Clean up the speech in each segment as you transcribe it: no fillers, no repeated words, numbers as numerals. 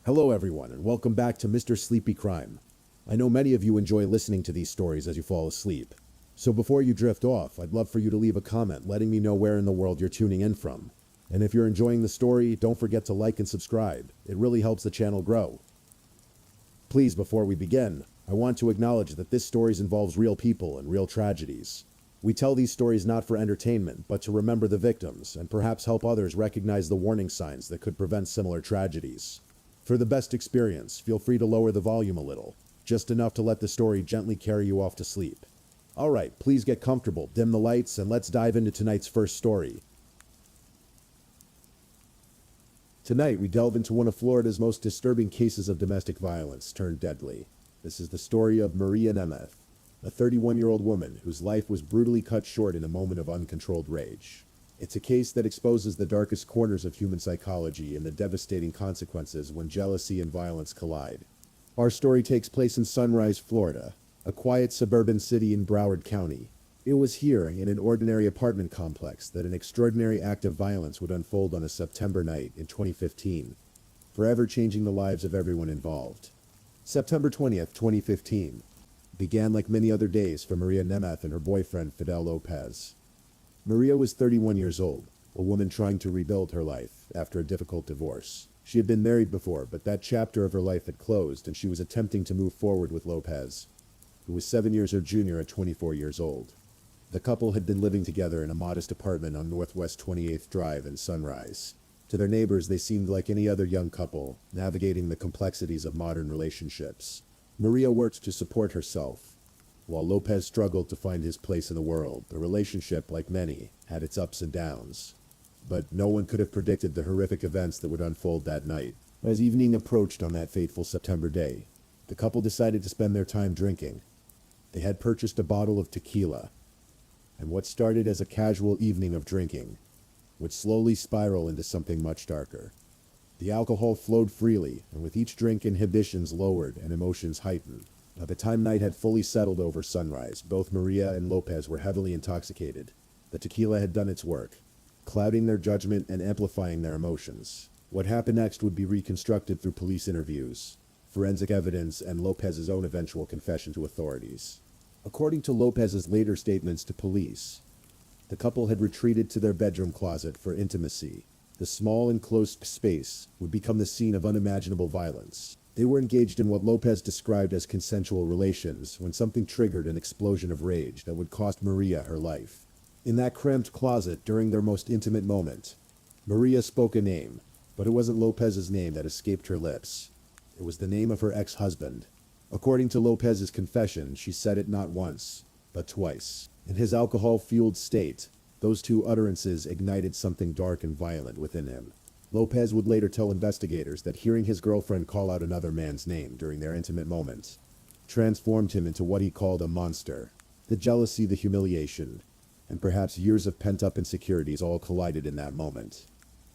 Hello, everyone, and welcome back to Mr. Sleepy Crime. I know many of you enjoy listening to these stories as you fall asleep. So before you drift off, I'd love for you to leave a comment letting me know where in the world you're tuning in from. And if you're enjoying the story, don't forget to like and subscribe. It really helps the channel grow. Please, before we begin, I want to acknowledge that this story involves real people and real tragedies. We tell these stories not for entertainment, but to remember the victims and perhaps help others recognize the warning signs that could prevent similar tragedies. For the best experience, feel free to lower the volume a little, just enough to let the story gently carry you off to sleep. Alright, please get comfortable, dim the lights, and let's dive into tonight's first story. Tonight, we delve into one of Florida's most disturbing cases of domestic violence turned deadly. This is the story of Maria Nemeth, a 31-year-old woman whose life was brutally cut short in a moment of uncontrolled rage. It's a case that exposes the darkest corners of human psychology and the devastating consequences when jealousy and violence collide. Our story takes place in Sunrise, Florida, a quiet suburban city in Broward County. It was here, in an ordinary apartment complex, that an extraordinary act of violence would unfold on a September night in 2015, forever changing the lives of everyone involved. September 20th, 2015, began like many other days for Maria Nemeth and her boyfriend Fidel Lopez. Maria was 31 years old, a woman trying to rebuild her life after a difficult divorce. She had been married before, but that chapter of her life had closed, and she was attempting to move forward with Lopez, who was 7 years her junior at 24 years old. The couple had been living together in a modest apartment on Northwest 28th Drive in Sunrise. To their neighbors, they seemed like any other young couple, navigating the complexities of modern relationships. Maria worked to support herself, while Lopez struggled to find his place in the world. The relationship, like many, had its ups and downs. But no one could have predicted the horrific events that would unfold that night. As evening approached on that fateful September day, the couple decided to spend their time drinking. They had purchased a bottle of tequila, and what started as a casual evening of drinking would slowly spiral into something much darker. The alcohol flowed freely, and with each drink inhibitions lowered and emotions heightened. By the time night had fully settled over Sunrise, both Maria and Lopez were heavily intoxicated. The tequila had done its work, clouding their judgment and amplifying their emotions. What happened next would be reconstructed through police interviews, forensic evidence, and Lopez's own eventual confession to authorities. According to Lopez's later statements to police, the couple had retreated to their bedroom closet for intimacy. The small enclosed space would become the scene of unimaginable violence. They were engaged in what Lopez described as consensual relations when something triggered an explosion of rage that would cost Maria her life. In that cramped closet during their most intimate moment, Maria spoke a name, but it wasn't Lopez's name that escaped her lips. It was the name of her ex-husband. According to Lopez's confession, she said it not once, but twice. In his alcohol-fueled state, those two utterances ignited something dark and violent within him. Lopez would later tell investigators that hearing his girlfriend call out another man's name during their intimate moments transformed him into what he called a monster. The jealousy, the humiliation, and perhaps years of pent-up insecurities all collided in that moment,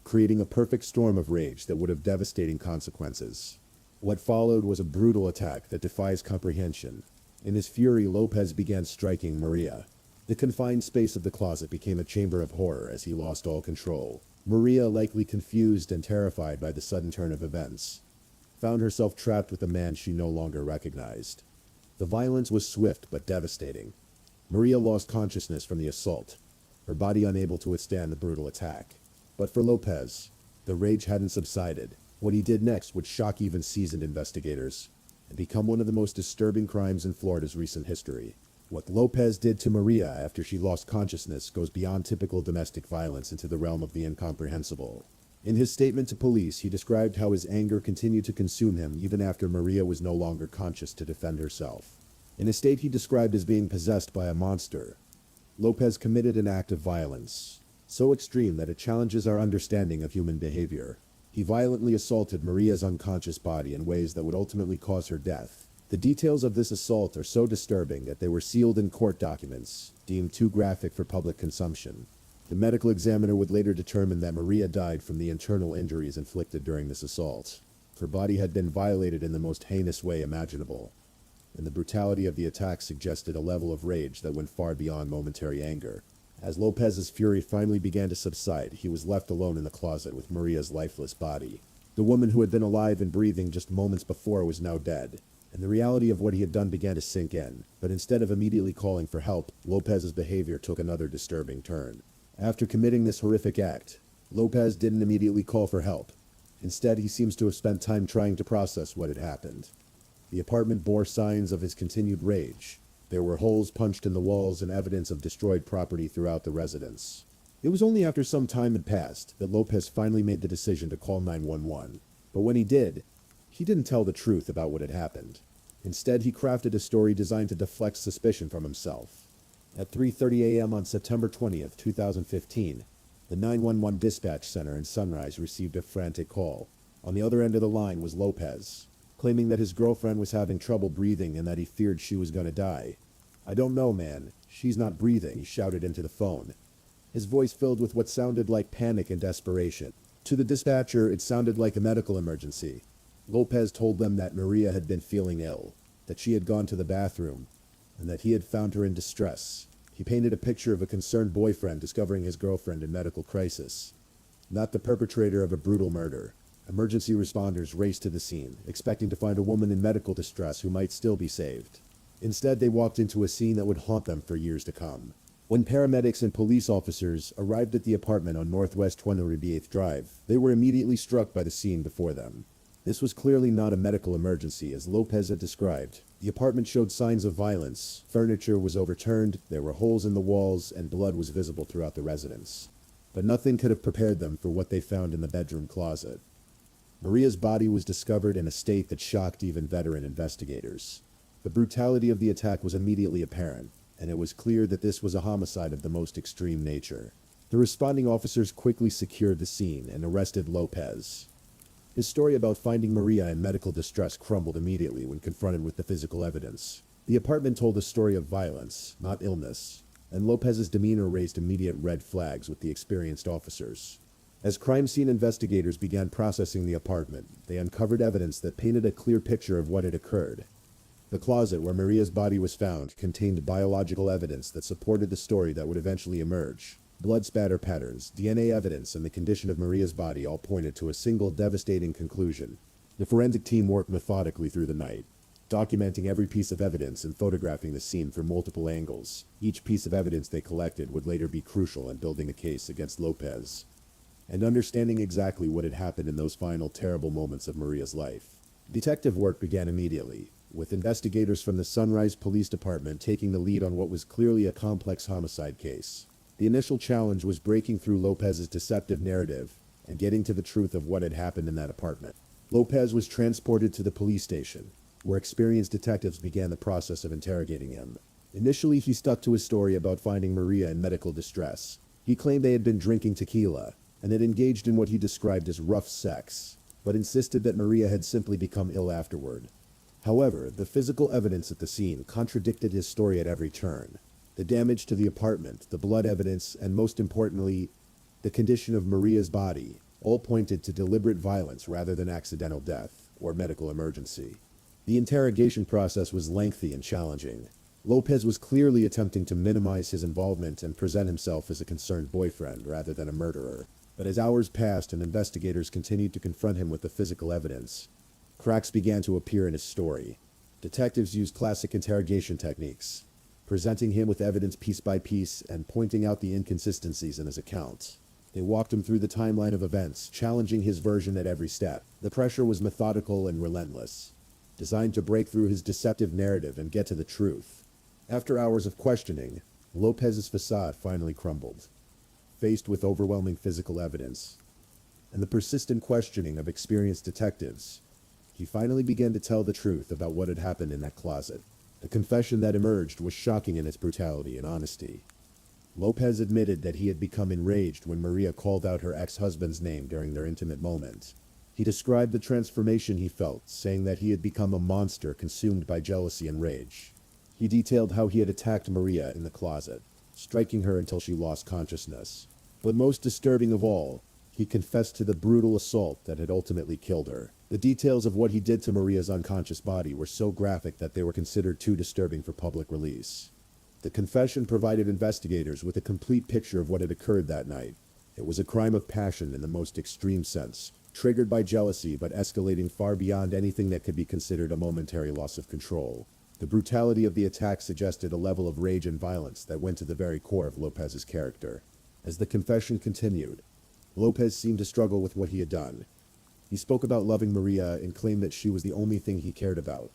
creating a perfect storm of rage that would have devastating consequences. What followed was a brutal attack that defies comprehension. In his fury, Lopez began striking Maria. The confined space of the closet became a chamber of horror as he lost all control. Maria, likely confused and terrified by the sudden turn of events, found herself trapped with a man she no longer recognized. The violence was swift but devastating. Maria lost consciousness from the assault, her body unable to withstand the brutal attack. But for Lopez, the rage hadn't subsided. What he did next would shock even seasoned investigators and become one of the most disturbing crimes in Florida's recent history. What Lopez did to Maria after she lost consciousness goes beyond typical domestic violence into the realm of the incomprehensible. In his statement to police, he described how his anger continued to consume him even after Maria was no longer conscious to defend herself. In a state he described as being possessed by a monster, Lopez committed an act of violence so extreme that it challenges our understanding of human behavior. He violently assaulted Maria's unconscious body in ways that would ultimately cause her death. The details of this assault are so disturbing that they were sealed in court documents, deemed too graphic for public consumption. The medical examiner would later determine that Maria died from the internal injuries inflicted during this assault. Her body had been violated in the most heinous way imaginable, and the brutality of the attack suggested a level of rage that went far beyond momentary anger. As Lopez's fury finally began to subside, he was left alone in the closet with Maria's lifeless body. The woman who had been alive and breathing just moments before was now dead, and the reality of what he had done began to sink in. But instead of immediately calling for help, Lopez's behavior took another disturbing turn. After committing this horrific act, Lopez didn't immediately call for help. Instead, he seems to have spent time trying to process what had happened. The apartment bore signs of his continued rage. There were holes punched in the walls and evidence of destroyed property throughout the residence. It was only after some time had passed that Lopez finally made the decision to call 911. But when he did, he didn't tell the truth about what had happened. Instead, he crafted a story designed to deflect suspicion from himself. At 3:30 a.m. on September 20th, 2015, the 911 dispatch center in Sunrise received a frantic call. On the other end of the line was Lopez, claiming that his girlfriend was having trouble breathing and that he feared she was going to die. "I don't know, man. She's not breathing," he shouted into the phone, his voice filled with what sounded like panic and desperation. To the dispatcher, it sounded like a medical emergency. Lopez told them that Maria had been feeling ill, that she had gone to the bathroom, and that he had found her in distress. He painted a picture of a concerned boyfriend discovering his girlfriend in medical crisis, not the perpetrator of a brutal murder. Emergency responders raced to the scene, expecting to find a woman in medical distress who might still be saved. Instead, they walked into a scene that would haunt them for years to come. When paramedics and police officers arrived at the apartment on Northwest 28th Drive, they were immediately struck by the scene before them. This was clearly not a medical emergency, as Lopez had described. The apartment showed signs of violence. Furniture was overturned, there were holes in the walls, and blood was visible throughout the residence. But nothing could have prepared them for what they found in the bedroom closet. Maria's body was discovered in a state that shocked even veteran investigators. The brutality of the attack was immediately apparent, and it was clear that this was a homicide of the most extreme nature. The responding officers quickly secured the scene and arrested Lopez. His story about finding Maria in medical distress crumbled immediately when confronted with the physical evidence. The apartment told a story of violence, not illness, and Lopez's demeanor raised immediate red flags with the experienced officers. As crime scene investigators began processing the apartment, they uncovered evidence that painted a clear picture of what had occurred. The closet where Maria's body was found contained biological evidence that supported the story that would eventually emerge. Blood spatter patterns, DNA evidence, and the condition of Maria's body all pointed to a single devastating conclusion. The forensic team worked methodically through the night, documenting every piece of evidence and photographing the scene from multiple angles. Each piece of evidence they collected would later be crucial in building a case against Lopez and understanding exactly what had happened in those final terrible moments of Maria's life. Detective work began immediately, with investigators from the Sunrise Police Department taking the lead on what was clearly a complex homicide case. The initial challenge was breaking through Lopez's deceptive narrative and getting to the truth of what had happened in that apartment. Lopez was transported to the police station, where experienced detectives began the process of interrogating him. Initially, he stuck to his story about finding Maria in medical distress. He claimed they had been drinking tequila and had engaged in what he described as rough sex, but insisted that Maria had simply become ill afterward. However, the physical evidence at the scene contradicted his story at every turn. The damage to the apartment, the blood evidence, and most importantly, the condition of Maria's body, all pointed to deliberate violence rather than accidental death or medical emergency. The interrogation process was lengthy and challenging. Lopez was clearly attempting to minimize his involvement and present himself as a concerned boyfriend rather than a murderer. But as hours passed and investigators continued to confront him with the physical evidence, cracks began to appear in his story. Detectives used classic interrogation techniques, presenting him with evidence piece by piece and pointing out the inconsistencies in his account. They walked him through the timeline of events, challenging his version at every step. The pressure was methodical and relentless, designed to break through his deceptive narrative and get to the truth. After hours of questioning, Lopez's facade finally crumbled. Faced with overwhelming physical evidence and the persistent questioning of experienced detectives, he finally began to tell the truth about what had happened in that closet. The confession that emerged was shocking in its brutality and honesty. Lopez admitted that he had become enraged when Maria called out her ex-husband's name during their intimate moment. He described the transformation he felt, saying that he had become a monster consumed by jealousy and rage. He detailed how he had attacked Maria in the closet, striking her until she lost consciousness. But most disturbing of all, he confessed to the brutal assault that had ultimately killed her. The details of what he did to Maria's unconscious body were so graphic that they were considered too disturbing for public release. The confession provided investigators with a complete picture of what had occurred that night. It was a crime of passion in the most extreme sense, triggered by jealousy but escalating far beyond anything that could be considered a momentary loss of control. The brutality of the attack suggested a level of rage and violence that went to the very core of Lopez's character. As the confession continued, Lopez seemed to struggle with what he had done. He spoke about loving Maria and claimed that she was the only thing he cared about.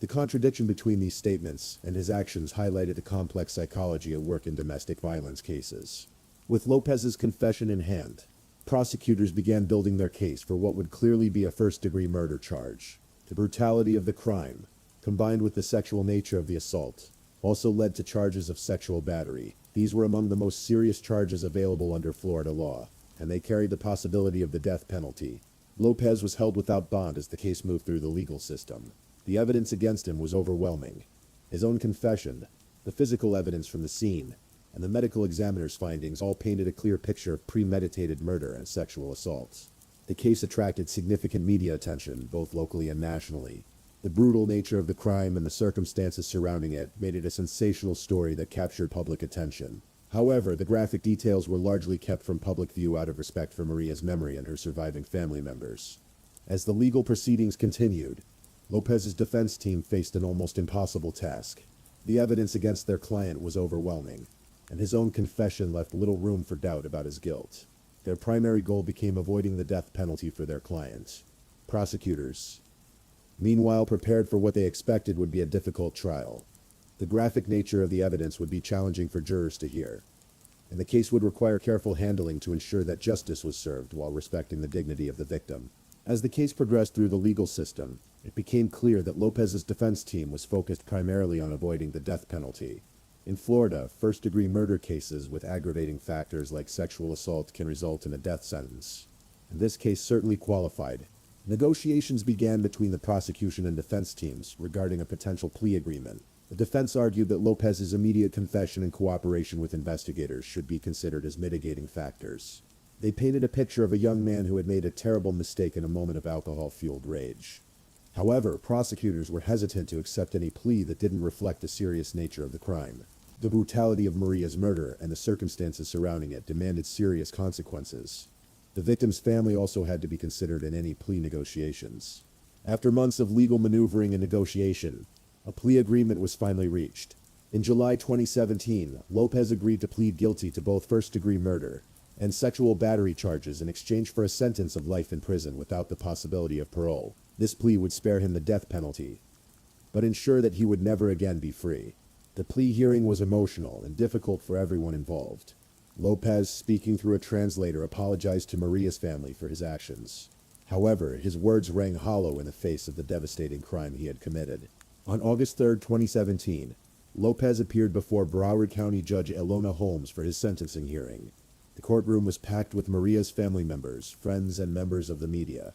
The contradiction between these statements and his actions highlighted the complex psychology at work in domestic violence cases. With Lopez's confession in hand, prosecutors began building their case for what would clearly be a first-degree murder charge. The brutality of the crime, combined with the sexual nature of the assault, also led to charges of sexual battery. These were among the most serious charges available under Florida law, and they carried the possibility of the death penalty. Lopez was held without bond as the case moved through the legal system. The evidence against him was overwhelming. His own confession, the physical evidence from the scene, and the medical examiner's findings all painted a clear picture of premeditated murder and sexual assault. The case attracted significant media attention, both locally and nationally. The brutal nature of the crime and the circumstances surrounding it made it a sensational story that captured public attention. However, the graphic details were largely kept from public view out of respect for Maria's memory and her surviving family members. As the legal proceedings continued, Lopez's defense team faced an almost impossible task. The evidence against their client was overwhelming, and his own confession left little room for doubt about his guilt. Their primary goal became avoiding the death penalty for their client. Prosecutors, meanwhile, prepared for what they expected would be a difficult trial. The graphic nature of the evidence would be challenging for jurors to hear, and the case would require careful handling to ensure that justice was served while respecting the dignity of the victim. As the case progressed through the legal system, it became clear that Lopez's defense team was focused primarily on avoiding the death penalty. In Florida, first-degree murder cases with aggravating factors like sexual assault can result in a death sentence, and this case certainly qualified. Negotiations began between the prosecution and defense teams regarding a potential plea agreement. The defense argued that Lopez's immediate confession and cooperation with investigators should be considered as mitigating factors. They painted a picture of a young man who had made a terrible mistake in a moment of alcohol-fueled rage. However, prosecutors were hesitant to accept any plea that didn't reflect the serious nature of the crime. The brutality of Maria's murder and the circumstances surrounding it demanded serious consequences. The victim's family also had to be considered in any plea negotiations. After months of legal maneuvering and negotiation, a plea agreement was finally reached. In July 2017, Lopez agreed to plead guilty to both first-degree murder and sexual battery charges in exchange for a sentence of life in prison without the possibility of parole. This plea would spare him the death penalty, but ensure that he would never again be free. The plea hearing was emotional and difficult for everyone involved. Lopez, speaking through a translator, apologized to Maria's family for his actions. However, his words rang hollow in the face of the devastating crime he had committed. On August 3, 2017, Lopez appeared before Broward County Judge Ilona Holmes for his sentencing hearing. The courtroom was packed with Maria's family members, friends, and members of the media,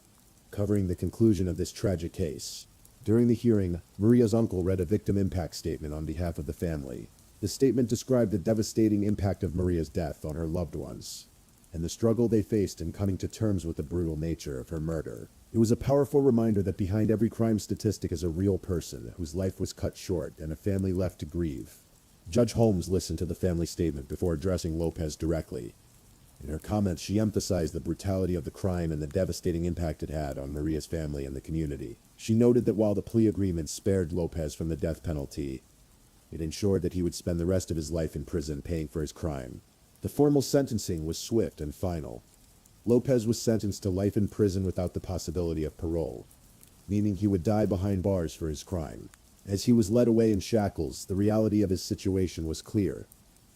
covering the conclusion of this tragic case. During the hearing, Maria's uncle read a victim impact statement on behalf of the family. The statement described the devastating impact of Maria's death on her loved ones, and the struggle they faced in coming to terms with the brutal nature of her murder. It was a powerful reminder that behind every crime statistic is a real person whose life was cut short and a family left to grieve. Judge Holmes listened to the family statement before addressing Lopez directly. In her comments, she emphasized the brutality of the crime and the devastating impact it had on Maria's family and the community. She noted that while the plea agreement spared Lopez from the death penalty, it ensured that he would spend the rest of his life in prison paying for his crime. The formal sentencing was swift and final. Lopez was sentenced to life in prison without the possibility of parole, meaning he would die behind bars for his crime. As he was led away in shackles, the reality of his situation was clear.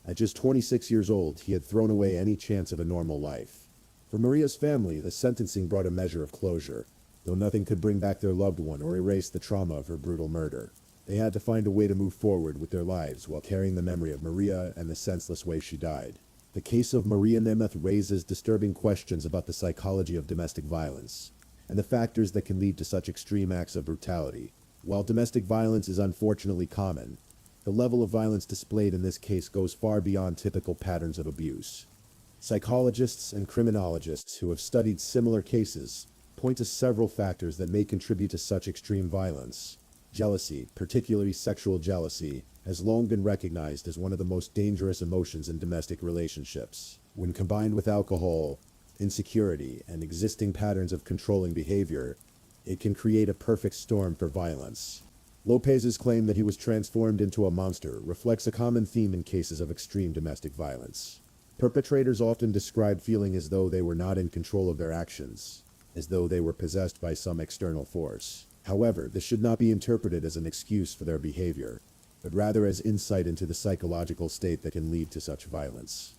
At just 26 years old, he had thrown away any chance of a normal life. For Maria's family, the sentencing brought a measure of closure, though nothing could bring back their loved one or erase the trauma of her brutal murder. They had to find a way to move forward with their lives while carrying the memory of Maria and the senseless way she died. The case of Maria Nemeth raises disturbing questions about the psychology of domestic violence and the factors that can lead to such extreme acts of brutality. While domestic violence is unfortunately common, the level of violence displayed in this case goes far beyond typical patterns of abuse. Psychologists and criminologists who have studied similar cases point to several factors that may contribute to such extreme violence. Jealousy, particularly sexual jealousy, has long been recognized as one of the most dangerous emotions in domestic relationships. When combined with alcohol, insecurity, and existing patterns of controlling behavior, it can create a perfect storm for violence. Lopez's claim that he was transformed into a monster reflects a common theme in cases of extreme domestic violence. Perpetrators often describe feeling as though they were not in control of their actions, as though they were possessed by some external force. However, this should not be interpreted as an excuse for their behavior, but rather as insight into the psychological state that can lead to such violence.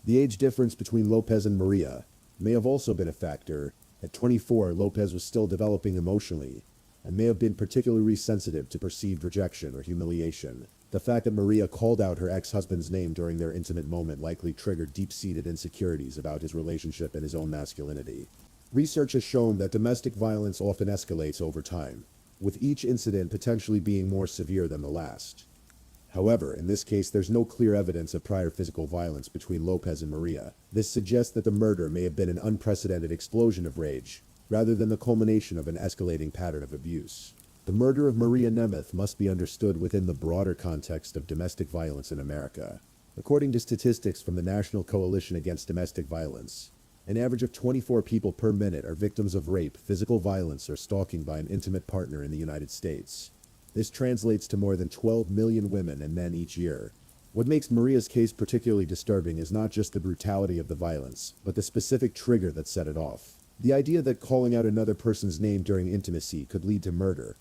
The age difference between Lopez and Maria may have also been a factor. At 24, Lopez was still developing emotionally, and may have been particularly sensitive to perceived rejection or humiliation. The fact that Maria called out her ex-husband's name during their intimate moment likely triggered deep-seated insecurities about his relationship and his own masculinity. Research has shown that domestic violence often escalates over time, with each incident potentially being more severe than the last. However, in this case, there's no clear evidence of prior physical violence between Lopez and Maria. This suggests that the murder may have been an unprecedented explosion of rage, rather than the culmination of an escalating pattern of abuse. The murder of Maria Nemeth must be understood within the broader context of domestic violence in America. According to statistics from the National Coalition Against Domestic Violence, an average of 24 people per minute are victims of rape, physical violence, or stalking by an intimate partner in the United States. This translates to more than 12 million women and men each year. What makes Maria's case particularly disturbing is not just the brutality of the violence, but the specific trigger that set it off. The idea that calling out another person's name during intimacy could lead to murder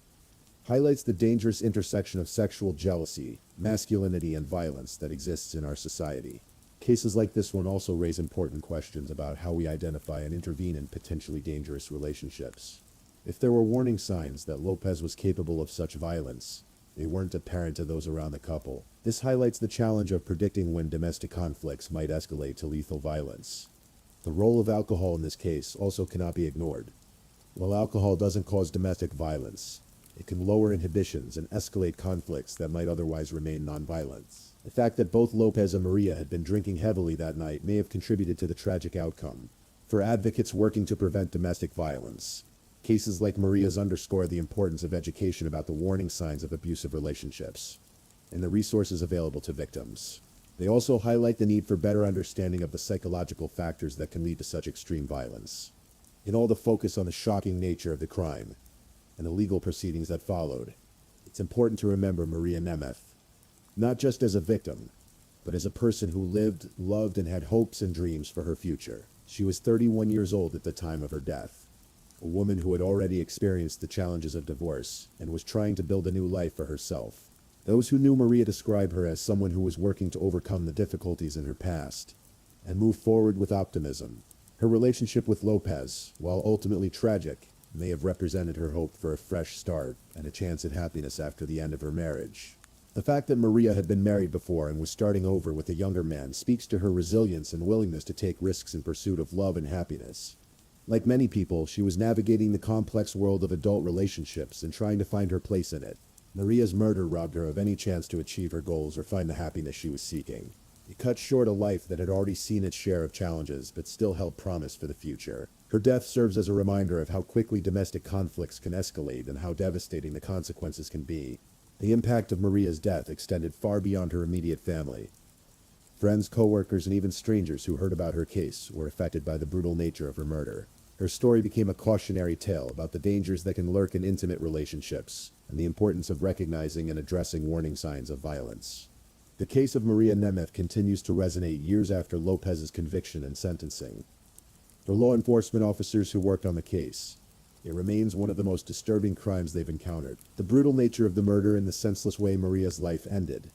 highlights the dangerous intersection of sexual jealousy, masculinity, and violence that exists in our society. Cases like this one also raise important questions about how we identify and intervene in potentially dangerous relationships. If there were warning signs that Lopez was capable of such violence, they weren't apparent to those around the couple. This highlights the challenge of predicting when domestic conflicts might escalate to lethal violence. The role of alcohol in this case also cannot be ignored. While alcohol doesn't cause domestic violence, it can lower inhibitions and escalate conflicts that might otherwise remain nonviolent. The fact that both Lopez and Maria had been drinking heavily that night may have contributed to the tragic outcome. For advocates working to prevent domestic violence, cases like Maria's underscore the importance of education about the warning signs of abusive relationships and the resources available to victims. They also highlight the need for better understanding of the psychological factors that can lead to such extreme violence. In all the focus on the shocking nature of the crime and the legal proceedings that followed, it's important to remember Maria Nemeth, not just as a victim, but as a person who lived, loved, and had hopes and dreams for her future. She was 31 years old at the time of her death, a woman who had already experienced the challenges of divorce and was trying to build a new life for herself. Those who knew Maria describe her as someone who was working to overcome the difficulties in her past and move forward with optimism. Her relationship with Lopez, while ultimately tragic, may have represented her hope for a fresh start and a chance at happiness after the end of her marriage. The fact that Maria had been married before and was starting over with a younger man speaks to her resilience and willingness to take risks in pursuit of love and happiness. Like many people, she was navigating the complex world of adult relationships and trying to find her place in it. Maria's murder robbed her of any chance to achieve her goals or find the happiness she was seeking. It cut short a life that had already seen its share of challenges but still held promise for the future. Her death serves as a reminder of how quickly domestic conflicts can escalate and how devastating the consequences can be. The impact of Maria's death extended far beyond her immediate family. Friends, co-workers, and even strangers who heard about her case were affected by the brutal nature of her murder. Her story became a cautionary tale about the dangers that can lurk in intimate relationships and the importance of recognizing and addressing warning signs of violence. The case of Maria Nemeth continues to resonate years after Lopez's conviction and sentencing. For law enforcement officers who worked on the case, it remains one of the most disturbing crimes they've encountered. The brutal nature of the murder and the senseless way Maria's life ended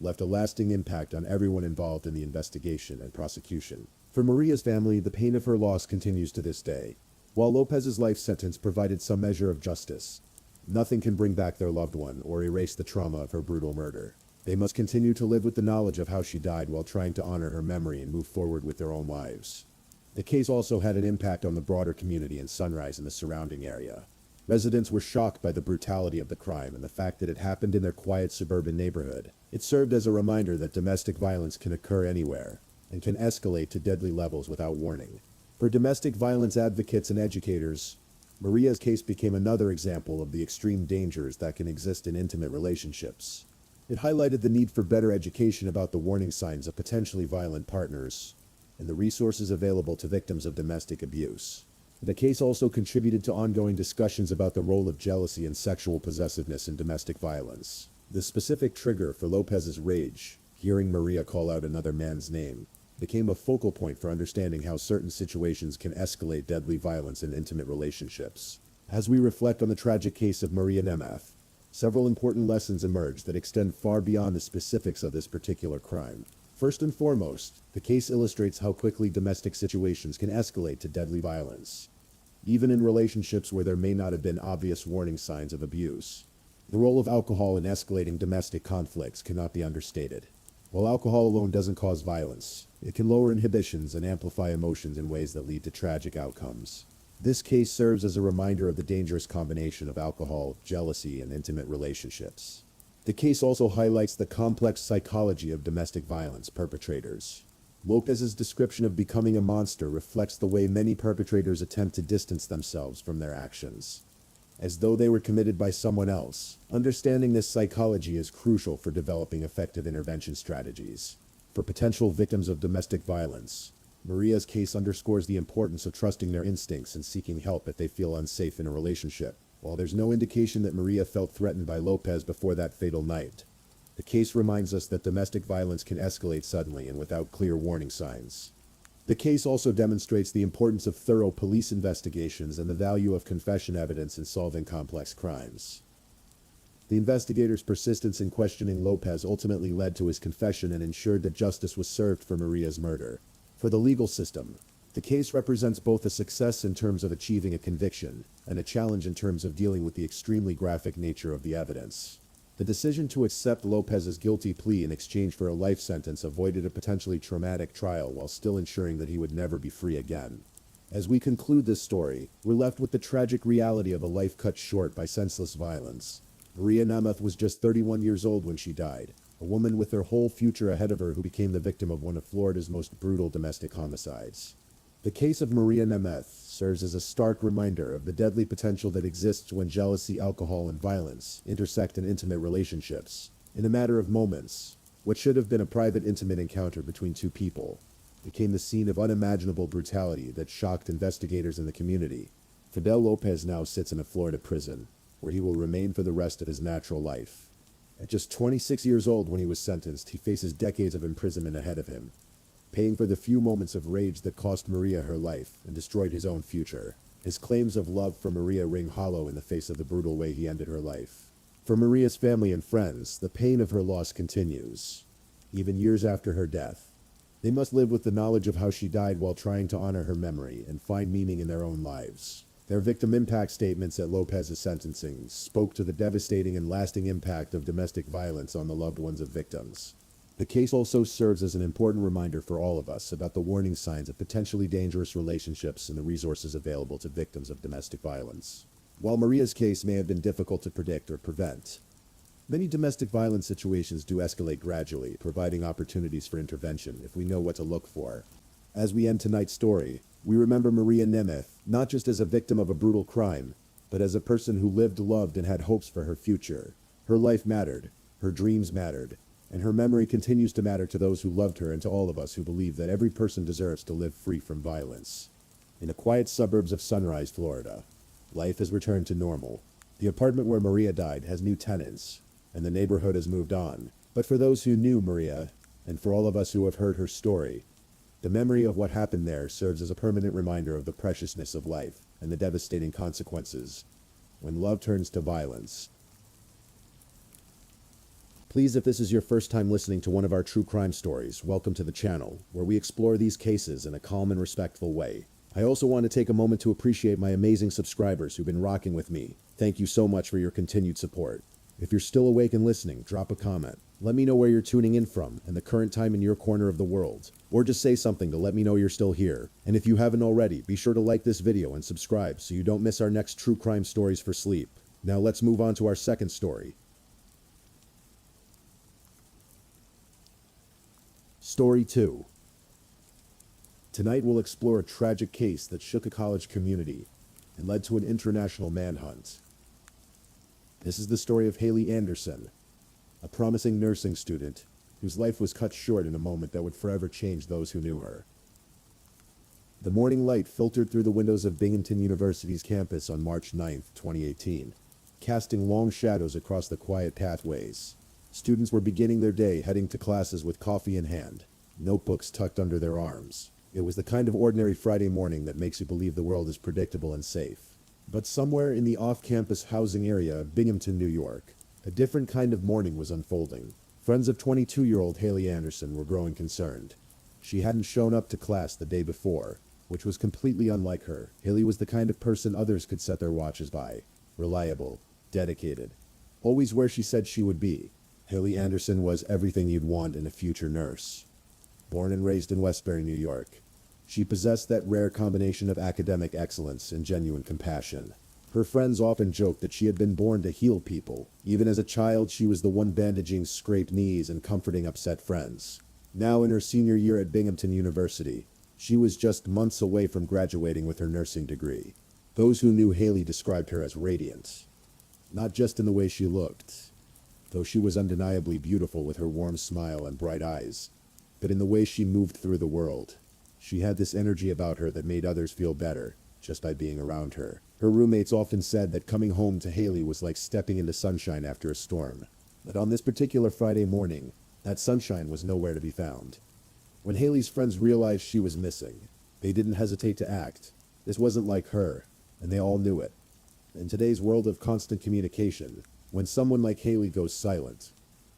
left a lasting impact on everyone involved in the investigation and prosecution. For Maria's family, the pain of her loss continues to this day. While Lopez's life sentence provided some measure of justice, nothing can bring back their loved one or erase the trauma of her brutal murder. They must continue to live with the knowledge of how she died while trying to honor her memory and move forward with their own lives. The case also had an impact on the broader community in Sunrise and the surrounding area. Residents were shocked by the brutality of the crime and the fact that it happened in their quiet suburban neighborhood. It served as a reminder that domestic violence can occur anywhere and can escalate to deadly levels without warning. For domestic violence advocates and educators, Maria's case became another example of the extreme dangers that can exist in intimate relationships. It highlighted the need for better education about the warning signs of potentially violent partners and the resources available to victims of domestic abuse. The case also contributed to ongoing discussions about the role of jealousy and sexual possessiveness in domestic violence. The specific trigger for Lopez's rage, hearing Maria call out another man's name, became a focal point for understanding how certain situations can escalate deadly violence in intimate relationships. As we reflect on the tragic case of Maria Nemeth, several important lessons emerge that extend far beyond the specifics of this particular crime. First and foremost, the case illustrates how quickly domestic situations can escalate to deadly violence, even in relationships where there may not have been obvious warning signs of abuse. The role of alcohol in escalating domestic conflicts cannot be understated. While alcohol alone doesn't cause violence, it can lower inhibitions and amplify emotions in ways that lead to tragic outcomes. This case serves as a reminder of the dangerous combination of alcohol, jealousy, and intimate relationships. The case also highlights the complex psychology of domestic violence perpetrators. Lopez's description of becoming a monster reflects the way many perpetrators attempt to distance themselves from their actions, as though they were committed by someone else. Understanding this psychology is crucial for developing effective intervention strategies. For potential victims of domestic violence, Maria's case underscores the importance of trusting their instincts and seeking help if they feel unsafe in a relationship. While there's no indication that Maria felt threatened by Lopez before that fatal night, the case reminds us that domestic violence can escalate suddenly and without clear warning signs. The case also demonstrates the importance of thorough police investigations and the value of confession evidence in solving complex crimes. The investigators' persistence in questioning Lopez ultimately led to his confession and ensured that justice was served for Maria's murder. For the legal system, the case represents both a success in terms of achieving a conviction and a challenge in terms of dealing with the extremely graphic nature of the evidence. The decision to accept Lopez's guilty plea in exchange for a life sentence avoided a potentially traumatic trial while still ensuring that he would never be free again. As we conclude this story, we're left with the tragic reality of a life cut short by senseless violence. Maria Nemeth was just 31 years old when she died, a woman with her whole future ahead of her who became the victim of one of Florida's most brutal domestic homicides. The case of Maria Nemeth serves as a stark reminder of the deadly potential that exists when jealousy, alcohol, and violence intersect in intimate relationships. In a matter of moments, what should have been a private, intimate encounter between two people became the scene of unimaginable brutality that shocked investigators in the community. Fidel Lopez now sits in a Florida prison, where he will remain for the rest of his natural life. At just 26 years old when he was sentenced, he faces decades of imprisonment ahead of him, paying for the few moments of rage that cost Maria her life and destroyed his own future. His claims of love for Maria ring hollow in the face of the brutal way he ended her life. For Maria's family and friends, the pain of her loss continues, even years after her death. They must live with the knowledge of how she died while trying to honor her memory and find meaning in their own lives. Their victim impact statements at Lopez's sentencing spoke to the devastating and lasting impact of domestic violence on the loved ones of victims. The case also serves as an important reminder for all of us about the warning signs of potentially dangerous relationships and the resources available to victims of domestic violence. While Maria's case may have been difficult to predict or prevent, many domestic violence situations do escalate gradually, providing opportunities for intervention if we know what to look for. As we end tonight's story, we remember Maria Nemeth not just as a victim of a brutal crime, but as a person who lived, loved, and had hopes for her future. Her life mattered, her dreams mattered, and her memory continues to matter to those who loved her and to all of us who believe that every person deserves to live free from violence. In the quiet suburbs of Sunrise, Florida, life has returned to normal. The apartment where Maria died has new tenants, and the neighborhood has moved on. But for those who knew Maria, and for all of us who have heard her story, the memory of what happened there serves as a permanent reminder of the preciousness of life and the devastating consequences when love turns to violence. Please, if this is your first time listening to one of our true crime stories, welcome to the channel, where we explore these cases in a calm and respectful way. I also want to take a moment to appreciate my amazing subscribers who've been rocking with me. Thank you so much for your continued support. If you're still awake and listening, drop a comment. Let me know where you're tuning in from and the current time in your corner of the world. Or just say something to let me know you're still here. And if you haven't already, be sure to like this video and subscribe so you don't miss our next true crime stories for sleep. Now let's move on to our second story. Story 2. Tonight we'll explore a tragic case that shook a college community and led to an international manhunt. This is the story of Haley Anderson, a promising nursing student whose life was cut short in a moment that would forever change those who knew her. The morning light filtered through the windows of Binghamton University's campus on March 9, 2018, casting long shadows across the quiet pathways. Students were beginning their day heading to classes with coffee in hand, notebooks tucked under their arms. It was the kind of ordinary Friday morning that makes you believe the world is predictable and safe. But somewhere in the off-campus housing area of Binghamton, New York, a different kind of morning was unfolding. Friends of 22-year-old Haley Anderson were growing concerned. She hadn't shown up to class the day before, which was completely unlike her. Haley was the kind of person others could set their watches by. Reliable, dedicated, always where she said she would be. Haley Anderson was everything you'd want in a future nurse. Born and raised in Westbury, New York, she possessed that rare combination of academic excellence and genuine compassion. Her friends often joked that she had been born to heal people. Even as a child, she was the one bandaging scraped knees and comforting upset friends. Now in her senior year at Binghamton University, she was just months away from graduating with her nursing degree. Those who knew Haley described her as radiant. Not just in the way she looked, though she was undeniably beautiful with her warm smile and bright eyes, but in the way she moved through the world. She had this energy about her that made others feel better just by being around her. Her roommates often said that coming home to Haley was like stepping into sunshine after a storm. But on this particular Friday morning, that sunshine was nowhere to be found. When Haley's friends realized she was missing, they didn't hesitate to act. This wasn't like her, and they all knew it. In today's world of constant communication, when someone like Haley goes silent,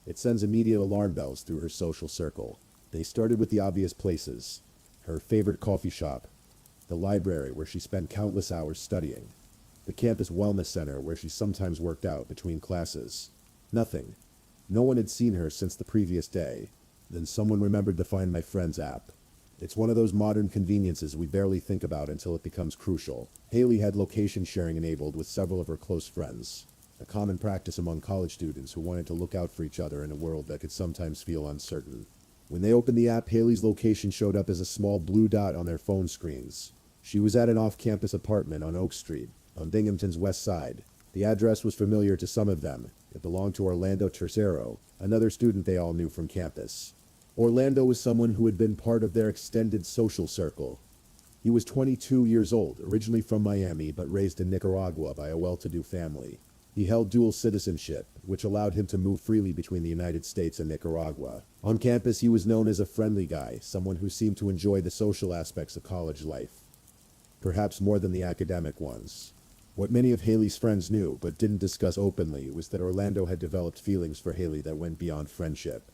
it sends immediate alarm bells through her social circle. They started with the obvious places: her favorite coffee shop, the library where she spent countless hours studying, the campus wellness center where she sometimes worked out between classes. Nothing. No one had seen her since the previous day. Then someone remembered the Find My Friends app. It's one of those modern conveniences we barely think about until it becomes crucial. Haley had location sharing enabled with several of her close friends, a common practice among college students who wanted to look out for each other in a world that could sometimes feel uncertain. When they opened the app, Haley's location showed up as a small blue dot on their phone screens. She was at an off-campus apartment on Oak Street, on Binghamton's west side. The address was familiar to some of them. It belonged to Orlando Tercero, another student they all knew from campus. Orlando was someone who had been part of their extended social circle. He was 22 years old, originally from Miami, but raised in Nicaragua by a well-to-do family. He held dual citizenship, which allowed him to move freely between the United States and Nicaragua. On campus, he was known as a friendly guy, someone who seemed to enjoy the social aspects of college life, perhaps more than the academic ones. What many of Haley's friends knew, but didn't discuss openly, was that Orlando had developed feelings for Haley that went beyond friendship.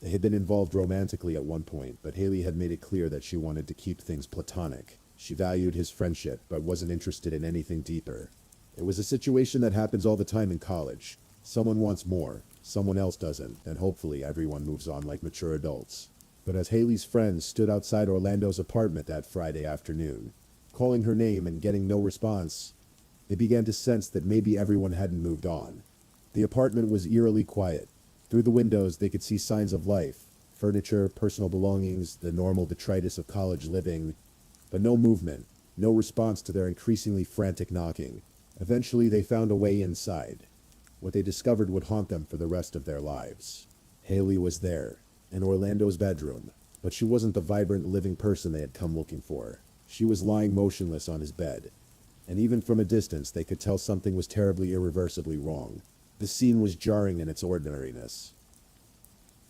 They had been involved romantically at one point, but Haley had made it clear that she wanted to keep things platonic. She valued his friendship, but wasn't interested in anything deeper. It was a situation that happens all the time in college. Someone wants more, someone else doesn't, and hopefully everyone moves on like mature adults. But as Haley's friends stood outside Orlando's apartment that Friday afternoon, calling her name and getting no response, they began to sense that maybe everyone hadn't moved on. The apartment was eerily quiet. Through the windows, they could see signs of life: furniture, personal belongings, the normal detritus of college living, but no movement, no response to their increasingly frantic knocking. Eventually, they found a way inside. What they discovered would haunt them for the rest of their lives. Haley was there, in Orlando's bedroom, but she wasn't the vibrant, living person they had come looking for. She was lying motionless on his bed, and even from a distance, they could tell something was terribly, irreversibly wrong. The scene was jarring in its ordinariness.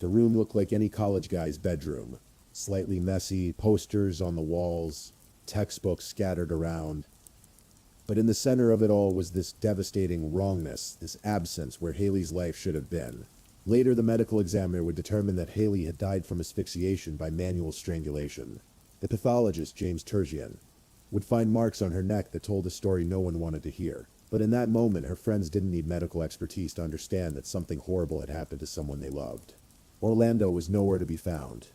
The room looked like any college guy's bedroom. Slightly messy, posters on the walls, textbooks scattered around. But in the center of it all was this devastating wrongness, this absence where Haley's life should have been. Later, the medical examiner would determine that Haley had died from asphyxiation by manual strangulation. The pathologist, James Turgeon, would find marks on her neck that told a story no one wanted to hear. But in that moment, her friends didn't need medical expertise to understand that something horrible had happened to someone they loved. Orlando was nowhere to be found.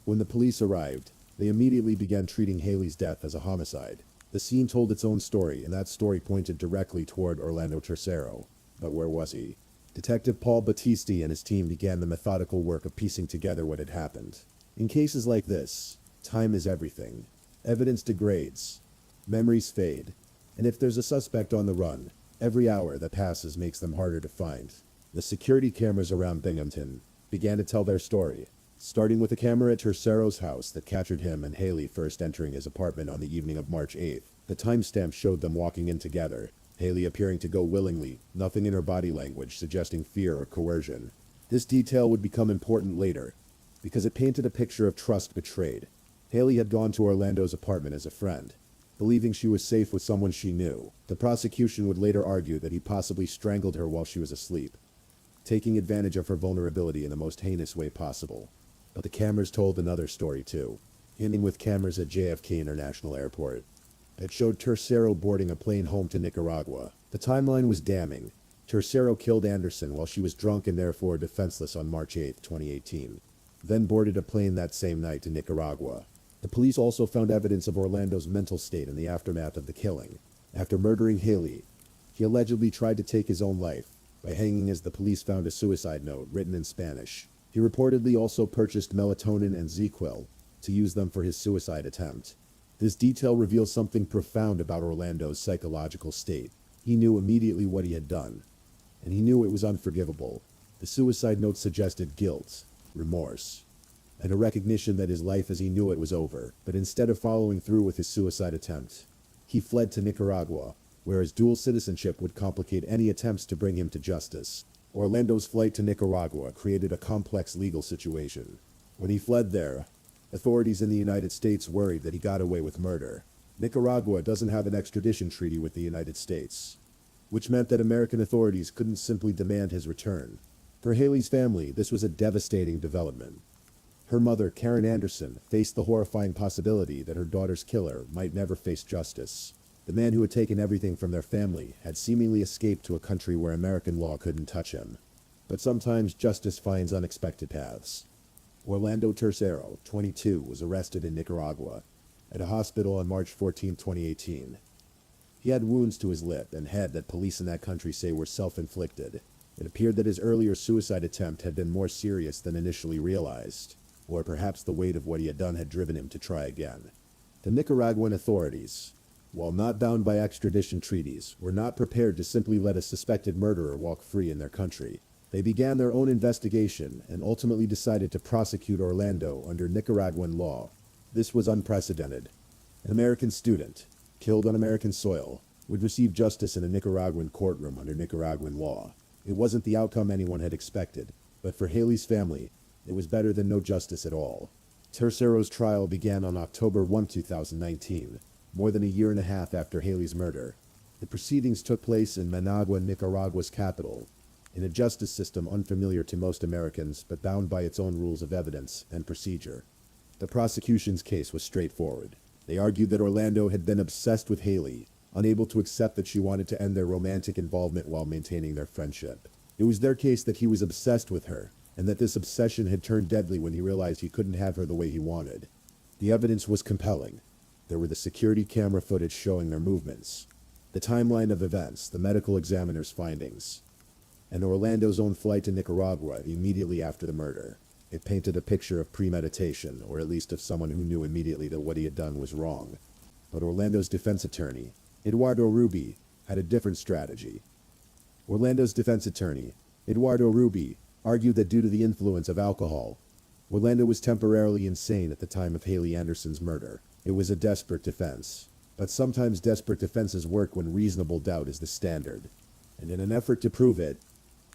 When the police arrived, they immediately began treating Haley's death as a homicide. The scene told its own story, and that story pointed directly toward Orlando Tercero. But where was he? Detective Paul Battisti and his team began the methodical work of piecing together what had happened. In cases like this, time is everything. Evidence degrades. Memories fade. And if there's a suspect on the run, every hour that passes makes them harder to find. The security cameras around Binghamton began to tell their story. starting with a camera at Tercero's house that captured him and Haley first entering his apartment on the evening of March 8th. The timestamp showed them walking in together, Haley appearing to go willingly, nothing in her body language suggesting fear or coercion. This detail would become important later, because it painted a picture of trust betrayed. Haley had gone to Orlando's apartment as a friend, believing she was safe with someone she knew. The prosecution would later argue that he possibly strangled her while she was asleep, taking advantage of her vulnerability in the most heinous way possible. But the cameras told another story too, ending with cameras at JFK International Airport. It showed Tercero boarding a plane home to Nicaragua. The timeline was damning. Tercero killed Anderson while she was drunk and therefore defenseless on March 8, 2018, then boarded a plane that same night to Nicaragua. The police also found evidence of Orlando's mental state in the aftermath of the killing. After murdering Haley, he allegedly tried to take his own life by hanging as the police found a suicide note written in Spanish. He reportedly also purchased melatonin and ZQL to use them for his suicide attempt. This detail reveals something profound about Orlando's psychological state. He knew immediately what he had done, and he knew it was unforgivable. The suicide note suggested guilt, remorse, and a recognition that his life as he knew it was over. But instead of following through with his suicide attempt, he fled to Nicaragua, where his dual citizenship would complicate any attempts to bring him to justice. Orlando's flight to Nicaragua created a complex legal situation. When he fled there, authorities in the United States worried that he got away with murder. Nicaragua doesn't have an extradition treaty with the United States, which meant that American authorities couldn't simply demand his return. For Haley's family, this was a devastating development. Her mother, Karen Anderson, faced the horrifying possibility that her daughter's killer might never face justice. The man who had taken everything from their family had seemingly escaped to a country where American law couldn't touch him. But sometimes justice finds unexpected paths. Orlando Tercero, 22, was arrested in Nicaragua at a hospital on March 14, 2018. He had wounds to his lip and head that police in that country say were self-inflicted. It appeared that his earlier suicide attempt had been more serious than initially realized, or perhaps the weight of what he had done had driven him to try again. The Nicaraguan authorities, while not bound by extradition treaties, were not prepared to simply let a suspected murderer walk free in their country. They began their own investigation and ultimately decided to prosecute Orlando under Nicaraguan law. This was unprecedented. An American student, killed on American soil, would receive justice in a Nicaraguan courtroom under Nicaraguan law. It wasn't the outcome anyone had expected, but for Haley's family, it was better than no justice at all. Tercero's trial began on October 1, 2019, more than a year and a half after Haley's murder. The proceedings took place in Managua, Nicaragua's capital, in a justice system unfamiliar to most Americans but bound by its own rules of evidence and procedure. The prosecution's case was straightforward. They argued that Orlando had been obsessed with Haley, unable to accept that she wanted to end their romantic involvement while maintaining their friendship. It was their case that he was obsessed with her, and that this obsession had turned deadly when he realized he couldn't have her the way he wanted. The evidence was compelling. There were the security camera footage showing their movements, the timeline of events, the medical examiner's findings, and Orlando's own flight to Nicaragua immediately after the murder. It painted a picture of premeditation, or at least of someone who knew immediately that what he had done was wrong. But Orlando's defense attorney, Eduardo Ruby, had a different strategy. Orlando's defense attorney, Eduardo Ruby, argued that due to the influence of alcohol, Orlando was temporarily insane at the time of Haley Anderson's murder. It was a desperate defense. But sometimes desperate defenses work when reasonable doubt is the standard. And in an effort to prove it,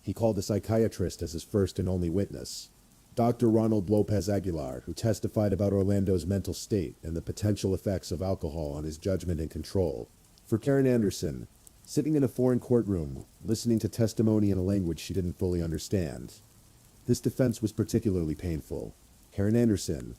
he called a psychiatrist as his first and only witness, Dr. Ronald Lopez Aguilar, who testified about Orlando's mental state and the potential effects of alcohol on his judgment and control. For Karen Anderson, sitting in a foreign courtroom, listening to testimony in a language she didn't fully understand, this defense was particularly painful. Karen Anderson,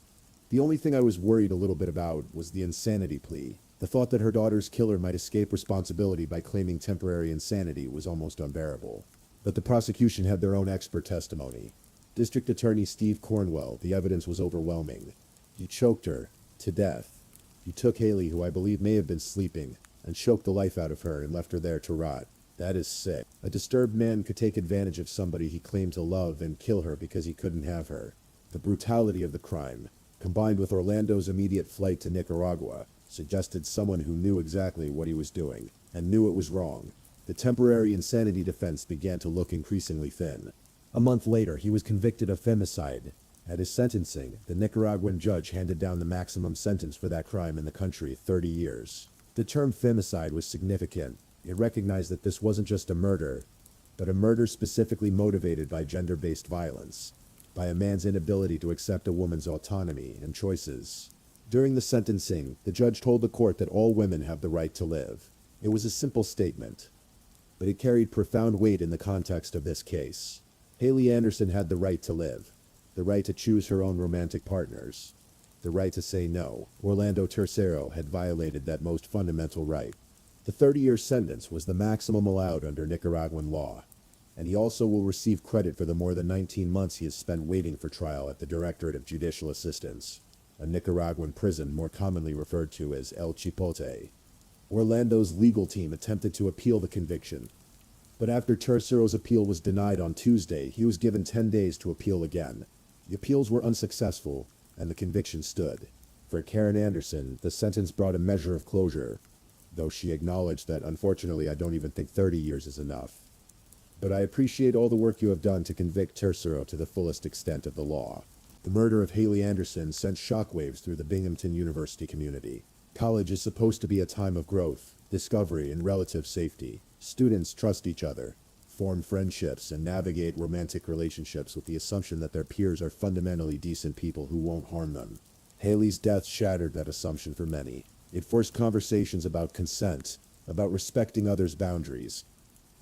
the only thing I was worried a little bit about was the insanity plea. The thought that her daughter's killer might escape responsibility by claiming temporary insanity was almost unbearable. But the prosecution had their own expert testimony. District Attorney Steve Cornwell, the evidence was overwhelming. He choked her to death. He took Haley, who I believe may have been sleeping, and choked the life out of her and left her there to rot. That is sick. A disturbed man could take advantage of somebody he claimed to love and kill her because he couldn't have her. The brutality of the crime, combined with Orlando's immediate flight to Nicaragua, suggested someone who knew exactly what he was doing, and knew it was wrong. The temporary insanity defense began to look increasingly thin. A month later, he was convicted of femicide, At his sentencing, the Nicaraguan judge handed down the maximum sentence for that crime in the country, 30 years. The term femicide was significant. It recognized that this wasn't just a murder, but a murder specifically motivated by gender-based violence, by a man's inability to accept a woman's autonomy and choices. During the sentencing, the judge told the court that all women have the right to live. It was a simple statement, but it carried profound weight in the context of this case. Haley Anderson had the right to live, the right to choose her own romantic partners, the right to say no. Orlando Tercero had violated that most fundamental right. The 30-year sentence was the maximum allowed under Nicaraguan law, and he also will receive credit for the more than 19 months he has spent waiting for trial at the Directorate of Judicial Assistance, a Nicaraguan prison more commonly referred to as El Chipote. Orlando's legal team attempted to appeal the conviction, but after Tercero's appeal was denied on Tuesday, he was given 10 days to appeal again. The appeals were unsuccessful, and the conviction stood. For Karen Anderson, the sentence brought a measure of closure, though she acknowledged that, unfortunately, I don't even think 30 years is enough. But I appreciate all the work you have done to convict Tercero to the fullest extent of the law. The murder of Haley Anderson sent shockwaves through the Binghamton University community. College is supposed to be a time of growth, discovery, and relative safety. Students trust each other, form friendships, and navigate romantic relationships with the assumption that their peers are fundamentally decent people who won't harm them. Haley's death shattered that assumption for many. It forced conversations about consent, about respecting others' boundaries,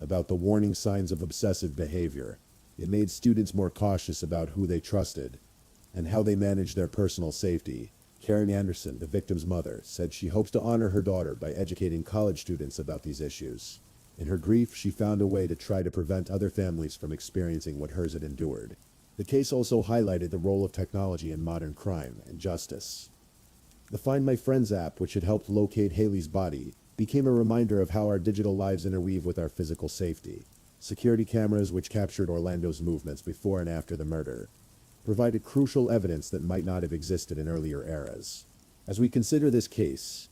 about the warning signs of obsessive behavior. It made students more cautious about who they trusted and how they managed their personal safety. Karen Anderson, the victim's mother, said she hopes to honor her daughter by educating college students about these issues. In her grief, she found a way to try to prevent other families from experiencing what hers had endured. The case also highlighted the role of technology in modern crime and justice. The Find My Friends app, which had helped locate Haley's body, became a reminder of how our digital lives interweave with our physical safety. Security cameras, which captured Orlando's movements before and after the murder, provided crucial evidence that might not have existed in earlier eras. As we consider this case,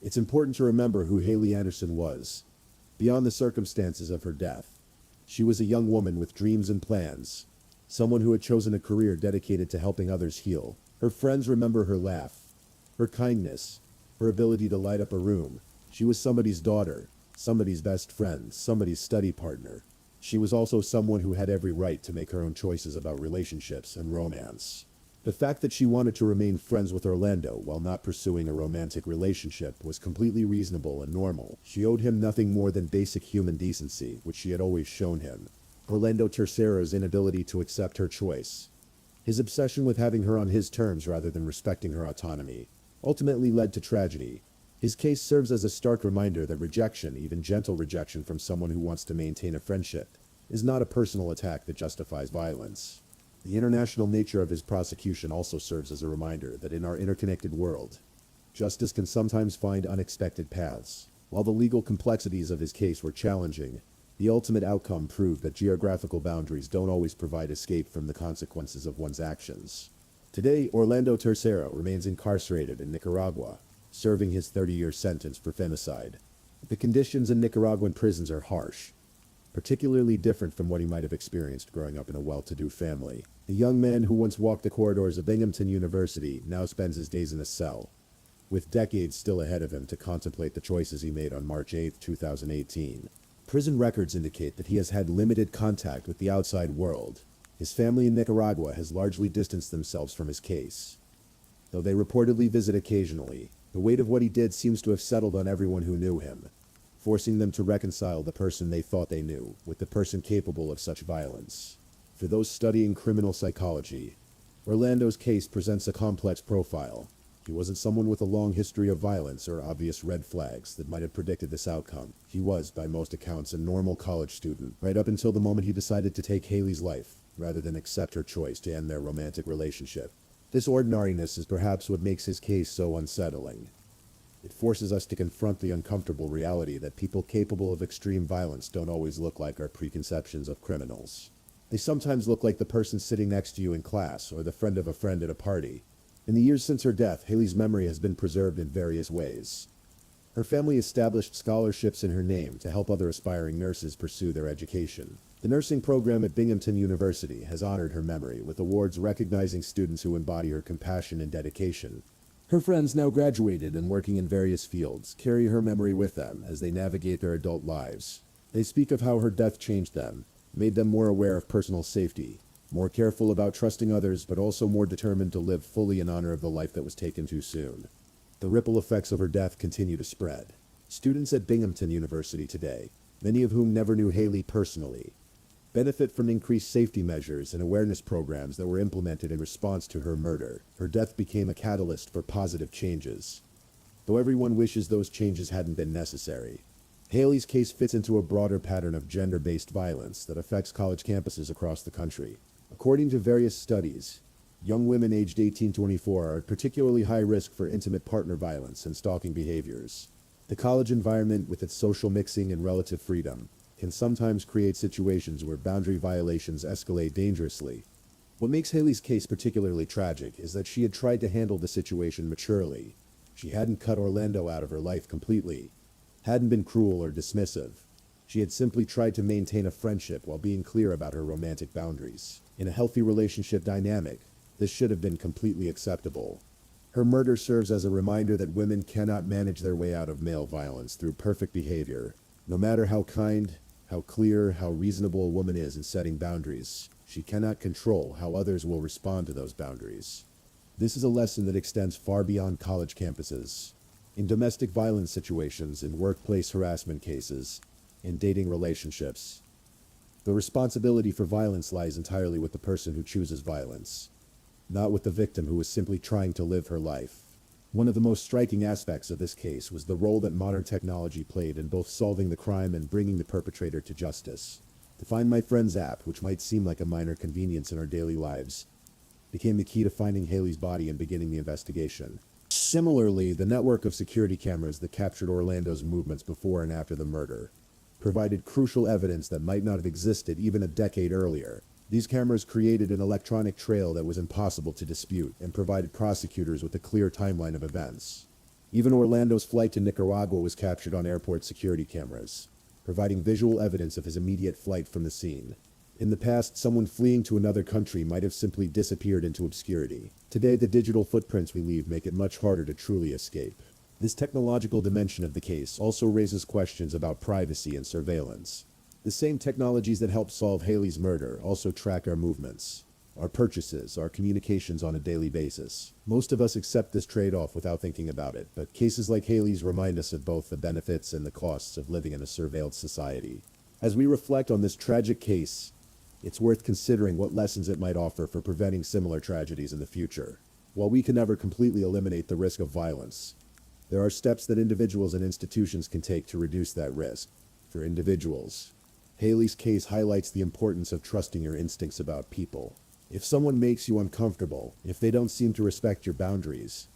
it's important to remember who Haley Anderson was, beyond the circumstances of her death. She was a young woman with dreams and plans, someone who had chosen a career dedicated to helping others heal. Her friends remember her laugh, her kindness, her ability to light up a room. She was somebody's daughter, somebody's best friend, somebody's study partner. She was also someone who had every right to make her own choices about relationships and romance. The fact that she wanted to remain friends with Orlando while not pursuing a romantic relationship was completely reasonable and normal. She owed him nothing more than basic human decency, which she had always shown him. Orlando Tercero's inability to accept her choice, his obsession with having her on his terms rather than respecting her autonomy, ultimately led to tragedy. His case serves as a stark reminder that rejection, even gentle rejection from someone who wants to maintain a friendship, is not a personal attack that justifies violence. The international nature of his prosecution also serves as a reminder that in our interconnected world, justice can sometimes find unexpected paths. While the legal complexities of his case were challenging, the ultimate outcome proved that geographical boundaries don't always provide escape from the consequences of one's actions. Today, Orlando Tercero remains incarcerated in Nicaragua, serving his 30-year sentence for femicide. The conditions in Nicaraguan prisons are harsh, particularly different from what he might have experienced growing up in a well-to-do family. The young man who once walked the corridors of Binghamton University now spends his days in a cell, with decades still ahead of him to contemplate the choices he made on March 8, 2018. Prison records indicate that he has had limited contact with the outside world. His family in Nicaragua has largely distanced themselves from his case, though they reportedly visit occasionally. The weight of what he did seems to have settled on everyone who knew him, forcing them to reconcile the person they thought they knew with the person capable of such violence. For those studying criminal psychology, Orlando's case presents a complex profile. He wasn't someone with a long history of violence or obvious red flags that might have predicted this outcome. He was, by most accounts, a normal college student, right up until the moment he decided to take Haley's life, rather than accept her choice to end their romantic relationship. This ordinariness is perhaps what makes his case so unsettling. It forces us to confront the uncomfortable reality that people capable of extreme violence don't always look like our preconceptions of criminals. They sometimes look like the person sitting next to you in class or the friend of a friend at a party. In the years since her death, Haley's memory has been preserved in various ways. Her family established scholarships in her name to help other aspiring nurses pursue their education. The nursing program at Binghamton University has honored her memory with awards recognizing students who embody her compassion and dedication. Her friends, now graduated and working in various fields, carry her memory with them as they navigate their adult lives. They speak of how her death changed them, made them more aware of personal safety, more careful about trusting others, but also more determined to live fully in honor of the life that was taken too soon. The ripple effects of her death continue to spread. Students at Binghamton University today, many of whom never knew Haley personally, benefit from increased safety measures and awareness programs that were implemented in response to her murder. Her death became a catalyst for positive changes, though everyone wishes those changes hadn't been necessary. Haley's case fits into a broader pattern of gender-based violence that affects college campuses across the country. According to various studies, young women aged 18 to 24 are at particularly high risk for intimate partner violence and stalking behaviors. The college environment, with its social mixing and relative freedom, can sometimes create situations where boundary violations escalate dangerously. What makes Haley's case particularly tragic is that she had tried to handle the situation maturely. She hadn't cut Orlando out of her life completely, hadn't been cruel or dismissive. She had simply tried to maintain a friendship while being clear about her romantic boundaries. In a healthy relationship dynamic, this should have been completely acceptable. Her murder serves as a reminder that women cannot manage their way out of male violence through perfect behavior. No matter how kind, how clear, how reasonable a woman is in setting boundaries, she cannot control how others will respond to those boundaries. This is a lesson that extends far beyond college campuses. In domestic violence situations, in workplace harassment cases, in dating relationships, the responsibility for violence lies entirely with the person who chooses violence, not with the victim who is simply trying to live her life. One of the most striking aspects of this case was the role that modern technology played in both solving the crime and bringing the perpetrator to justice. The Find My Friends app, which might seem like a minor convenience in our daily lives, became the key to finding Haley's body and beginning the investigation. Similarly, the network of security cameras that captured Orlando's movements before and after the murder provided crucial evidence that might not have existed even a decade earlier. These cameras created an electronic trail that was impossible to dispute and provided prosecutors with a clear timeline of events. Even Orlando's flight to Nicaragua was captured on airport security cameras, providing visual evidence of his immediate flight from the scene. In the past, someone fleeing to another country might have simply disappeared into obscurity. Today, the digital footprints we leave make it much harder to truly escape. This technological dimension of the case also raises questions about privacy and surveillance. The same technologies that help solve Haley's murder also track our movements, our purchases, our communications on a daily basis. Most of us accept this trade-off without thinking about it, but cases like Haley's remind us of both the benefits and the costs of living in a surveilled society. As we reflect on this tragic case, it's worth considering what lessons it might offer for preventing similar tragedies in the future. While we can never completely eliminate the risk of violence, there are steps that individuals and institutions can take to reduce that risk. For individuals, Haley's case highlights the importance of trusting your instincts about people. If someone makes you uncomfortable, if they don't seem to respect your boundaries,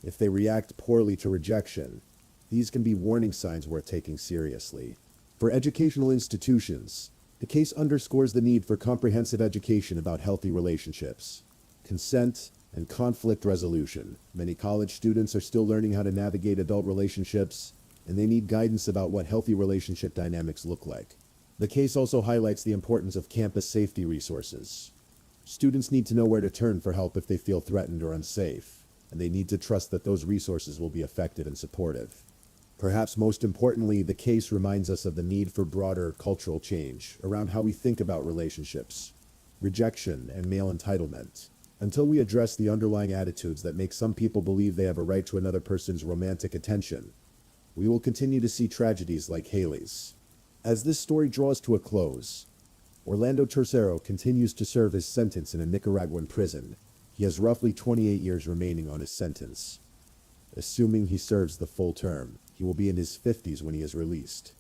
if they react poorly to rejection, these can be warning signs worth taking seriously. For educational institutions, the case underscores the need for comprehensive education about healthy relationships, consent, and conflict resolution. Many college students are still learning how to navigate adult relationships, and they need guidance about what healthy relationship dynamics look like. The case also highlights the importance of campus safety resources. Students need to know where to turn for help if they feel threatened or unsafe, and they need to trust that those resources will be effective and supportive. Perhaps most importantly, the case reminds us of the need for broader cultural change around how we think about relationships, rejection, and male entitlement. Until we address the underlying attitudes that make some people believe they have a right to another person's romantic attention, we will continue to see tragedies like Haley's. As this story draws to a close, Orlando Tercero continues to serve his sentence in a Nicaraguan prison. He has roughly 28 years remaining on his sentence. Assuming he serves the full term, he will be in his 50s when he is released.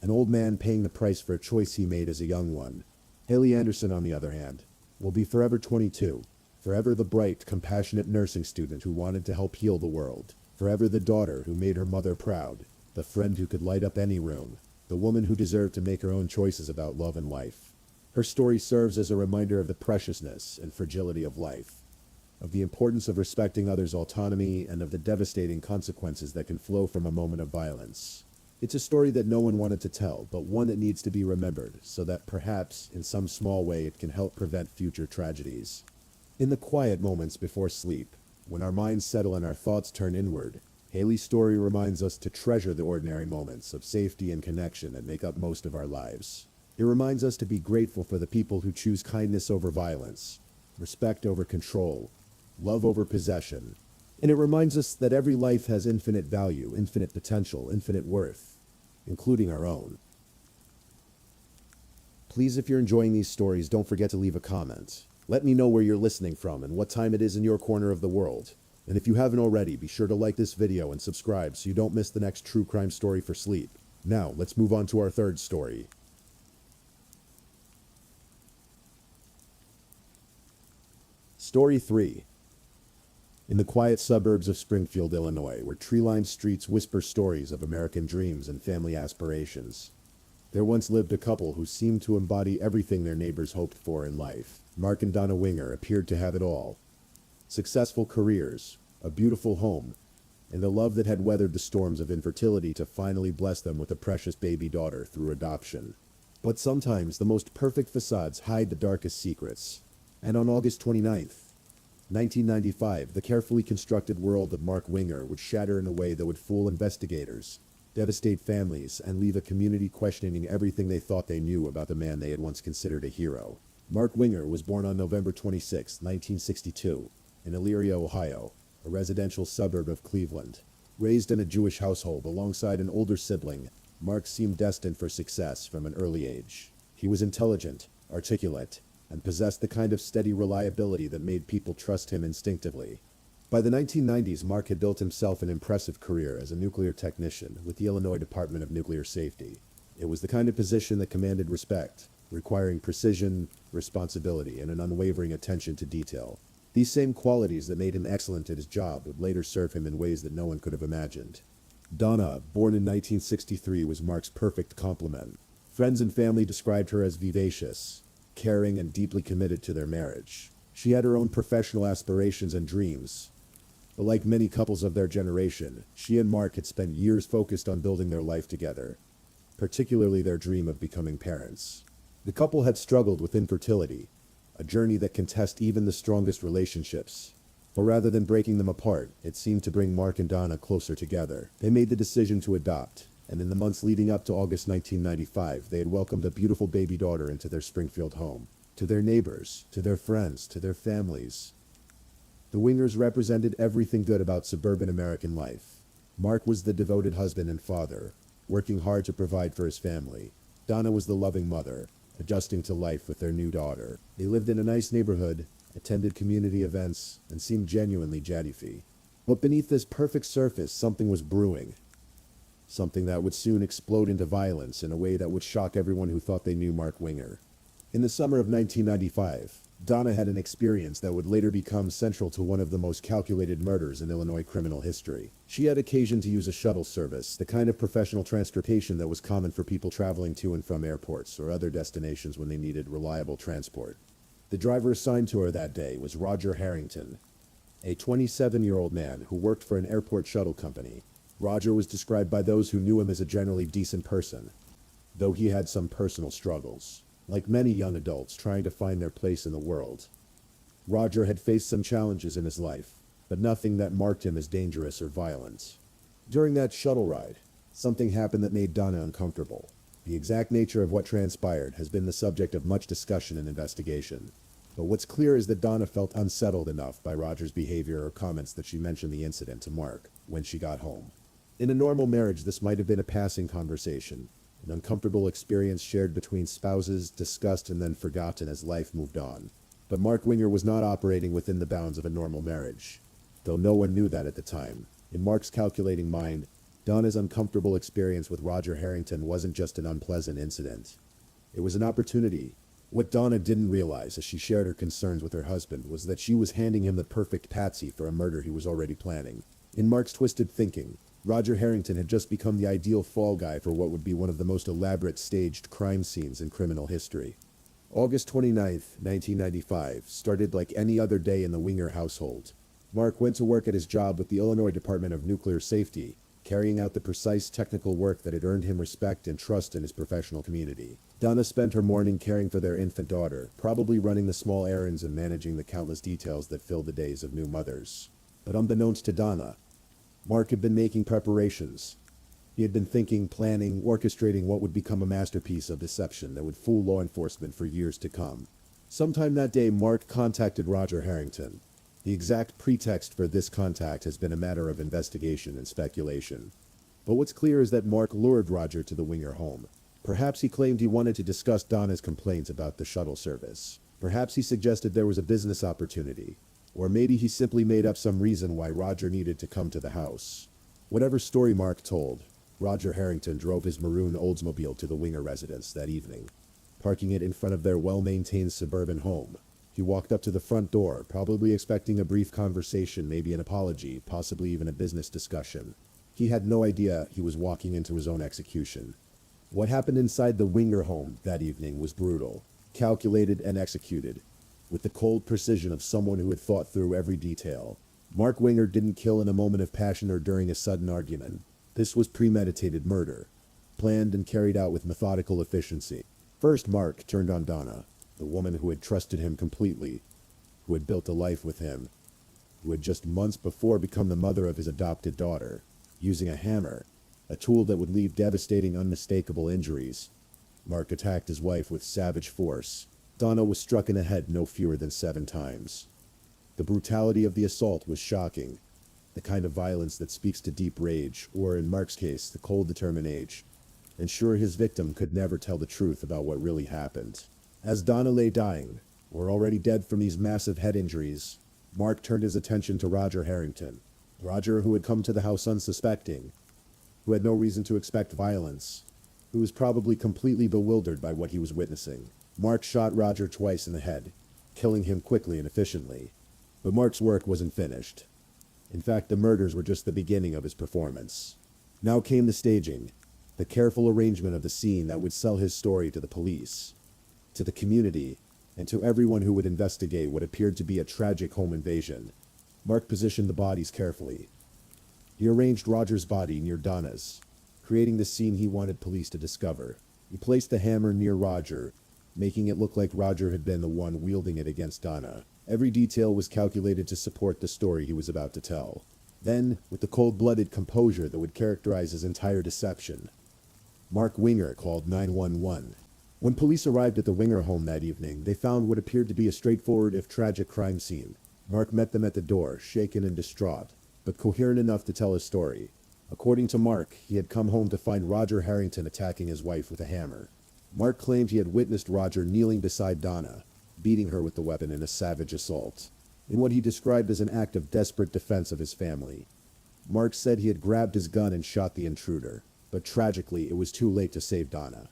An old man paying the price for a choice he made as a young one. Haley Anderson, on the other hand, will be forever 22, forever the bright, compassionate nursing student who wanted to help heal the world, forever the daughter who made her mother proud, the friend who could light up any room, the woman who deserved to make her own choices about love and life. Her story serves as a reminder of the preciousness and fragility of life. of the importance of respecting others' autonomy, and of the devastating consequences that can flow from a moment of violence. It's a story that no one wanted to tell, but one that needs to be remembered, so that perhaps, in some small way, it can help prevent future tragedies. In the quiet moments before sleep, when our minds settle and our thoughts turn inward, Haley's story reminds us to treasure the ordinary moments of safety and connection that make up most of our lives. It reminds us to be grateful for the people who choose kindness over violence, respect over control, love over possession. And it reminds us that every life has infinite value, infinite potential, infinite worth, including our own. Please, if you're enjoying these stories, don't forget to leave a comment. Let me know where you're listening from and what time it is in your corner of the world. And if you haven't already, be sure to like this video and subscribe so you don't miss the next true crime story for sleep. Now, let's move on to our third story. Story 3. In the quiet suburbs of Springfield, Illinois, where tree-lined streets whisper stories of American dreams and family aspirations, there once lived a couple who seemed to embody everything their neighbors hoped for in life. Mark and Donna Winger appeared to have it all. Successful careers, a beautiful home, and the love that had weathered the storms of infertility to finally bless them with a precious baby daughter through adoption. But sometimes the most perfect facades hide the darkest secrets. And on August 29th, 1995, the carefully constructed world of Mark Winger would shatter in a way that would fool investigators, devastate families, and leave a community questioning everything they thought they knew about the man they had once considered a hero. Mark Winger was born on November 26, 1962, in Elyria, Ohio, a residential suburb of Cleveland. Raised in a Jewish household alongside an older sibling, Mark seemed destined for success from an early age. He was intelligent, articulate, and possessed the kind of steady reliability that made people trust him instinctively. By the 1990s, Mark had built himself an impressive career as a nuclear technician with the Illinois Department of Nuclear Safety. It was the kind of position that commanded respect, requiring precision, responsibility, and an unwavering attention to detail. These same qualities that made him excellent at his job would later serve him in ways that no one could have imagined. Donna, born in 1963, was Mark's perfect complement. Friends and family described her as vivacious, caring, and deeply committed to their marriage. She had her own professional aspirations and dreams, but like many couples of their generation, she and Mark had spent years focused on building their life together, particularly their dream of becoming parents. The couple had struggled with infertility, a journey that can test even the strongest relationships. But rather than breaking them apart, it seemed to bring Mark and Donna closer together. They made the decision to adopt, and in the months leading up to August 1995, they had welcomed a beautiful baby daughter into their Springfield home. To their neighbors, to their friends, to their families, the Wingers represented everything good about suburban American life. Mark was the devoted husband and father, working hard to provide for his family. Donna was the loving mother, adjusting to life with their new daughter. They lived in a nice neighborhood, attended community events, and seemed genuinely jadify. But beneath this perfect surface, something was brewing. Something that would soon explode into violence in a way that would shock everyone who thought they knew Mark Winger. In the summer of 1995, Donna had an experience that would later become central to one of the most calculated murders in Illinois criminal history. She had occasion to use a shuttle service, the kind of professional transportation that was common for people traveling to and from airports or other destinations when they needed reliable transport. The driver assigned to her that day was Roger Harrington, a 27-year-old man who worked for an airport shuttle company. Roger was described by those who knew him as a generally decent person, though he had some personal struggles. Like many young adults trying to find their place in the world, Roger had faced some challenges in his life, but nothing that marked him as dangerous or violent. During that shuttle ride, something happened that made Donna uncomfortable. The exact nature of what transpired has been the subject of much discussion and investigation. But what's clear is that Donna felt unsettled enough by Roger's behavior or comments that she mentioned the incident to Mark when she got home. In a normal marriage, this might have been a passing conversation, an uncomfortable experience shared between spouses, discussed and then forgotten as life moved on. But Mark Winger was not operating within the bounds of a normal marriage, though no one knew that at the time. In Mark's calculating mind, Donna's uncomfortable experience with Roger Harrington wasn't just an unpleasant incident. It was an opportunity. What Donna didn't realize as she shared her concerns with her husband was that she was handing him the perfect patsy for a murder he was already planning. In Mark's twisted thinking, Roger Harrington had just become the ideal fall guy for what would be one of the most elaborate staged crime scenes in criminal history. August 29th, 1995, started like any other day in the Winger household. Mark went to work at his job with the Illinois Department of Nuclear Safety, carrying out the precise technical work that had earned him respect and trust in his professional community. Donna spent her morning caring for their infant daughter, probably running the small errands and managing the countless details that fill the days of new mothers. But unbeknownst to Donna, Mark had been making preparations. He had been thinking, planning, orchestrating what would become a masterpiece of deception that would fool law enforcement for years to come. Sometime that day, Mark contacted Roger Harrington. The exact pretext for this contact has been a matter of investigation and speculation. But what's clear is that Mark lured Roger to the Winger home. Perhaps he claimed he wanted to discuss Donna's complaints about the shuttle service. Perhaps he suggested there was a business opportunity. Or maybe he simply made up some reason why Roger needed to come to the house. Whatever story Mark told, Roger Harrington drove his maroon Oldsmobile to the Winger residence that evening, parking it in front of their well-maintained suburban home. He walked up to the front door, probably expecting a brief conversation, maybe an apology, possibly even a business discussion. He had no idea he was walking into his own execution. What happened inside the Winger home that evening was brutal, calculated and executed, with the cold precision of someone who had thought through every detail. Mark Winger didn't kill in a moment of passion or during a sudden argument. This was premeditated murder, planned and carried out with methodical efficiency. First, Mark turned on Donna, the woman who had trusted him completely, who had built a life with him, who had just months before become the mother of his adopted daughter. Using a hammer, a tool that would leave devastating, unmistakable injuries, Mark attacked his wife with savage force. Donna was struck in the head no fewer than 7 times. The brutality of the assault was shocking, the kind of violence that speaks to deep rage, or in Mark's case, the cold determination. Ensure his victim could never tell the truth about what really happened. As Donna lay dying, or already dead from these massive head injuries, Mark turned his attention to Roger Harrington. Roger, who had come to the house unsuspecting, who had no reason to expect violence, who was probably completely bewildered by what he was witnessing. Mark shot Roger twice in the head, killing him quickly and efficiently. But Mark's work wasn't finished. In fact, the murders were just the beginning of his performance. Now came the staging, the careful arrangement of the scene that would sell his story to the police, to the community, and to everyone who would investigate what appeared to be a tragic home invasion. Mark positioned the bodies carefully. He arranged Roger's body near Donna's, creating the scene he wanted police to discover. He placed the hammer near Roger, making it look like Roger had been the one wielding it against Donna. Every detail was calculated to support the story he was about to tell. Then, with the cold-blooded composure that would characterize his entire deception, Mark Winger called 911. When police arrived at the Winger home that evening, they found what appeared to be a straightforward, if tragic, crime scene. Mark met them at the door, shaken and distraught, but coherent enough to tell his story. According to Mark, he had come home to find Roger Harrington attacking his wife with a hammer. Mark claimed he had witnessed Roger kneeling beside Donna, beating her with the weapon in a savage assault, in what he described as an act of desperate defense of his family. Mark said he had grabbed his gun and shot the intruder, but tragically it was too late to save Donna.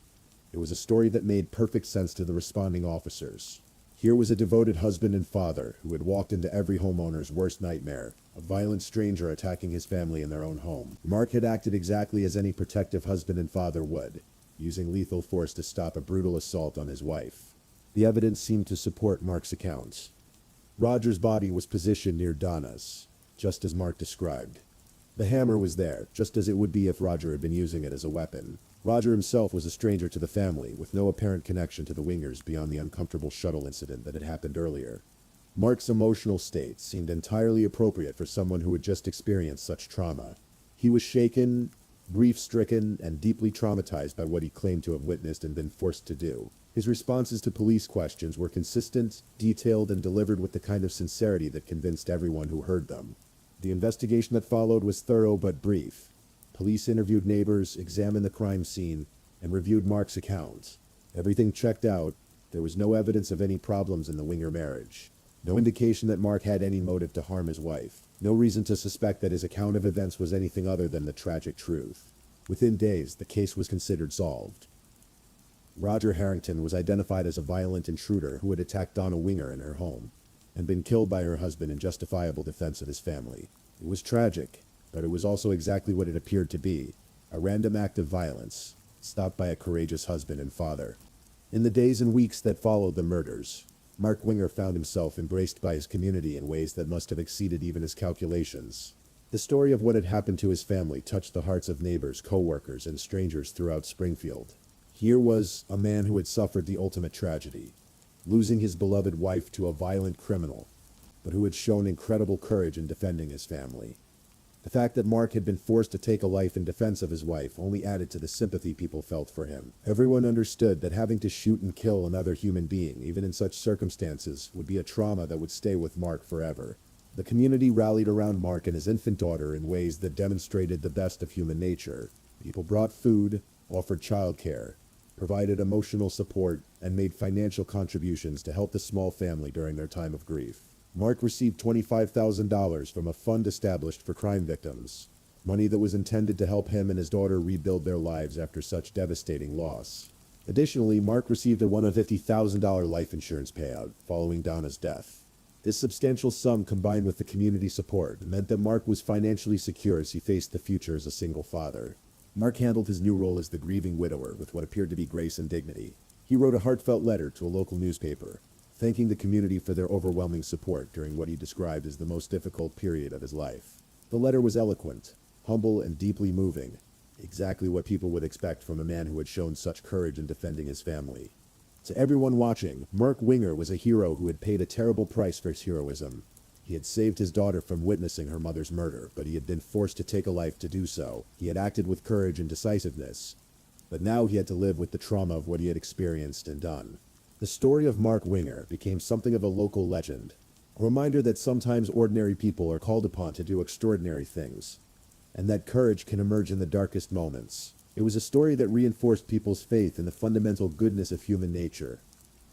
It was a story that made perfect sense to the responding officers. Here was a devoted husband and father who had walked into every homeowner's worst nightmare, a violent stranger attacking his family in their own home. Mark had acted exactly as any protective husband and father would, using lethal force to stop a brutal assault on his wife. The evidence seemed to support Mark's account. Roger's body was positioned near Donna's, just as Mark described. The hammer was there, just as it would be if Roger had been using it as a weapon. Roger himself was a stranger to the family, with no apparent connection to the Wingers beyond the uncomfortable shuttle incident that had happened earlier. Mark's emotional state seemed entirely appropriate for someone who had just experienced such trauma. He was shaken, grief-stricken, and deeply traumatized by what he claimed to have witnessed and been forced to do. His responses to police questions were consistent, detailed, and delivered with the kind of sincerity that convinced everyone who heard them. The investigation that followed was thorough but brief. Police interviewed neighbors, examined the crime scene, and reviewed Mark's account. Everything checked out. There was no evidence of any problems in the Winger marriage. No indication that Mark had any motive to harm his wife. No reason to suspect that his account of events was anything other than the tragic truth. Within days, the case was considered solved. Roger Harrington was identified as a violent intruder who had attacked Donna Winger in her home, and been killed by her husband in justifiable defense of his family. It was tragic, but it was also exactly what it appeared to be, a random act of violence, stopped by a courageous husband and father. In the days and weeks that followed the murders, Mark Winger found himself embraced by his community in ways that must have exceeded even his calculations. The story of what had happened to his family touched the hearts of neighbors, co-workers, and strangers throughout Springfield. Here was a man who had suffered the ultimate tragedy, losing his beloved wife to a violent criminal, but who had shown incredible courage in defending his family. The fact that Mark had been forced to take a life in defense of his wife only added to the sympathy people felt for him. Everyone understood that having to shoot and kill another human being, even in such circumstances, would be a trauma that would stay with Mark forever. The community rallied around Mark and his infant daughter in ways that demonstrated the best of human nature. People brought food, offered childcare, provided emotional support, and made financial contributions to help the small family during their time of grief. Mark received $25,000 from a fund established for crime victims, money that was intended to help him and his daughter rebuild their lives after such devastating loss. Additionally, Mark received a $150,000 life insurance payout following Donna's death. This substantial sum, combined with the community support, meant that Mark was financially secure as he faced the future as a single father. Mark handled his new role as the grieving widower with what appeared to be grace and dignity. He wrote a heartfelt letter to a local newspaper, thanking the community for their overwhelming support during what he described as the most difficult period of his life. The letter was eloquent, humble, and deeply moving, exactly what people would expect from a man who had shown such courage in defending his family. To everyone watching, Mark Winger was a hero who had paid a terrible price for his heroism. He had saved his daughter from witnessing her mother's murder, but he had been forced to take a life to do so. He had acted with courage and decisiveness, but now he had to live with the trauma of what he had experienced and done. The story of Mark Winger became something of a local legend, a reminder that sometimes ordinary people are called upon to do extraordinary things, and that courage can emerge in the darkest moments. It was a story that reinforced people's faith in the fundamental goodness of human nature,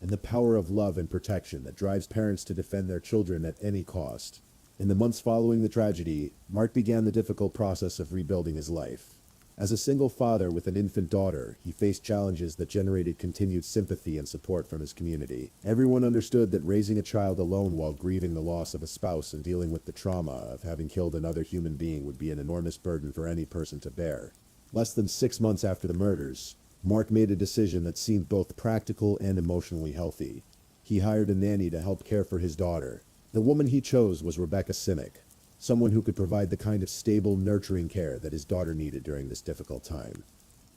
and the power of love and protection that drives parents to defend their children at any cost. In the months following the tragedy, Mark began the difficult process of rebuilding his life. As a single father with an infant daughter, he faced challenges that generated continued sympathy and support from his community. Everyone understood that raising a child alone while grieving the loss of a spouse and dealing with the trauma of having killed another human being would be an enormous burden for any person to bear. Less than 6 months after the murders, Mark made a decision that seemed both practical and emotionally healthy. He hired a nanny to help care for his daughter. The woman he chose was Rebecca Simic, someone who could provide the kind of stable, nurturing care that his daughter needed during this difficult time.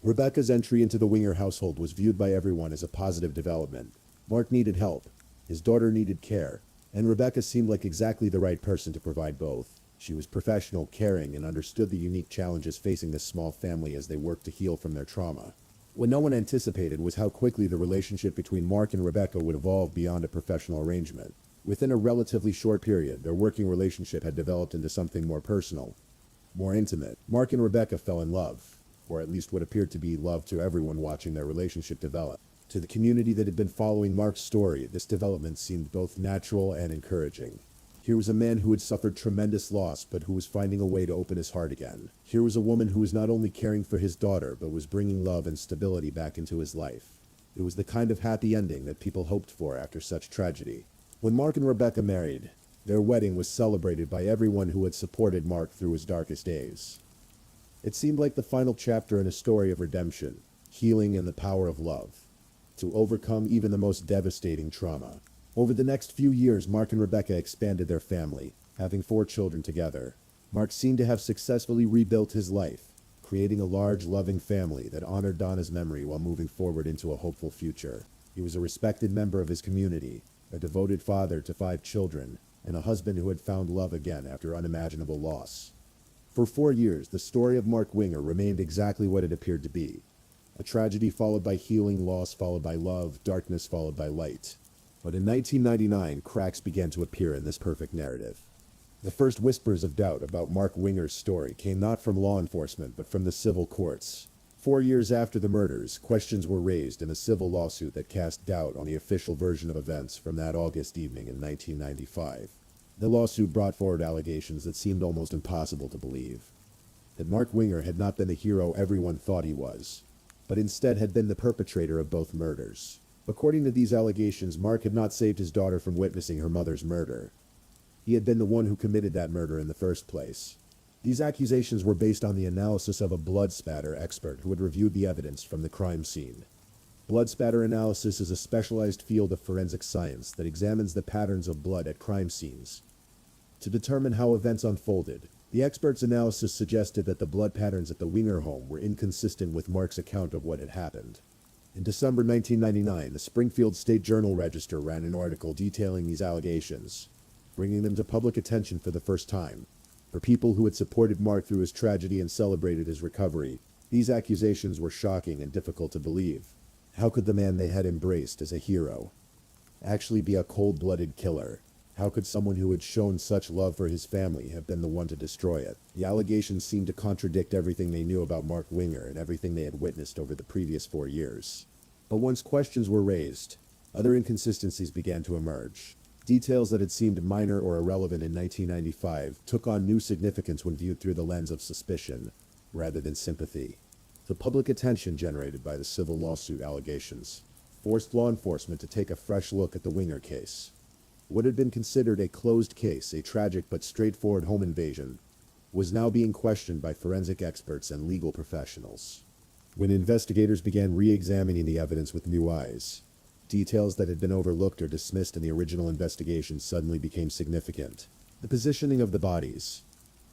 Rebecca's entry into the Winger household was viewed by everyone as a positive development. Mark needed help, his daughter needed care, and Rebecca seemed like exactly the right person to provide both. She was professional, caring, and understood the unique challenges facing this small family as they worked to heal from their trauma. What no one anticipated was how quickly the relationship between Mark and Rebecca would evolve beyond a professional arrangement. Within a relatively short period, their working relationship had developed into something more personal, more intimate. Mark and Rebecca fell in love, or at least what appeared to be love to everyone watching their relationship develop. To the community that had been following Mark's story, this development seemed both natural and encouraging. Here was a man who had suffered tremendous loss, but who was finding a way to open his heart again. Here was a woman who was not only caring for his daughter, but was bringing love and stability back into his life. It was the kind of happy ending that people hoped for after such tragedy. When Mark and Rebecca married, their wedding was celebrated by everyone who had supported Mark through his darkest days. It seemed like the final chapter in a story of redemption, healing, and the power of love, to overcome even the most devastating trauma. Over the next few years, Mark and Rebecca expanded their family, having 4 children together. Mark seemed to have successfully rebuilt his life, creating a large, loving family that honored Donna's memory while moving forward into a hopeful future. He was a respected member of his community, a devoted father to 5 children, and a husband who had found love again after unimaginable loss. For 4 years, the story of Mark Winger remained exactly what it appeared to be. A tragedy followed by healing, loss followed by love, darkness followed by light. But in 1999, cracks began to appear in this perfect narrative. The first whispers of doubt about Mark Winger's story came not from law enforcement, but from the civil courts. 4 years after the murders, questions were raised in a civil lawsuit that cast doubt on the official version of events from that August evening in 1995. The lawsuit brought forward allegations that seemed almost impossible to believe. That Mark Winger had not been the hero everyone thought he was, but instead had been the perpetrator of both murders. According to these allegations, Mark had not saved his daughter from witnessing her mother's murder. He had been the one who committed that murder in the first place. These accusations were based on the analysis of a blood spatter expert who had reviewed the evidence from the crime scene. Blood spatter analysis is a specialized field of forensic science that examines the patterns of blood at crime scenes. To determine how events unfolded, the experts' analysis suggested that the blood patterns at the Winger home were inconsistent with Mark's account of what had happened. In December 1999, the Springfield State Journal-Register ran an article detailing these allegations, bringing them to public attention for the first time. For people who had supported Mark through his tragedy and celebrated his recovery, these accusations were shocking and difficult to believe. How could the man they had embraced as a hero actually be a cold-blooded killer? How could someone who had shown such love for his family have been the one to destroy it? The allegations seemed to contradict everything they knew about Mark Winger and everything they had witnessed over the previous 4 years. But once questions were raised, other inconsistencies began to emerge. Details that had seemed minor or irrelevant in 1995 took on new significance when viewed through the lens of suspicion, rather than sympathy. The public attention generated by the civil lawsuit allegations forced law enforcement to take a fresh look at the Winger case. What had been considered a closed case, a tragic but straightforward home invasion, was now being questioned by forensic experts and legal professionals. When investigators began re-examining the evidence with new eyes, details that had been overlooked or dismissed in the original investigation suddenly became significant. The positioning of the bodies,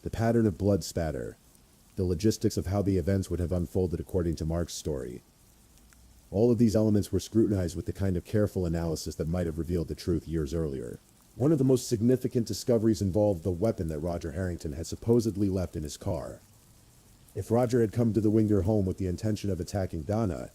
the pattern of blood spatter, the logistics of how the events would have unfolded according to Mark's story. All of these elements were scrutinized with the kind of careful analysis that might have revealed the truth years earlier. One of the most significant discoveries involved the weapon that Roger Harrington had supposedly left in his car. If Roger had come to the Winger home with the intention of attacking Donna,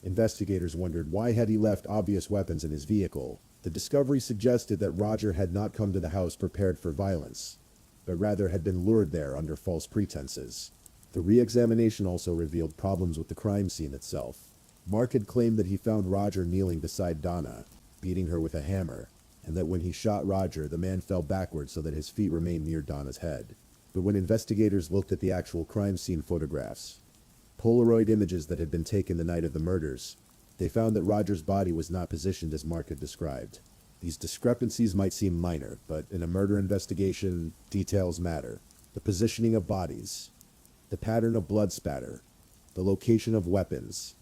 investigators wondered why had he left obvious weapons in his vehicle. The discovery suggested that Roger had not come to the house prepared for violence, but rather had been lured there under false pretenses. The re-examination also revealed problems with the crime scene itself. Mark had claimed that he found Roger kneeling beside Donna, beating her with a hammer, and that when he shot Roger, the man fell backwards so that his feet remained near Donna's head. But when investigators looked at the actual crime scene photographs, Polaroid images that had been taken the night of the murders, they found that Roger's body was not positioned as Mark had described. These discrepancies might seem minor, but in a murder investigation, details matter. The positioning of bodies, the pattern of blood spatter, the location of weapons.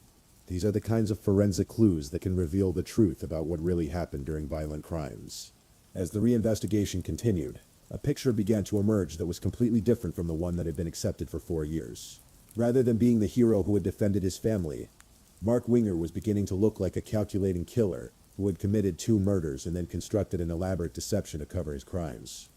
These are the kinds of forensic clues that can reveal the truth about what really happened during violent crimes. As the reinvestigation continued, a picture began to emerge that was completely different from the one that had been accepted for 4 years. Rather than being the hero who had defended his family, Mark Winger was beginning to look like a calculating killer who had committed 2 murders and then constructed an elaborate deception to cover his crimes.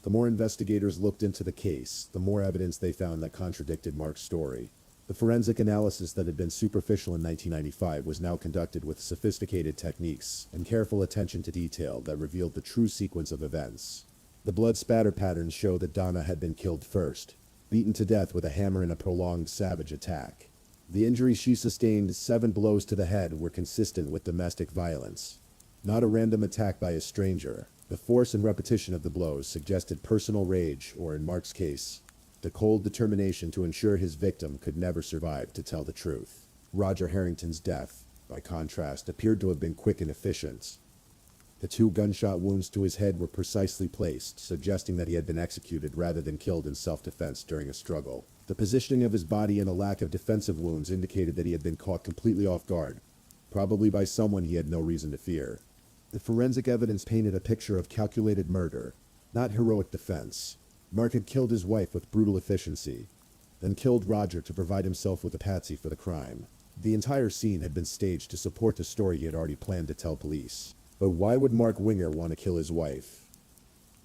The more investigators looked into the case, the more evidence they found that contradicted Mark's story. The forensic analysis that had been superficial in 1995 was now conducted with sophisticated techniques and careful attention to detail that revealed the true sequence of events. The blood spatter patterns show that Donna had been killed first, beaten to death with a hammer in a prolonged, savage attack. The injuries she sustained, 7 blows to the head, were consistent with domestic violence, not a random attack by a stranger. The force and repetition of the blows suggested personal rage, or in Mark's case, the cold determination to ensure his victim could never survive to tell the truth. Roger Harrington's death, by contrast, appeared to have been quick and efficient. The 2 gunshot wounds to his head were precisely placed, suggesting that he had been executed rather than killed in self-defense during a struggle. The positioning of his body and a lack of defensive wounds indicated that he had been caught completely off guard, probably by someone he had no reason to fear. The forensic evidence painted a picture of calculated murder, not heroic defense. Mark had killed his wife with brutal efficiency, then killed Roger to provide himself with a patsy for the crime. The entire scene had been staged to support the story he had already planned to tell police. But why would Mark Winger want to kill his wife?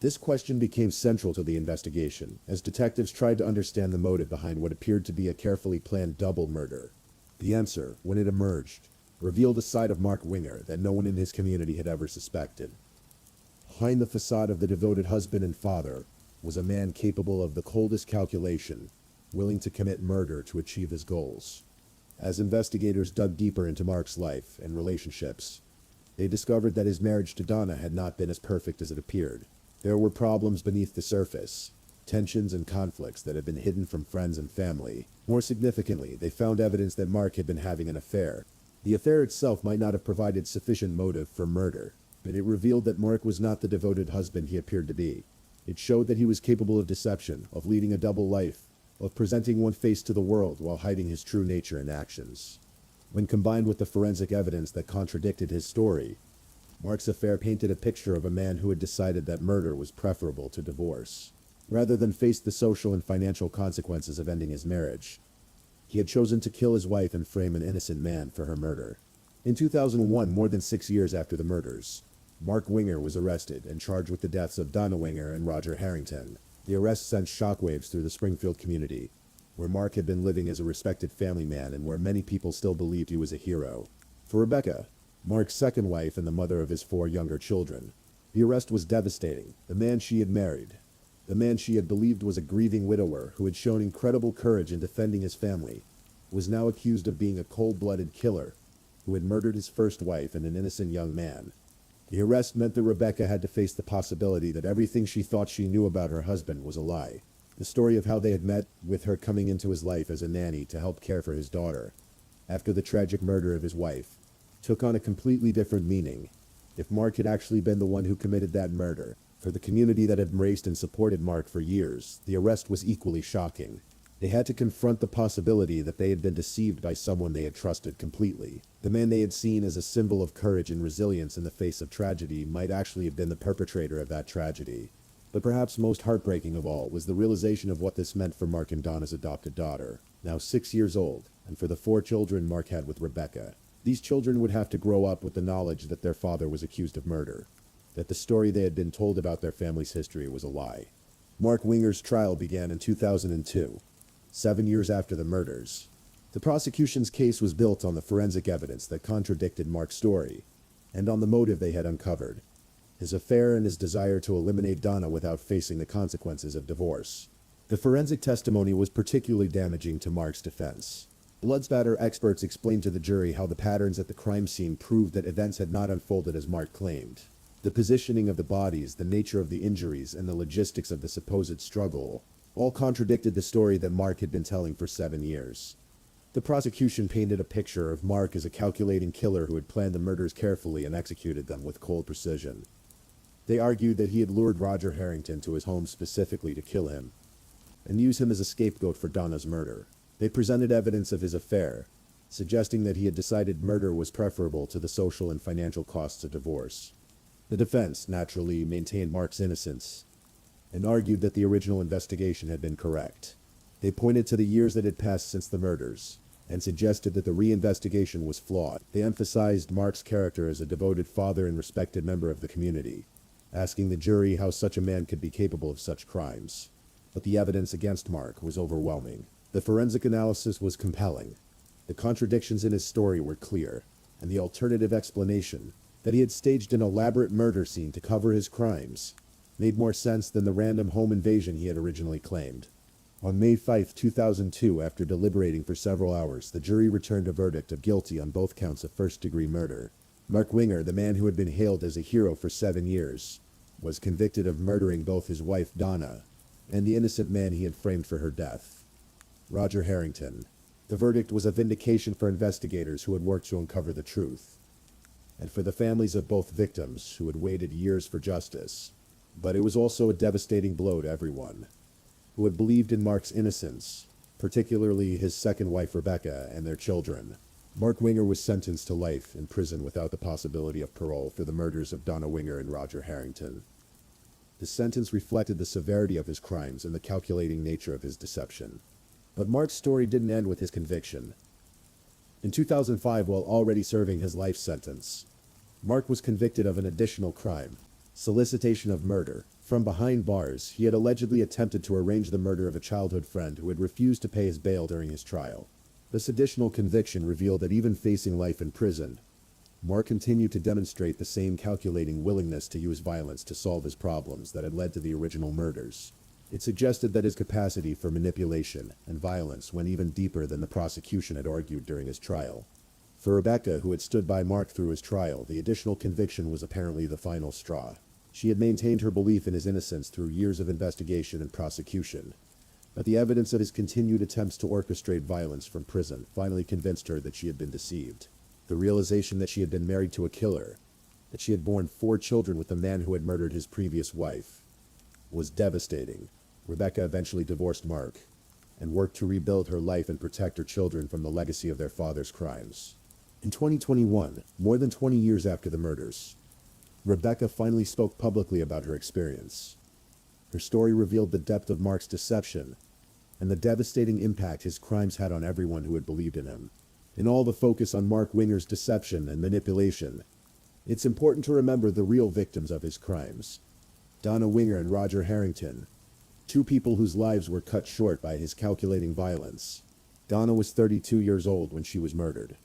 This question became central to the investigation, as detectives tried to understand the motive behind what appeared to be a carefully planned double murder. The answer, when it emerged, revealed a side of Mark Winger that no one in his community had ever suspected. Behind the facade of the devoted husband and father was a man capable of the coldest calculation, willing to commit murder to achieve his goals. As investigators dug deeper into Mark's life and relationships, they discovered that his marriage to Donna had not been as perfect as it appeared. There were problems beneath the surface, tensions and conflicts that had been hidden from friends and family. More significantly, they found evidence that Mark had been having an affair. The affair itself might not have provided sufficient motive for murder, but it revealed that Mark was not the devoted husband he appeared to be. It showed that he was capable of deception, of leading a double life, of presenting one face to the world while hiding his true nature and actions. When combined with the forensic evidence that contradicted his story, Mark's affair painted a picture of a man who had decided that murder was preferable to divorce. Rather than face the social and financial consequences of ending his marriage, he had chosen to kill his wife and frame an innocent man for her murder. In 2001, more than 6 years after the murders, Mark Winger was arrested and charged with the deaths of Donna Winger and Roger Harrington. The arrest sent shockwaves through the Springfield community, where Mark had been living as a respected family man and where many people still believed he was a hero. For Rebecca, Mark's second wife and the mother of his 4 younger children, the arrest was devastating. The man she had married, the man she had believed was a grieving widower who had shown incredible courage in defending his family, was now accused of being a cold-blooded killer who had murdered his first wife and an innocent young man. The arrest meant that Rebecca had to face the possibility that everything she thought she knew about her husband was a lie. The story of how they had met, with her coming into his life as a nanny to help care for his daughter, after the tragic murder of his wife, took on a completely different meaning. If Mark had actually been the one who committed that murder, for the community that had embraced and supported Mark for years, the arrest was equally shocking. They had to confront the possibility that they had been deceived by someone they had trusted completely. The man they had seen as a symbol of courage and resilience in the face of tragedy might actually have been the perpetrator of that tragedy. But perhaps most heartbreaking of all was the realization of what this meant for Mark and Donna's adopted daughter, now 6 years old, and for the 4 children Mark had with Rebecca. These children would have to grow up with the knowledge that their father was accused of murder, that the story they had been told about their family's history was a lie. Mark Winger's trial began in 2002, 7 years after the murders. The prosecution's case was built on the forensic evidence that contradicted Mark's story, and on the motive they had uncovered: his affair and his desire to eliminate Donna without facing the consequences of divorce. The forensic testimony was particularly damaging to Mark's defense. Blood spatter experts explained to the jury how the patterns at the crime scene proved that events had not unfolded as Mark claimed. The positioning of the bodies, the nature of the injuries, and the logistics of the supposed struggle all contradicted the story that Mark had been telling for 7 years. The prosecution painted a picture of Mark as a calculating killer who had planned the murders carefully and executed them with cold precision. They argued that he had lured Roger Harrington to his home specifically to kill him, and use him as a scapegoat for Donna's murder. They presented evidence of his affair, suggesting that he had decided murder was preferable to the social and financial costs of divorce. The defense, naturally, maintained Mark's innocence, and argued that the original investigation had been correct. They pointed to the years that had passed since the murders, and suggested that the reinvestigation was flawed. They emphasized Mark's character as a devoted father and respected member of the community, asking the jury how such a man could be capable of such crimes. But the evidence against Mark was overwhelming. The forensic analysis was compelling. The contradictions in his story were clear, and the alternative explanation, that he had staged an elaborate murder scene to cover his crimes, made more sense than the random home invasion he had originally claimed. On May 5, 2002, after deliberating for several hours, the jury returned a verdict of guilty on both counts of first-degree murder. Mark Winger, the man who had been hailed as a hero for 7 years, was convicted of murdering both his wife Donna and the innocent man he had framed for her death, Roger Harrington. The verdict was a vindication for investigators who had worked to uncover the truth, and for the families of both victims who had waited years for justice. But it was also a devastating blow to everyone who had believed in Mark's innocence, particularly his second wife Rebecca and their children. Mark Winger was sentenced to life in prison without the possibility of parole for the murders of Donna Winger and Roger Harrington. The sentence reflected the severity of his crimes and the calculating nature of his deception. But Mark's story didn't end with his conviction. In 2005, while already serving his life sentence, Mark was convicted of an additional crime: solicitation of murder. From behind bars, he had allegedly attempted to arrange the murder of a childhood friend who had refused to pay his bail during his trial. This additional conviction revealed that even facing life in prison, Mark continued to demonstrate the same calculating willingness to use violence to solve his problems that had led to the original murders. It suggested that his capacity for manipulation and violence went even deeper than the prosecution had argued during his trial. For Rebecca, who had stood by Mark through his trial, the additional conviction was apparently the final straw. She had maintained her belief in his innocence through years of investigation and prosecution, but the evidence of his continued attempts to orchestrate violence from prison finally convinced her that she had been deceived. The realization that she had been married to a killer, that she had borne 4 children with the man who had murdered his previous wife, was devastating. Rebecca eventually divorced Mark and worked to rebuild her life and protect her children from the legacy of their father's crimes. In 2021, more than 20 years after the murders, Rebecca finally spoke publicly about her experience. Her story revealed the depth of Mark's deception and the devastating impact his crimes had on everyone who had believed in him. In all the focus on Mark Winger's deception and manipulation, it's important to remember the real victims of his crimes: Donna Winger and Roger Harrington, two people whose lives were cut short by his calculating violence. Donna was 32 years old when she was murdered,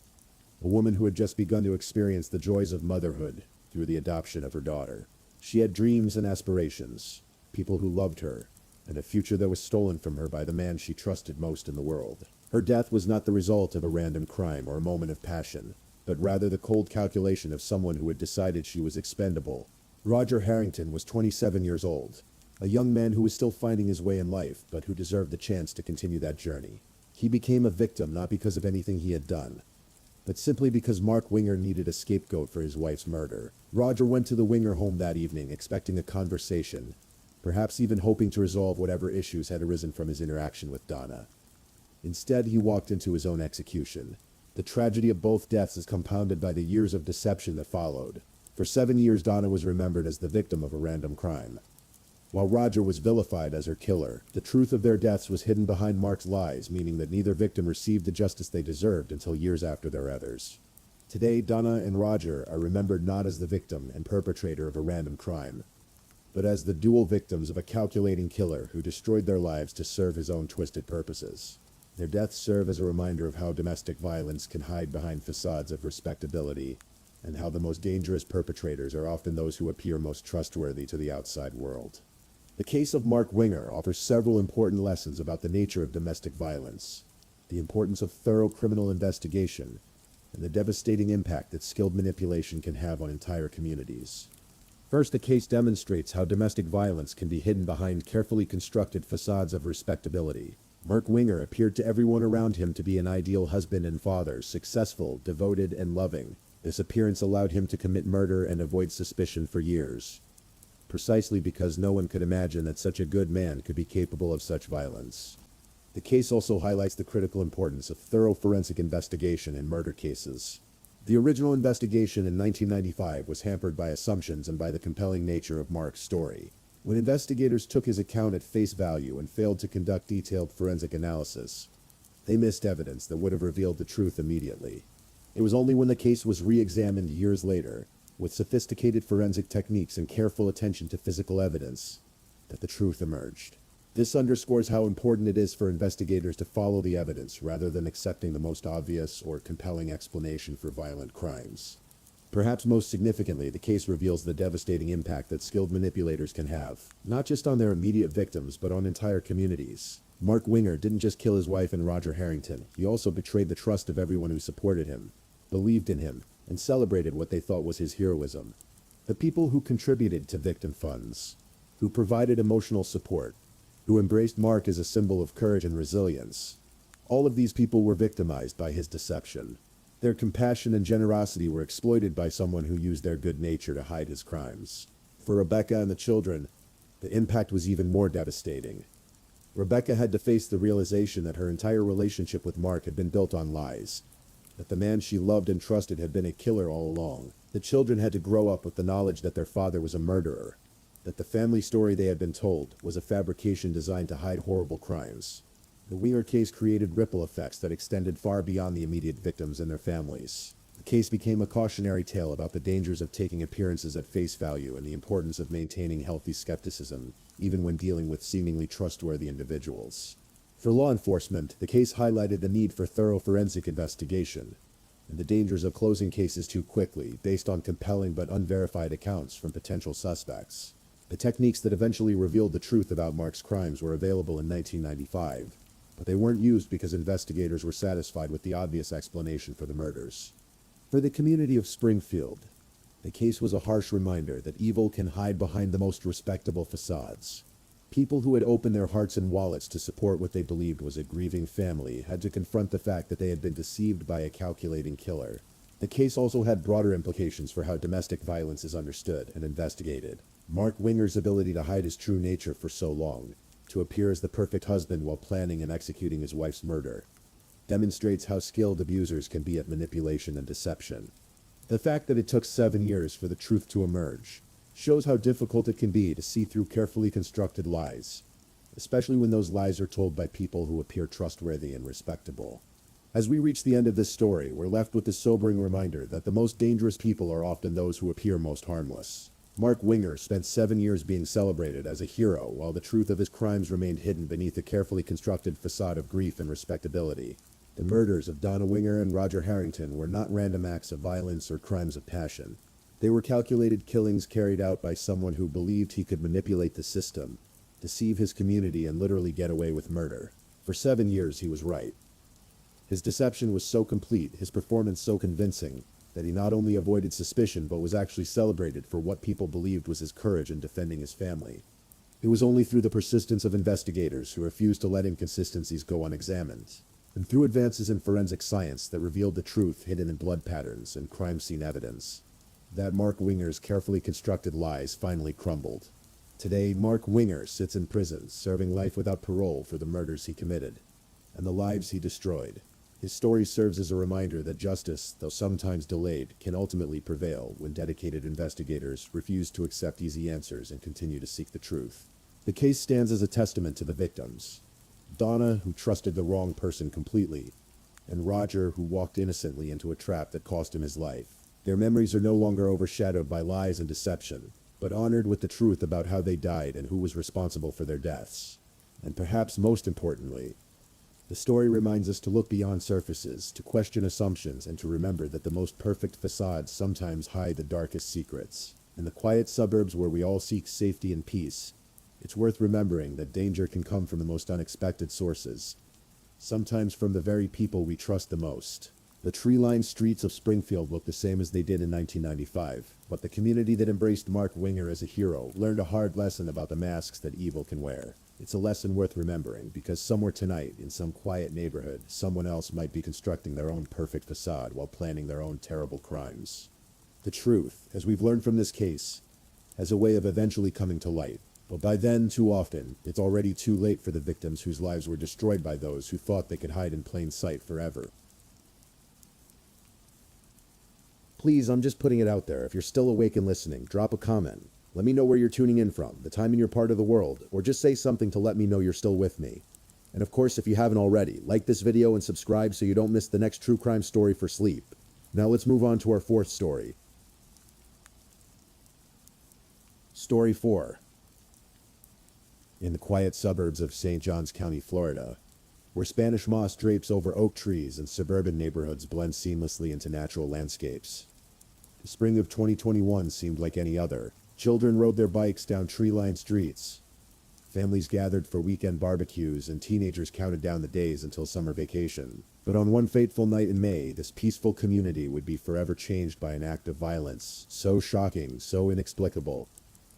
a woman who had just begun to experience the joys of motherhood through the adoption of her daughter. She had dreams and aspirations, people who loved her, and a future that was stolen from her by the man she trusted most in the world. Her death was not the result of a random crime or a moment of passion, but rather the cold calculation of someone who had decided she was expendable. Roger Harrington was 27 years old, a young man who was still finding his way in life, but who deserved the chance to continue that journey. He became a victim not because of anything he had done, but simply because Mark Winger needed a scapegoat for his wife's murder. Roger went to the Winger home that evening expecting a conversation, perhaps even hoping to resolve whatever issues had arisen from his interaction with Donna. Instead, he walked into his own execution. The tragedy of both deaths is compounded by the years of deception that followed. For 7 years, Donna was remembered as the victim of a random crime, while Roger was vilified as her killer. The truth of their deaths was hidden behind Mark's lies, meaning that neither victim received the justice they deserved until years after their others. Today, Donna and Roger are remembered not as the victim and perpetrator of a random crime, but as the dual victims of a calculating killer who destroyed their lives to serve his own twisted purposes. Their deaths serve as a reminder of how domestic violence can hide behind facades of respectability, and how the most dangerous perpetrators are often those who appear most trustworthy to the outside world. The case of Mark Winger offers several important lessons about the nature of domestic violence, the importance of thorough criminal investigation, and the devastating impact that skilled manipulation can have on entire communities. First, the case demonstrates how domestic violence can be hidden behind carefully constructed facades of respectability. Mark Winger appeared to everyone around him to be an ideal husband and father, successful, devoted, and loving. This appearance allowed him to commit murder and avoid suspicion for years, precisely because no one could imagine that such a good man could be capable of such violence. The case also highlights the critical importance of thorough forensic investigation in murder cases. The original investigation in 1995 was hampered by assumptions and by the compelling nature of Mark's story. When investigators took his account at face value and failed to conduct detailed forensic analysis, they missed evidence that would have revealed the truth immediately. It was only when the case was re-examined years later, with sophisticated forensic techniques and careful attention to physical evidence, that the truth emerged. This underscores how important it is for investigators to follow the evidence rather than accepting the most obvious or compelling explanation for violent crimes. Perhaps most significantly, the case reveals the devastating impact that skilled manipulators can have, not just on their immediate victims, but on entire communities. Mark Winger didn't just kill his wife and Roger Harrington, he also betrayed the trust of everyone who supported him, believed in him, and celebrated what they thought was his heroism. The people who contributed to victim funds, who provided emotional support, who embraced Mark as a symbol of courage and resilience. All of these people were victimized by his deception. Their compassion and generosity were exploited by someone who used their good nature to hide his crimes. For Rebecca and the children, the impact was even more devastating. Rebecca had to face the realization that her entire relationship with Mark had been built on lies, that the man she loved and trusted had been a killer all along. The children had to grow up with the knowledge that their father was a murderer, that the family story they had been told was a fabrication designed to hide horrible crimes. The Winger case created ripple effects that extended far beyond the immediate victims and their families. The case became a cautionary tale about the dangers of taking appearances at face value and the importance of maintaining healthy skepticism, even when dealing with seemingly trustworthy individuals. For law enforcement, the case highlighted the need for thorough forensic investigation, and the dangers of closing cases too quickly, based on compelling but unverified accounts from potential suspects. The techniques that eventually revealed the truth about Mark's crimes were available in 1995, but they weren't used because investigators were satisfied with the obvious explanation for the murders. For the community of Springfield, the case was a harsh reminder that evil can hide behind the most respectable facades. People who had opened their hearts and wallets to support what they believed was a grieving family had to confront the fact that they had been deceived by a calculating killer. The case also had broader implications for how domestic violence is understood and investigated. Mark Winger's ability to hide his true nature for so long, to appear as the perfect husband while planning and executing his wife's murder, demonstrates how skilled abusers can be at manipulation and deception. The fact that it took 7 years for the truth to emerge shows how difficult it can be to see through carefully constructed lies, especially when those lies are told by people who appear trustworthy and respectable. As we reach the end of this story, we're left with the sobering reminder that the most dangerous people are often those who appear most harmless. Mark Winger spent 7 years being celebrated as a hero, while the truth of his crimes remained hidden beneath a carefully constructed facade of grief and respectability. The murders of Donna Winger and Roger Harrington were not random acts of violence or crimes of passion. They were calculated killings carried out by someone who believed he could manipulate the system, deceive his community, and literally get away with murder. For 7 years, he was right. His deception was so complete, his performance so convincing, that he not only avoided suspicion but was actually celebrated for what people believed was his courage in defending his family. It was only through the persistence of investigators who refused to let inconsistencies go unexamined, and through advances in forensic science that revealed the truth hidden in blood patterns and crime scene evidence, that Mark Winger's carefully constructed lies finally crumbled. Today, Mark Winger sits in prison, serving life without parole for the murders he committed and the lives he destroyed. His story serves as a reminder that justice, though sometimes delayed, can ultimately prevail when dedicated investigators refuse to accept easy answers and continue to seek the truth. The case stands as a testament to the victims. Donna, who trusted the wrong person completely, and Roger, who walked innocently into a trap that cost him his life. Their memories are no longer overshadowed by lies and deception, but honored with the truth about how they died and who was responsible for their deaths. And perhaps most importantly, the story reminds us to look beyond surfaces, to question assumptions, and to remember that the most perfect facades sometimes hide the darkest secrets. In the quiet suburbs where we all seek safety and peace, it's worth remembering that danger can come from the most unexpected sources, sometimes from the very people we trust the most. The tree-lined streets of Springfield look the same as they did in 1995, but the community that embraced Mark Winger as a hero learned a hard lesson about the masks that evil can wear. It's a lesson worth remembering, because somewhere tonight, in some quiet neighborhood, someone else might be constructing their own perfect facade while planning their own terrible crimes. The truth, as we've learned from this case, has a way of eventually coming to light. But by then, too often, it's already too late for the victims whose lives were destroyed by those who thought they could hide in plain sight forever. Please, I'm just putting it out there. If you're still awake and listening, drop a comment. Let me know where you're tuning in from, the time in your part of the world, or just say something to let me know you're still with me. And of course, if you haven't already, like this video and subscribe so you don't miss the next true crime story for sleep. Now let's move on to our fourth story. Story 4. In the quiet suburbs of St. Johns County, Florida, where Spanish moss drapes over oak trees and suburban neighborhoods blend seamlessly into natural landscapes. The spring of 2021 seemed like any other. Children rode their bikes down tree-lined streets. Families gathered for weekend barbecues, and teenagers counted down the days until summer vacation. But on one fateful night in May, this peaceful community would be forever changed by an act of violence, so shocking, so inexplicable,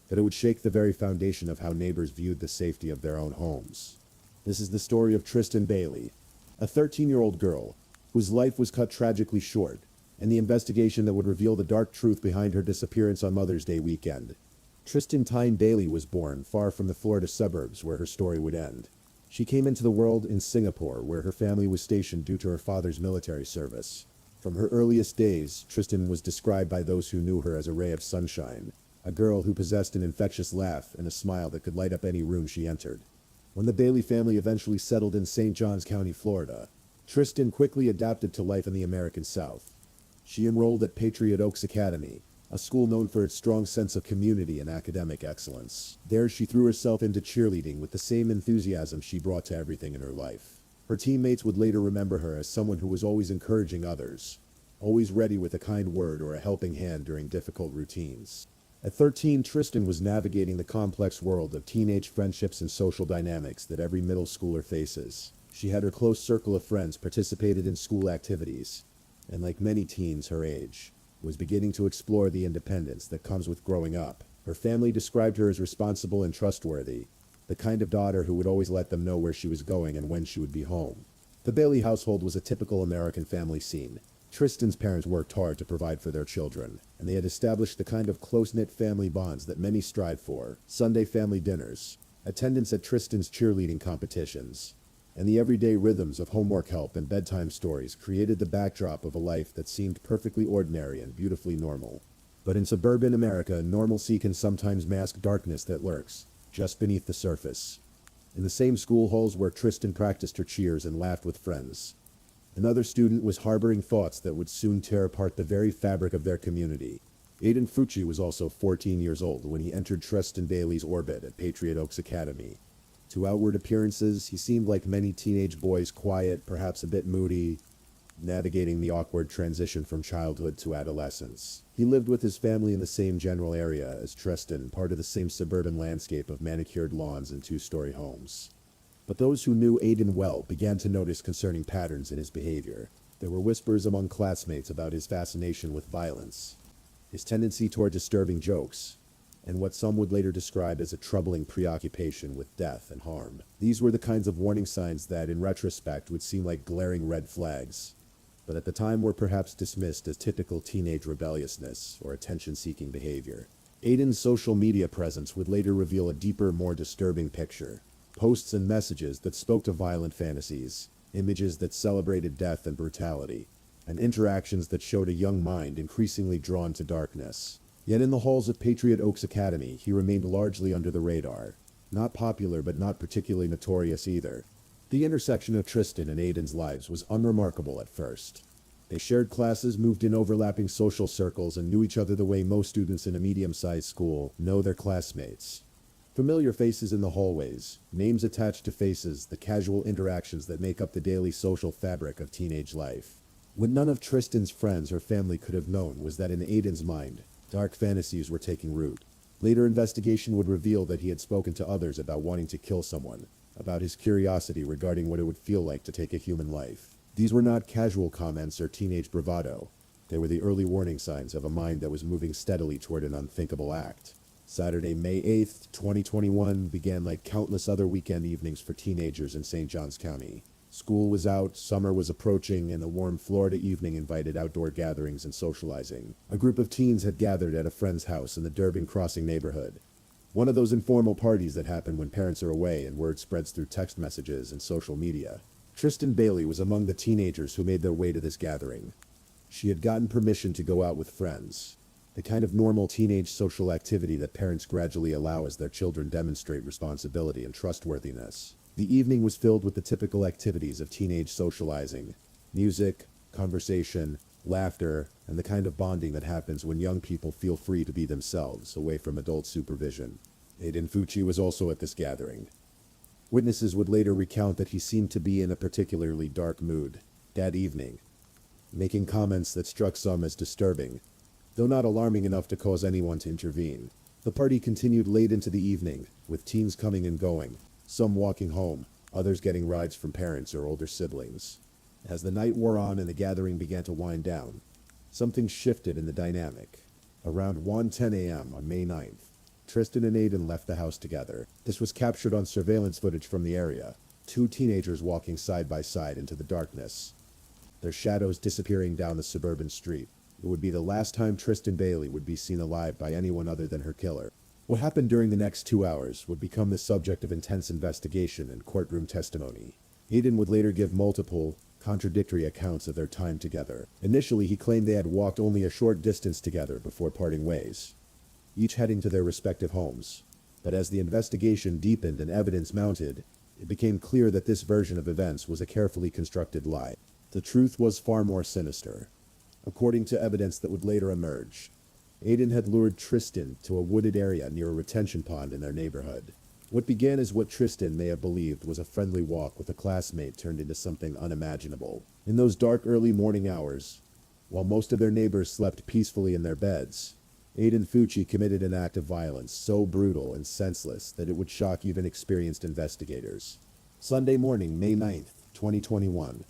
that it would shake the very foundation of how neighbors viewed the safety of their own homes. This is the story of Tristan Bailey, a 13-year-old girl whose life was cut tragically short, and the investigation that would reveal the dark truth behind her disappearance on Mother's Day weekend. Tristan Tyne Bailey was born far from the Florida suburbs where her story would end. She came into the world in Singapore, where her family was stationed due to her father's military service. From her earliest days, Tristan was described by those who knew her as a ray of sunshine, a girl who possessed an infectious laugh and a smile that could light up any room she entered. When the Bailey family eventually settled in St. Johns County, Florida, Tristan quickly adapted to life in the American South. She enrolled at Patriot Oaks Academy, a school known for its strong sense of community and academic excellence. There, she threw herself into cheerleading with the same enthusiasm she brought to everything in her life. Her teammates would later remember her as someone who was always encouraging others, always ready with a kind word or a helping hand during difficult routines. At 13, Tristan was navigating the complex world of teenage friendships and social dynamics that every middle schooler faces. She had her close circle of friends, participated in school activities, and like many teens her age, was beginning to explore the independence that comes with growing up. Her family described her as responsible and trustworthy, the kind of daughter who would always let them know where she was going and when she would be home. The Bailey household was a typical American family scene. Tristan's parents worked hard to provide for their children, and they had established the kind of close-knit family bonds that many strive for: Sunday family dinners, attendance at Tristan's cheerleading competitions, and the everyday rhythms of homework help and bedtime stories created the backdrop of a life that seemed perfectly ordinary and beautifully normal. But in suburban America, normalcy can sometimes mask darkness that lurks just beneath the surface. In the same school halls where Tristan practiced her cheers and laughed with friends, another student was harboring thoughts that would soon tear apart the very fabric of their community. Aiden Fucci was also 14 years old when he entered Tristan Bailey's orbit at Patriot Oaks Academy. To outward appearances, he seemed like many teenage boys, quiet, perhaps a bit moody, navigating the awkward transition from childhood to adolescence. He lived with his family in the same general area as Tristan, part of the same suburban landscape of manicured lawns and two-story homes. But those who knew Aiden well began to notice concerning patterns in his behavior. There were whispers among classmates about his fascination with violence, his tendency toward disturbing jokes, and what some would later describe as a troubling preoccupation with death and harm. These were the kinds of warning signs that, in retrospect, would seem like glaring red flags, but at the time were perhaps dismissed as typical teenage rebelliousness or attention-seeking behavior. Aiden's social media presence would later reveal a deeper, more disturbing picture. Posts and messages that spoke to violent fantasies, images that celebrated death and brutality, and interactions that showed a young mind increasingly drawn to darkness. Yet in the halls of Patriot Oaks Academy, he remained largely under the radar. Not popular, but not particularly notorious either. The intersection of Tristan and Aiden's lives was unremarkable at first. They shared classes, moved in overlapping social circles, and knew each other the way most students in a medium-sized school know their classmates. Familiar faces in the hallways, names attached to faces, the casual interactions that make up the daily social fabric of teenage life. What none of Tristan's friends or family could have known was that in Aiden's mind, dark fantasies were taking root. Later investigation would reveal that he had spoken to others about wanting to kill someone, about his curiosity regarding what it would feel like to take a human life. These were not casual comments or teenage bravado. They were the early warning signs of a mind that was moving steadily toward an unthinkable act. Saturday, May 8th, 2021 began like countless other weekend evenings for teenagers in St. Johns County. School was out, summer was approaching, and a warm Florida evening invited outdoor gatherings and socializing. A group of teens had gathered at a friend's house in the Durbin Crossing neighborhood. One of those informal parties that happen when parents are away and word spreads through text messages and social media. Tristan Bailey was among the teenagers who made their way to this gathering. She had gotten permission to go out with friends, the kind of normal teenage social activity that parents gradually allow as their children demonstrate responsibility and trustworthiness. The evening was filled with the typical activities of teenage socializing: music, conversation, laughter, and the kind of bonding that happens when young people feel free to be themselves, away from adult supervision. Aiden Fucci was also at this gathering. Witnesses would later recount that he seemed to be in a particularly dark mood that evening, making comments that struck some as disturbing, though not alarming enough to cause anyone to intervene. The party continued late into the evening, with teens coming and going, some walking home, others getting rides from parents or older siblings. As the night wore on and the gathering began to wind down, something shifted in the dynamic. Around 1:10 a.m. on May 9th, Tristan and Aiden left the house together. This was captured on surveillance footage from the area, two teenagers walking side by side into the darkness, their shadows disappearing down the suburban street. It would be the last time Tristan Bailey would be seen alive by anyone other than her killer. What happened during the next 2 hours would become the subject of intense investigation and courtroom testimony. Aiden would later give multiple, contradictory accounts of their time together. Initially, he claimed they had walked only a short distance together before parting ways, each heading to their respective homes. But as the investigation deepened and evidence mounted, it became clear that this version of events was a carefully constructed lie. The truth was far more sinister. According to evidence that would later emerge, Aiden had lured Tristan to a wooded area near a retention pond in their neighborhood. What began as what Tristan may have believed was a friendly walk with a classmate turned into something unimaginable. In those dark early morning hours, while most of their neighbors slept peacefully in their beds, Aiden Fucci committed an act of violence so brutal and senseless that it would shock even experienced investigators. Sunday morning, May 9th, 2021.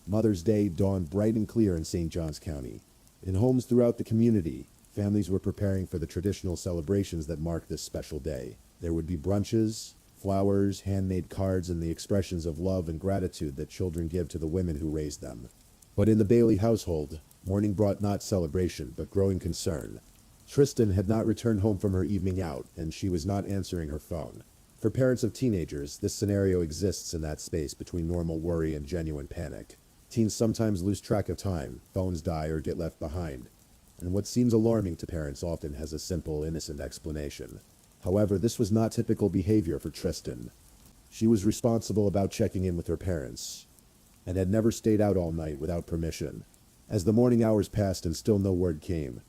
Mother's Day dawned bright and clear in St. Johns County. In homes throughout the community, families were preparing for the traditional celebrations that marked this special day. There would be brunches, flowers, handmade cards, and the expressions of love and gratitude that children give to the women who raised them. But in the Bailey household, morning brought not celebration, but growing concern. Tristan had not returned home from her evening out, and she was not answering her phone. For parents of teenagers, this scenario exists in that space between normal worry and genuine panic. Teens sometimes lose track of time, phones die or get left behind, and what seems alarming to parents often has a simple, innocent explanation. However, this was not typical behavior for Tristan. She was responsible about checking in with her parents, and had never stayed out all night without permission. As the morning hours passed and still no word came,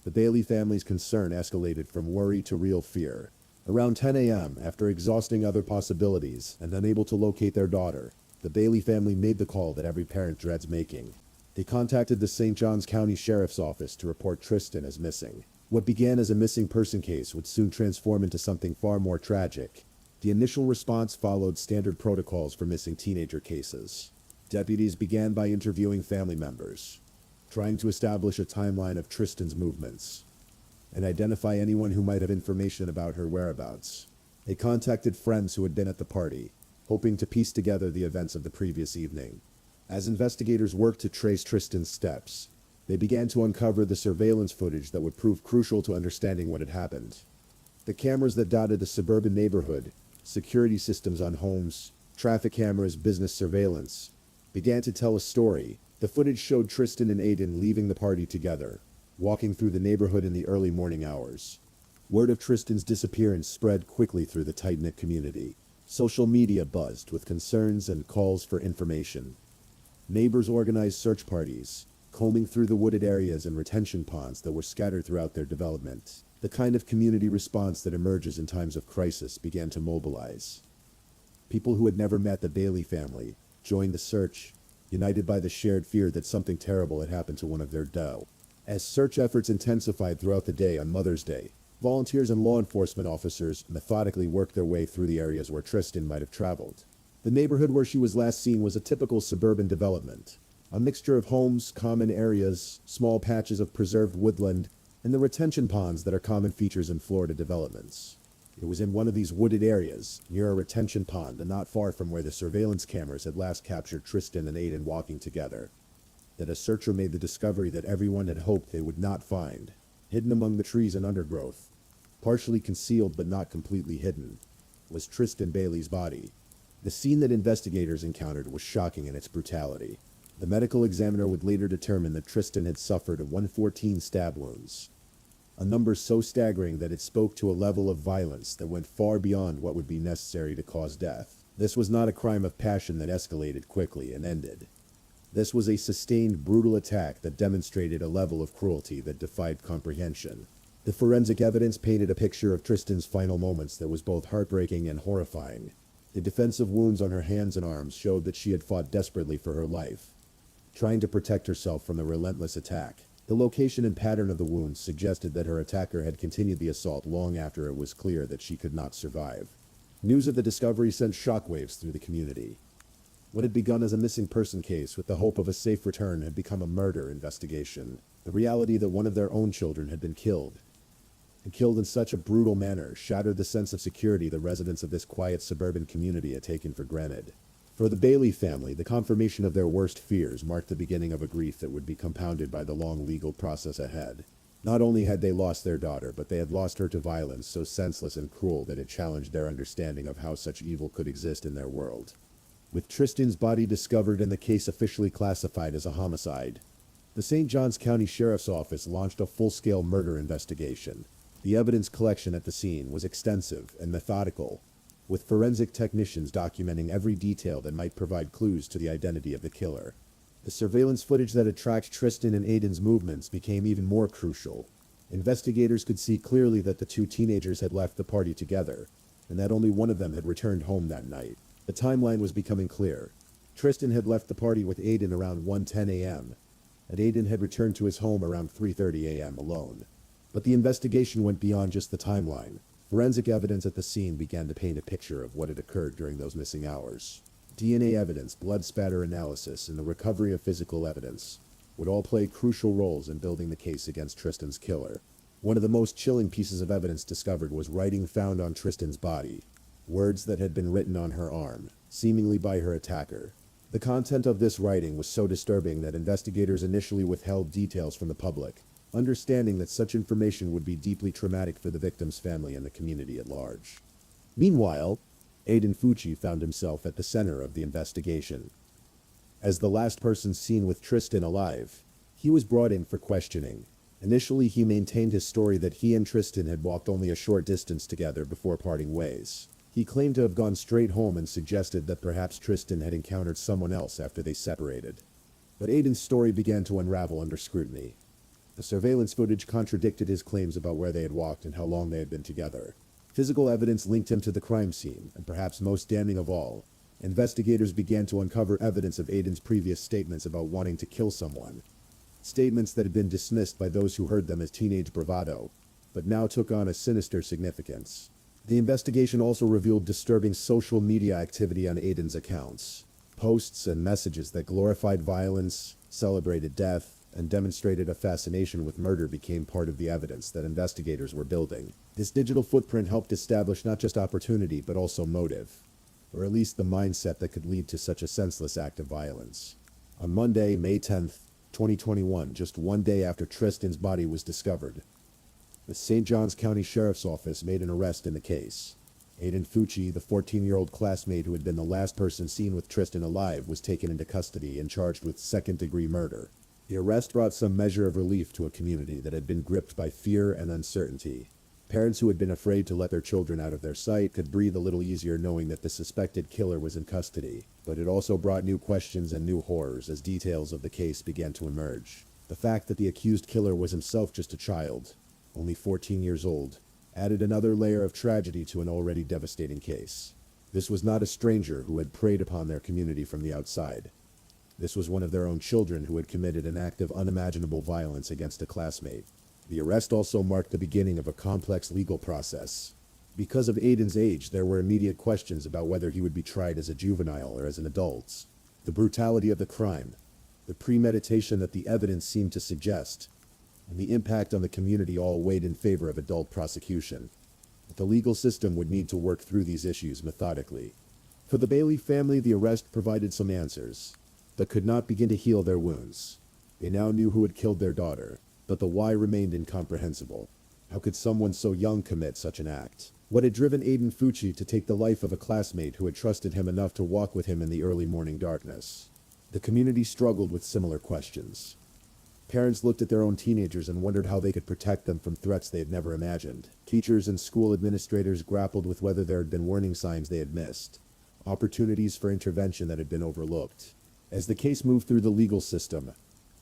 the Bailey family's concern escalated from worry to real fear. Around 10 a.m., after exhausting other possibilities and unable to locate their daughter, the Bailey family made the call that every parent dreads making. They contacted the St. Johns County Sheriff's Office to report Tristan as missing. What began as a missing person case would soon transform into something far more tragic. The initial response followed standard protocols for missing teenager cases. Deputies began by interviewing family members, trying to establish a timeline of Tristan's movements and identify anyone who might have information about her whereabouts. They contacted friends who had been at the party, hoping to piece together the events of the previous evening. As investigators worked to trace Tristan's steps, they began to uncover the surveillance footage that would prove crucial to understanding what had happened. The cameras that dotted the suburban neighborhood, security systems on homes, traffic cameras, business surveillance, began to tell a story. The footage showed Tristan and Aiden leaving the party together, walking through the neighborhood in the early morning hours. Word of Tristan's disappearance spread quickly through the tight-knit community. Social media buzzed with concerns and calls for information. Neighbors organized search parties, combing through the wooded areas and retention ponds that were scattered throughout their development. The kind of community response that emerges in times of crisis began to mobilize. People who had never met the Bailey family joined the search, united by the shared fear that something terrible had happened to one of their doe. As search efforts intensified throughout the day on Mother's Day, volunteers and law enforcement officers methodically worked their way through the areas where Tristan might have traveled. The neighborhood where she was last seen was a typical suburban development, a mixture of homes, common areas, small patches of preserved woodland, and the retention ponds that are common features in Florida developments. It was in one of these wooded areas, near a retention pond and not far from where the surveillance cameras had last captured Tristan and Aiden walking together, that a searcher made the discovery that everyone had hoped they would not find. Hidden among the trees and undergrowth, partially concealed but not completely hidden, was Tristan Bailey's body. The scene that investigators encountered was shocking in its brutality. The medical examiner would later determine that Tristan had suffered 114 stab wounds, a number so staggering that it spoke to a level of violence that went far beyond what would be necessary to cause death. This was not a crime of passion that escalated quickly and ended. This was a sustained, brutal attack that demonstrated a level of cruelty that defied comprehension. The forensic evidence painted a picture of Tristan's final moments that was both heartbreaking and horrifying. The defensive wounds on her hands and arms showed that she had fought desperately for her life, trying to protect herself from the relentless attack. The location and pattern of the wounds suggested that her attacker had continued the assault long after it was clear that she could not survive. News of the discovery sent shockwaves through the community. What had begun as a missing person case with the hope of a safe return had become a murder investigation. The reality that one of their own children had been killed, and killed in such a brutal manner, shattered the sense of security the residents of this quiet suburban community had taken for granted. For the Bailey family, the confirmation of their worst fears marked the beginning of a grief that would be compounded by the long legal process ahead. Not only had they lost their daughter, but they had lost her to violence so senseless and cruel that it challenged their understanding of how such evil could exist in their world. With Tristan's body discovered and the case officially classified as a homicide, the St. Johns County Sheriff's Office launched a full-scale murder investigation. The evidence collection at the scene was extensive and methodical, with forensic technicians documenting every detail that might provide clues to the identity of the killer. The surveillance footage that had tracked Tristan and Aiden's movements became even more crucial. Investigators could see clearly that the two teenagers had left the party together, and that only one of them had returned home that night. The timeline was becoming clear. Tristan had left the party with Aiden around 1:10 a.m., and Aiden had returned to his home around 3:30 a.m. alone. But the investigation went beyond just the timeline. Forensic evidence at the scene began to paint a picture of what had occurred during those missing hours. DNA evidence, blood spatter analysis, and the recovery of physical evidence would all play crucial roles in building the case against Tristan's killer. One of the most chilling pieces of evidence discovered was writing found on Tristan's body, words that had been written on her arm, seemingly by her attacker. The content of this writing was so disturbing that investigators initially withheld details from the public, understanding that such information would be deeply traumatic for the victim's family and the community at large. Meanwhile, Aiden Fucci found himself at the center of the investigation. As the last person seen with Tristan alive, he was brought in for questioning. Initially, he maintained his story that he and Tristan had walked only a short distance together before parting ways. He claimed to have gone straight home and suggested that perhaps Tristan had encountered someone else after they separated. But Aiden's story began to unravel under scrutiny. The surveillance footage contradicted his claims about where they had walked and how long they had been together. Physical evidence linked him to the crime scene, and perhaps most damning of all, investigators began to uncover evidence of Aiden's previous statements about wanting to kill someone. Statements that had been dismissed by those who heard them as teenage bravado, but now took on a sinister significance. The investigation also revealed disturbing social media activity on Aiden's accounts. Posts and messages that glorified violence, celebrated death, and demonstrated a fascination with murder became part of the evidence that investigators were building. This digital footprint helped establish not just opportunity but also motive, or at least the mindset that could lead to such a senseless act of violence. On Monday, May 10th, 2021, just one day after Tristan's body was discovered, the St. Johns County Sheriff's Office made an arrest in the case. Aiden Fucci, the 14-year-old classmate who had been the last person seen with Tristan alive, was taken into custody and charged with second-degree murder. The arrest brought some measure of relief to a community that had been gripped by fear and uncertainty. Parents who had been afraid to let their children out of their sight could breathe a little easier knowing that the suspected killer was in custody. But it also brought new questions and new horrors as details of the case began to emerge. The fact that the accused killer was himself just a child, only 14 years old, added another layer of tragedy to an already devastating case. This was not a stranger who had preyed upon their community from the outside. This was one of their own children who had committed an act of unimaginable violence against a classmate. The arrest also marked the beginning of a complex legal process. Because of Aiden's age, there were immediate questions about whether he would be tried as a juvenile or as an adult. The brutality of the crime, the premeditation that the evidence seemed to suggest, and the impact on the community all weighed in favor of adult prosecution. But the legal system would need to work through these issues methodically. For the Bailey family, the arrest provided some answers, but could not begin to heal their wounds. They now knew who had killed their daughter, but the why remained incomprehensible. How could someone so young commit such an act? What had driven Aiden Fucci to take the life of a classmate who had trusted him enough to walk with him in the early morning darkness? The community struggled with similar questions. Parents looked at their own teenagers and wondered how they could protect them from threats they had never imagined. Teachers and school administrators grappled with whether there had been warning signs they had missed, opportunities for intervention that had been overlooked. As the case moved through the legal system,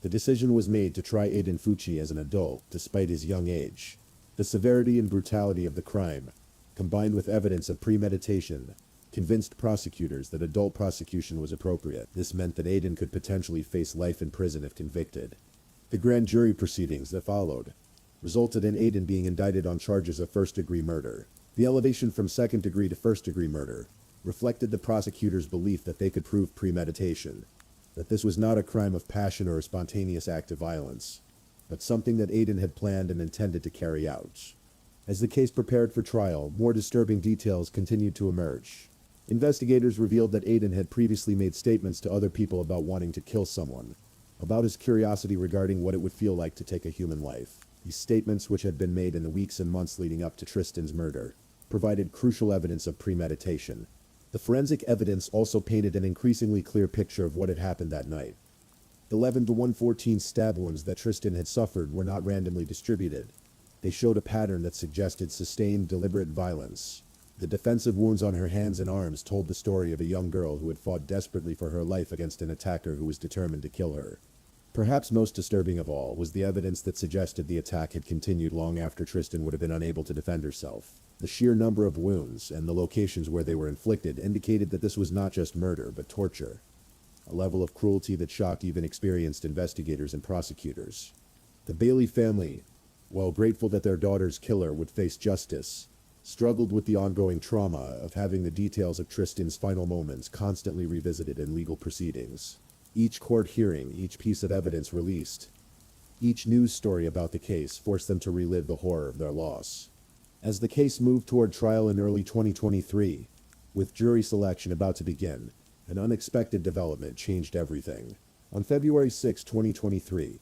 the decision was made to try Aiden Fucci as an adult, despite his young age. The severity and brutality of the crime, combined with evidence of premeditation, convinced prosecutors that adult prosecution was appropriate. This meant that Aiden could potentially face life in prison if convicted. The grand jury proceedings that followed resulted in Aiden being indicted on charges of first-degree murder. The elevation from second-degree to first-degree murder reflected the prosecutors' belief that they could prove premeditation, that this was not a crime of passion or a spontaneous act of violence, but something that Aiden had planned and intended to carry out. As the case prepared for trial, more disturbing details continued to emerge. Investigators revealed that Aiden had previously made statements to other people about wanting to kill someone, about his curiosity regarding what it would feel like to take a human life. These statements, which had been made in the weeks and months leading up to Tristan's murder, provided crucial evidence of premeditation. The forensic evidence also painted an increasingly clear picture of what had happened that night. 11 to 114 stab wounds that Tristan had suffered were not randomly distributed. They showed a pattern that suggested sustained, deliberate violence. The defensive wounds on her hands and arms told the story of a young girl who had fought desperately for her life against an attacker who was determined to kill her. Perhaps most disturbing of all was the evidence that suggested the attack had continued long after Tristan would have been unable to defend herself. The sheer number of wounds and the locations where they were inflicted indicated that this was not just murder, but torture. A level of cruelty that shocked even experienced investigators and prosecutors. The Bailey family, while grateful that their daughter's killer would face justice, struggled with the ongoing trauma of having the details of Tristan's final moments constantly revisited in legal proceedings. Each court hearing, each piece of evidence released, each news story about the case forced them to relive the horror of their loss. As the case moved toward trial in early 2023, with jury selection about to begin, an unexpected development changed everything. On February 6, 2023,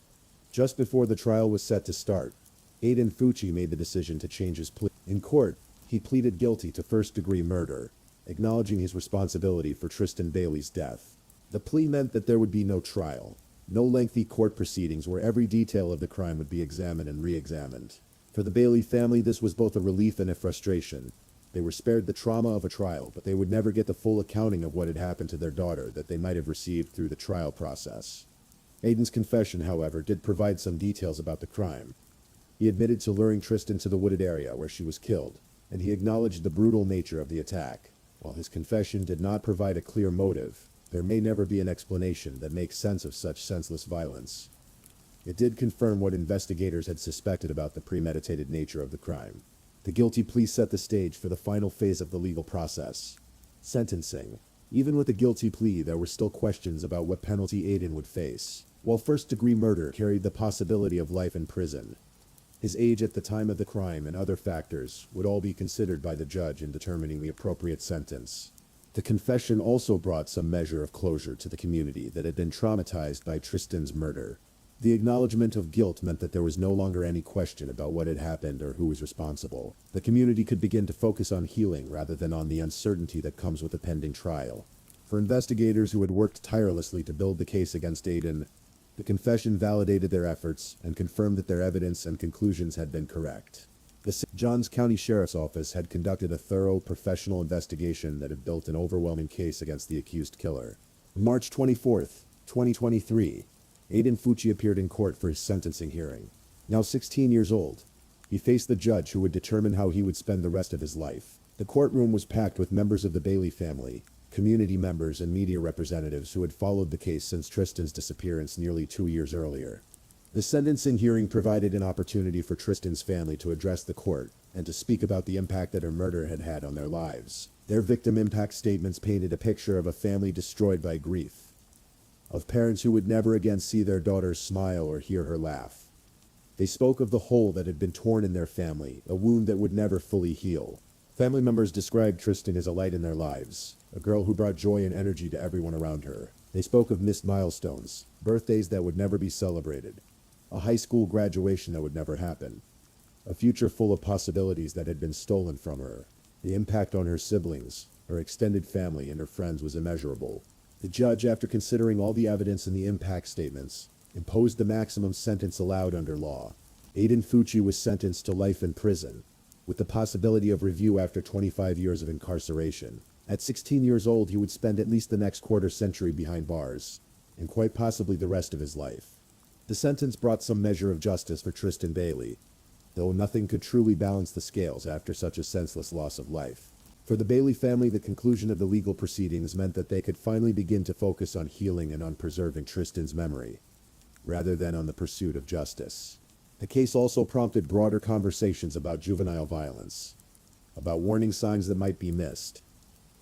just before the trial was set to start, Aiden Fucci made the decision to change his plea. In court, He pleaded guilty to first-degree murder, acknowledging his responsibility for Tristan Bailey's death. The plea meant that there would be no trial, no lengthy court proceedings where every detail of the crime would be examined and re-examined. For the Bailey family, this was both a relief and a frustration. They were spared the trauma of a trial, but they would never get the full accounting of what had happened to their daughter that they might have received through the trial process. Aiden's confession, however, did provide some details about the crime. He admitted to luring Tristan to the wooded area where she was killed, and he acknowledged the brutal nature of the attack. While his confession did not provide a clear motive, there may never be an explanation that makes sense of such senseless violence. It did confirm what investigators had suspected about the premeditated nature of the crime. The guilty plea set the stage for the final phase of the legal process: sentencing. Even with the guilty plea, there were still questions about what penalty Aiden would face. While first-degree murder carried the possibility of life in prison, his age at the time of the crime and other factors would all be considered by the judge in determining the appropriate sentence. The confession also brought some measure of closure to the community that had been traumatized by Tristan's murder. The acknowledgement of guilt meant that there was no longer any question about what had happened or who was responsible. The community could begin to focus on healing rather than on the uncertainty that comes with a pending trial. For investigators who had worked tirelessly to build the case against Aiden, the confession validated their efforts and confirmed that their evidence and conclusions had been correct. The St. Johns County Sheriff's Office had conducted a thorough, professional investigation that had built an overwhelming case against the accused killer. On March 24, 2023, Aiden Fucci appeared in court for his sentencing hearing. Now 16 years old, he faced the judge who would determine how he would spend the rest of his life. The courtroom was packed with members of the Bailey family, community members, and media representatives who had followed the case since Tristan's disappearance nearly 2 years earlier. The sentencing hearing provided an opportunity for Tristan's family to address the court and to speak about the impact that her murder had had on their lives. Their victim impact statements painted a picture of a family destroyed by grief, of parents who would never again see their daughter smile or hear her laugh. They spoke of the hole that had been torn in their family, a wound that would never fully heal. Family members described Tristan as a light in their lives, a girl who brought joy and energy to everyone around her. They spoke of missed milestones, birthdays that would never be celebrated, a high school graduation that would never happen, a future full of possibilities that had been stolen from her. The impact on her siblings, her extended family, and her friends was immeasurable. The judge, after considering all the evidence and the impact statements, imposed the maximum sentence allowed under law. Aiden Fucci was sentenced to life in prison, with the possibility of review after 25 years of incarceration. At 16 years old, he would spend at least the next quarter century behind bars, and quite possibly the rest of his life. The sentence brought some measure of justice for Tristan Bailey, though nothing could truly balance the scales after such a senseless loss of life. For the Bailey family, the conclusion of the legal proceedings meant that they could finally begin to focus on healing and on preserving Tristan's memory, rather than on the pursuit of justice. The case also prompted broader conversations about juvenile violence, about warning signs that might be missed,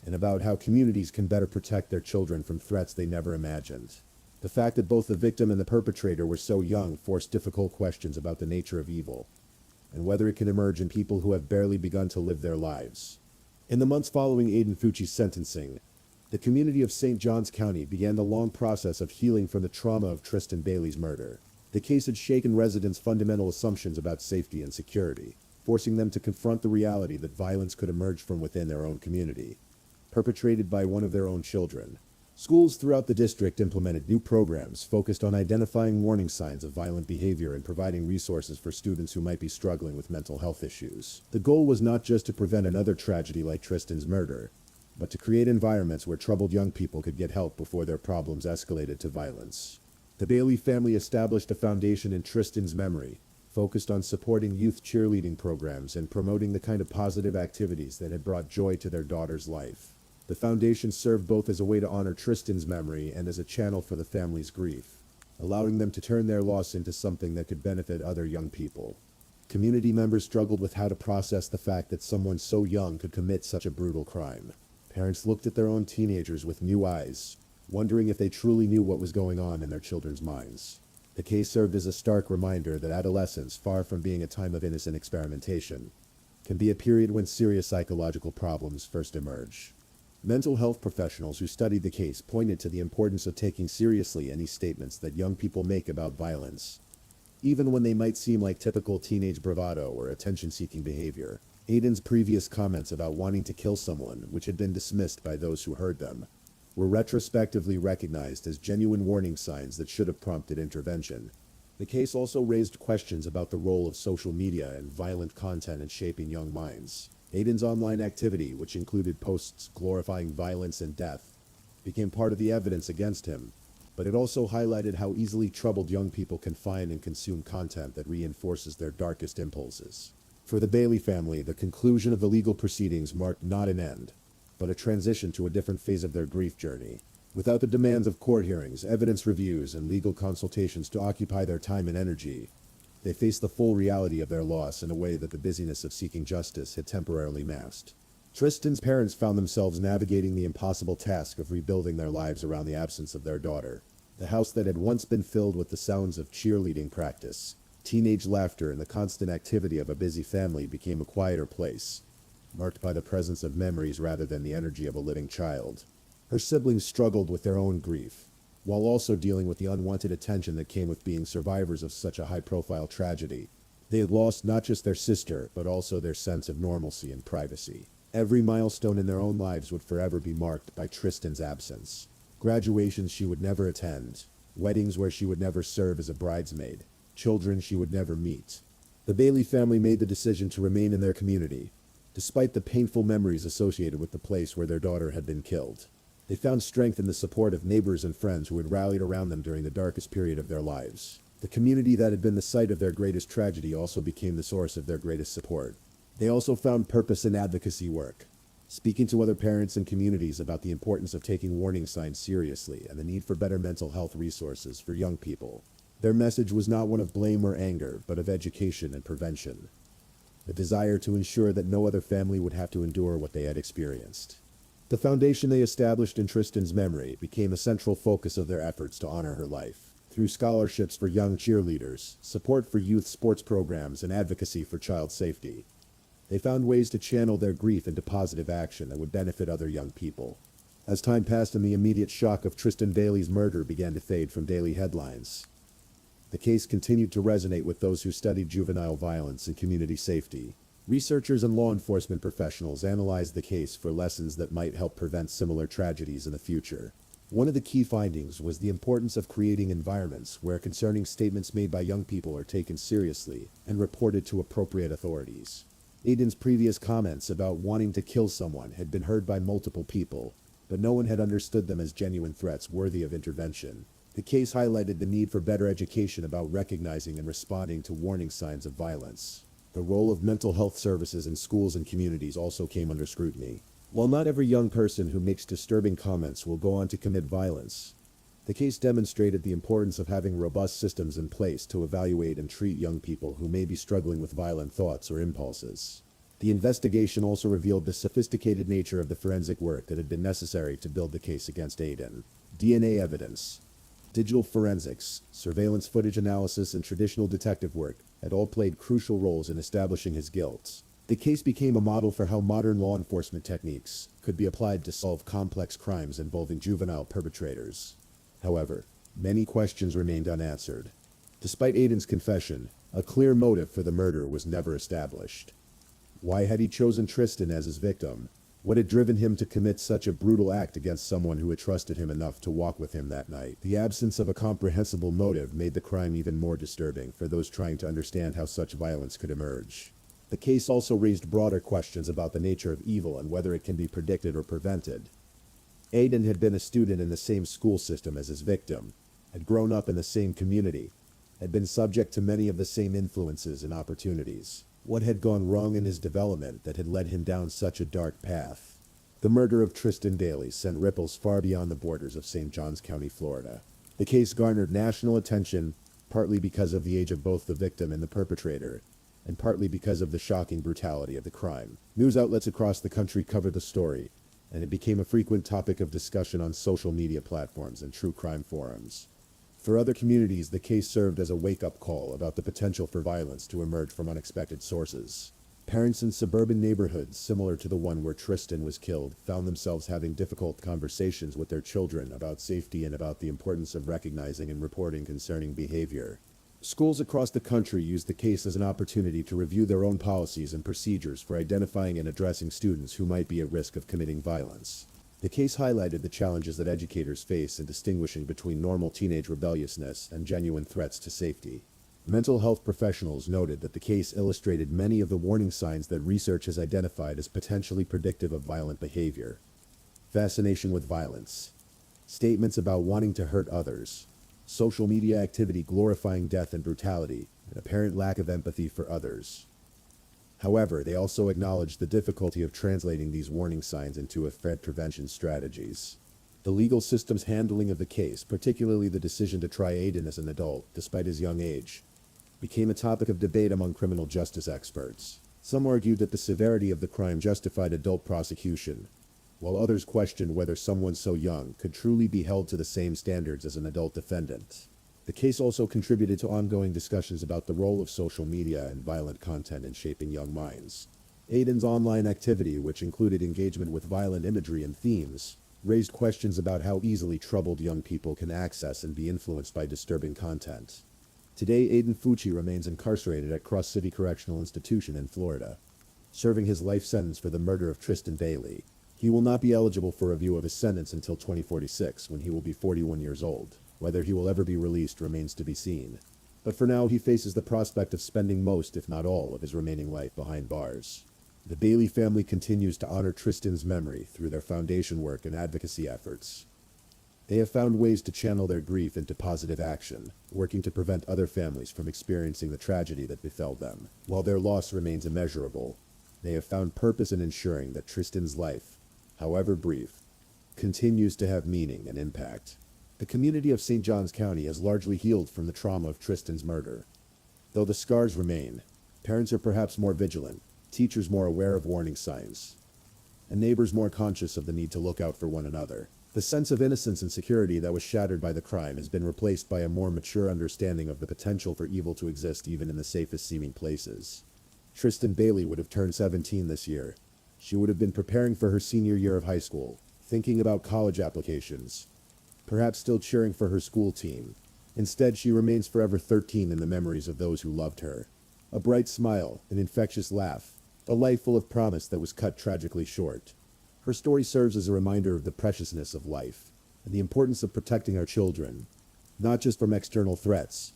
and about how communities can better protect their children from threats they never imagined. The fact that both the victim and the perpetrator were so young forced difficult questions about the nature of evil, and whether it can emerge in people who have barely begun to live their lives. In the months following Aiden Fucci's sentencing, the community of St. Johns County began the long process of healing from the trauma of Tristan Bailey's murder. The case had shaken residents' fundamental assumptions about safety and security, forcing them to confront the reality that violence could emerge from within their own community, perpetrated by one of their own children. Schools throughout the district implemented new programs focused on identifying warning signs of violent behavior and providing resources for students who might be struggling with mental health issues. The goal was not just to prevent another tragedy like Tristan's murder, but to create environments where troubled young people could get help before their problems escalated to violence. The Bailey family established a foundation in Tristan's memory, focused on supporting youth cheerleading programs and promoting the kind of positive activities that had brought joy to their daughter's life. The foundation served both as a way to honor Tristan's memory and as a channel for the family's grief, allowing them to turn their loss into something that could benefit other young people. Community members struggled with how to process the fact that someone so young could commit such a brutal crime. Parents looked at their own teenagers with new eyes, wondering if they truly knew what was going on in their children's minds. The case served as a stark reminder that adolescence, far from being a time of innocent experimentation, can be a period when serious psychological problems first emerge. Mental health professionals who studied the case pointed to the importance of taking seriously any statements that young people make about violence, even when they might seem like typical teenage bravado or attention-seeking behavior. Aiden's previous comments about wanting to kill someone, which had been dismissed by those who heard them, were retrospectively recognized as genuine warning signs that should have prompted intervention. The case also raised questions about the role of social media and violent content in shaping young minds. Aiden's online activity, which included posts glorifying violence and death, became part of the evidence against him, but it also highlighted how easily troubled young people can find and consume content that reinforces their darkest impulses. For the Bailey family, the conclusion of the legal proceedings marked not an end, but a transition to a different phase of their grief journey. Without the demands of court hearings, evidence reviews, and legal consultations to occupy their time and energy, they faced the full reality of their loss in a way that the busyness of seeking justice had temporarily masked. Tristan's parents found themselves navigating the impossible task of rebuilding their lives around the absence of their daughter. The house that had once been filled with the sounds of cheerleading practice, teenage laughter, and the constant activity of a busy family became a quieter place, marked by the presence of memories rather than the energy of a living child. Her siblings struggled with their own grief, while also dealing with the unwanted attention that came with being survivors of such a high-profile tragedy. They had lost not just their sister, but also their sense of normalcy and privacy. Every milestone in their own lives would forever be marked by Tristan's absence. Graduations she would never attend, weddings where she would never serve as a bridesmaid, children she would never meet. The Bailey family made the decision to remain in their community, despite the painful memories associated with the place where their daughter had been killed. They found strength in the support of neighbors and friends who had rallied around them during the darkest period of their lives. The community that had been the site of their greatest tragedy also became the source of their greatest support. They also found purpose in advocacy work, speaking to other parents and communities about the importance of taking warning signs seriously and the need for better mental health resources for young people. Their message was not one of blame or anger, but of education and prevention. The desire to ensure that no other family would have to endure what they had experienced. The foundation they established in Tristan's memory became a central focus of their efforts to honor her life. Through scholarships for young cheerleaders, support for youth sports programs, and advocacy for child safety, they found ways to channel their grief into positive action that would benefit other young people. As time passed and the immediate shock of Tristan Bailey's murder began to fade from daily headlines, the case continued to resonate with those who studied juvenile violence and community safety. Researchers and law enforcement professionals analyzed the case for lessons that might help prevent similar tragedies in the future. One of the key findings was the importance of creating environments where concerning statements made by young people are taken seriously and reported to appropriate authorities. Aiden's previous comments about wanting to kill someone had been heard by multiple people, but no one had understood them as genuine threats worthy of intervention. The case highlighted the need for better education about recognizing and responding to warning signs of violence. The role of mental health services in schools and communities also came under scrutiny. While not every young person who makes disturbing comments will go on to commit violence, the case demonstrated the importance of having robust systems in place to evaluate and treat young people who may be struggling with violent thoughts or impulses. The investigation also revealed the sophisticated nature of the forensic work that had been necessary to build the case against Aiden. DNA evidence, digital forensics, surveillance footage analysis, and traditional detective work had all played crucial roles in establishing his guilt. The case became a model for how modern law enforcement techniques could be applied to solve complex crimes involving juvenile perpetrators. However, many questions remained unanswered. Despite Aiden's confession, a clear motive for the murder was never established. Why had he chosen Tristan as his victim? What had driven him to commit such a brutal act against someone who had trusted him enough to walk with him that night? The absence of a comprehensible motive made the crime even more disturbing for those trying to understand how such violence could emerge. The case also raised broader questions about the nature of evil and whether it can be predicted or prevented. Aiden had been a student in the same school system as his victim, had grown up in the same community, had been subject to many of the same influences and opportunities. What had gone wrong in his development that had led him down such a dark path? The murder of Tristan Bailey sent ripples far beyond the borders of St. Johns County, Florida. The case garnered national attention, partly because of the age of both the victim and the perpetrator, and partly because of the shocking brutality of the crime. News outlets across the country covered the story, and it became a frequent topic of discussion on social media platforms and true crime forums. For other communities, the case served as a wake-up call about the potential for violence to emerge from unexpected sources. Parents in suburban neighborhoods similar to the one where Tristan was killed found themselves having difficult conversations with their children about safety and about the importance of recognizing and reporting concerning behavior. Schools across the country used the case as an opportunity to review their own policies and procedures for identifying and addressing students who might be at risk of committing violence. The case highlighted the challenges that educators face in distinguishing between normal teenage rebelliousness and genuine threats to safety. Mental health professionals noted that the case illustrated many of the warning signs that research has identified as potentially predictive of violent behavior. Fascination with violence. Statements about wanting to hurt others. Social media activity glorifying death and brutality, an apparent lack of empathy for others. However, they also acknowledged the difficulty of translating these warning signs into threat prevention strategies. The legal system's handling of the case, particularly the decision to try Aiden as an adult, despite his young age, became a topic of debate among criminal justice experts. Some argued that the severity of the crime justified adult prosecution, while others questioned whether someone so young could truly be held to the same standards as an adult defendant. The case also contributed to ongoing discussions about the role of social media and violent content in shaping young minds. Aiden's online activity, which included engagement with violent imagery and themes, raised questions about how easily troubled young people can access and be influenced by disturbing content. Today, Aiden Fucci remains incarcerated at Cross City Correctional Institution in Florida, serving his life sentence for the murder of Tristan Bailey. He will not be eligible for review of his sentence until 2046, when he will be 41 years old. Whether he will ever be released remains to be seen. But for now, he faces the prospect of spending most, if not all, of his remaining life behind bars. The Bailey family continues to honor Tristan's memory through their foundation work and advocacy efforts. They have found ways to channel their grief into positive action, working to prevent other families from experiencing the tragedy that befell them. While their loss remains immeasurable, they have found purpose in ensuring that Tristan's life, however brief, continues to have meaning and impact. The community of St. Johns County has largely healed from the trauma of Tristan's murder. Though the scars remain, parents are perhaps more vigilant, teachers more aware of warning signs, and neighbors more conscious of the need to look out for one another. The sense of innocence and security that was shattered by the crime has been replaced by a more mature understanding of the potential for evil to exist even in the safest seeming places. Tristan Bailey would have turned 17 this year. She would have been preparing for her senior year of high school, thinking about college applications, perhaps still cheering for her school team. Instead, she remains forever 13 in the memories of those who loved her. A bright smile, an infectious laugh, a life full of promise that was cut tragically short. Her story serves as a reminder of the preciousness of life, and the importance of protecting our children, not just from external threats,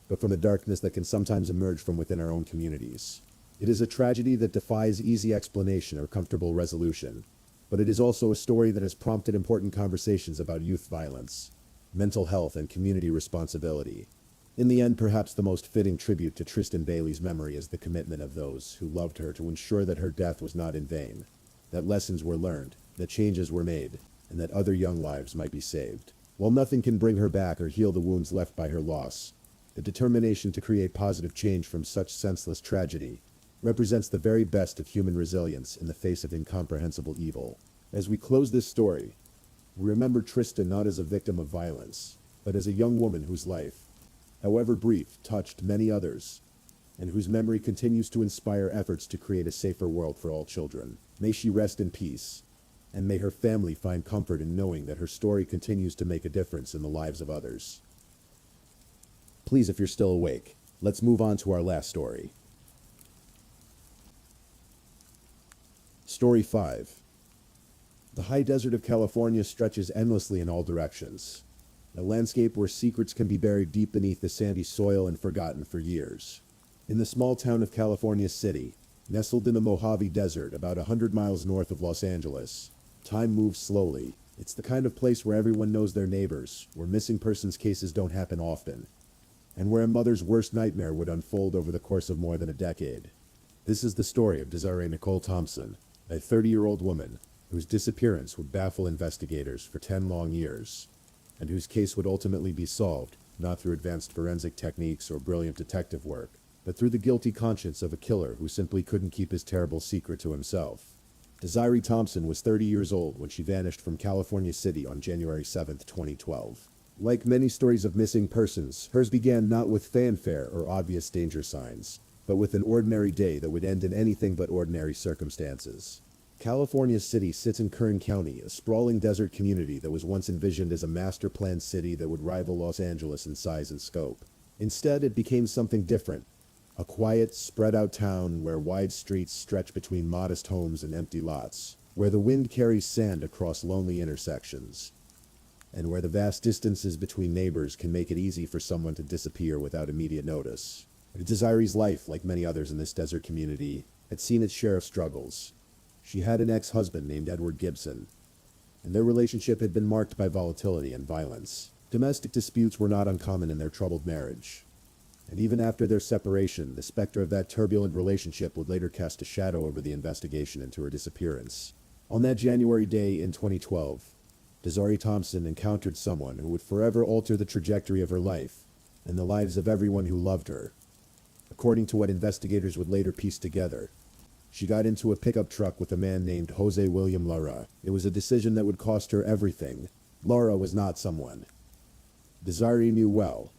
but from the darkness that can sometimes emerge from within our own communities. It is a tragedy that defies easy explanation or comfortable resolution, but it is also a story that has prompted important conversations about youth violence, mental health, and community responsibility. In the end, perhaps the most fitting tribute to Tristan Bailey's memory is the commitment of those who loved her to ensure that her death was not in vain, that lessons were learned, that changes were made, and that other young lives might be saved. While nothing can bring her back or heal the wounds left by her loss, the determination to create positive change from such senseless tragedy represents the very best of human resilience in the face of incomprehensible evil. As we close this story, we remember Tristan not as a victim of violence, but as a young woman whose life, however brief, touched many others, and whose memory continues to inspire efforts to create a safer world for all children. May she rest in peace, and may her family find comfort in knowing that her story continues to make a difference in the lives of others. Please, if you're still awake, let's move on to our last story. Story 5. The high desert of California stretches endlessly in all directions, a landscape where secrets can be buried deep beneath the sandy soil and forgotten for years. In the small town of California City, nestled in the Mojave Desert about 100 miles north of Los Angeles, time moves slowly. It's the kind of place where everyone knows their neighbors, where missing persons cases don't happen often, and where a mother's worst nightmare would unfold over the course of more than a decade. This is the story of Desiree Nicole Thompson, a 30-year-old woman whose disappearance would baffle investigators for 10 long years, and whose case would ultimately be solved not through advanced forensic techniques or brilliant detective work, but through the guilty conscience of a killer who simply couldn't keep his terrible secret to himself. Desiree Thompson was 30 years old when she vanished from California City on January 7, 2012. Like many stories of missing persons, hers began not with fanfare or obvious danger signs, but with an ordinary day that would end in anything but ordinary circumstances. California City sits in Kern County, a sprawling desert community that was once envisioned as a master-planned city that would rival Los Angeles in size and scope. Instead, it became something different. A quiet, spread-out town where wide streets stretch between modest homes and empty lots, where the wind carries sand across lonely intersections, and where the vast distances between neighbors can make it easy for someone to disappear without immediate notice. Desiree's life, like many others in this desert community, had seen its share of struggles. She had an ex-husband named Edward Gibson, and their relationship had been marked by volatility and violence. Domestic disputes were not uncommon in their troubled marriage. And even after their separation, the specter of that turbulent relationship would later cast a shadow over the investigation into her disappearance. On that January day in 2012, Desiree Thompson encountered someone who would forever alter the trajectory of her life and the lives of everyone who loved her. According to what investigators would later piece together, she got into a pickup truck with a man named Jose William Lara. It was a decision that would cost her everything. Lara was not someone Desiree knew well.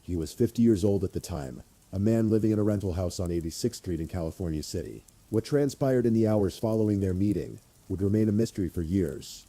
He was 50 years old at the time, a man living in a rental house on 86th Street in California City. What transpired in the hours following their meeting would remain a mystery for years,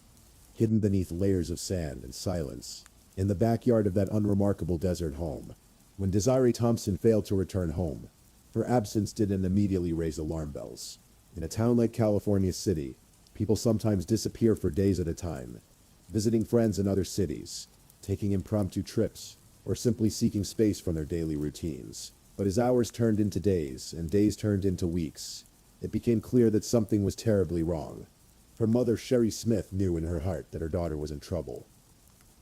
hidden beneath layers of sand and silence, in the backyard of that unremarkable desert home. When Desiree Thompson failed to return home, her absence didn't immediately raise alarm bells. In a town like California City, people sometimes disappear for days at a time, visiting friends in other cities, taking impromptu trips, or simply seeking space from their daily routines. But as hours turned into days, and days turned into weeks, it became clear that something was terribly wrong. Her mother, Sherry Smith, knew in her heart that her daughter was in trouble.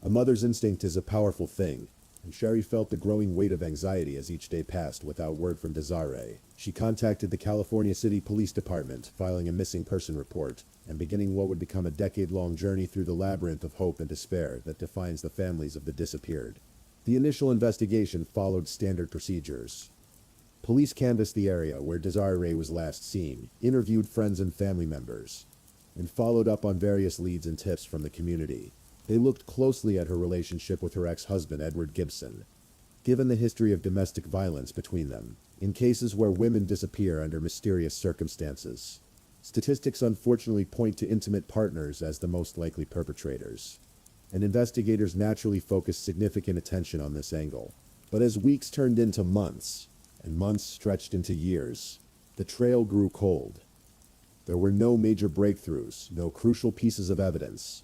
A mother's instinct is a powerful thing, and Sherry felt the growing weight of anxiety as each day passed without word from Desiree. She contacted the California City Police Department, filing a missing person report, and beginning what would become a decade-long journey through the labyrinth of hope and despair that defines the families of the disappeared. The initial investigation followed standard procedures. Police canvassed the area where Desiree was last seen, interviewed friends and family members, and followed up on various leads and tips from the community. They looked closely at her relationship with her ex-husband, Edward Gibson. Given the history of domestic violence between them, in cases where women disappear under mysterious circumstances, statistics unfortunately point to intimate partners as the most likely perpetrators, and investigators naturally focused significant attention on this angle. But as weeks turned into months, and months stretched into years, the trail grew cold. There were no major breakthroughs, no crucial pieces of evidence,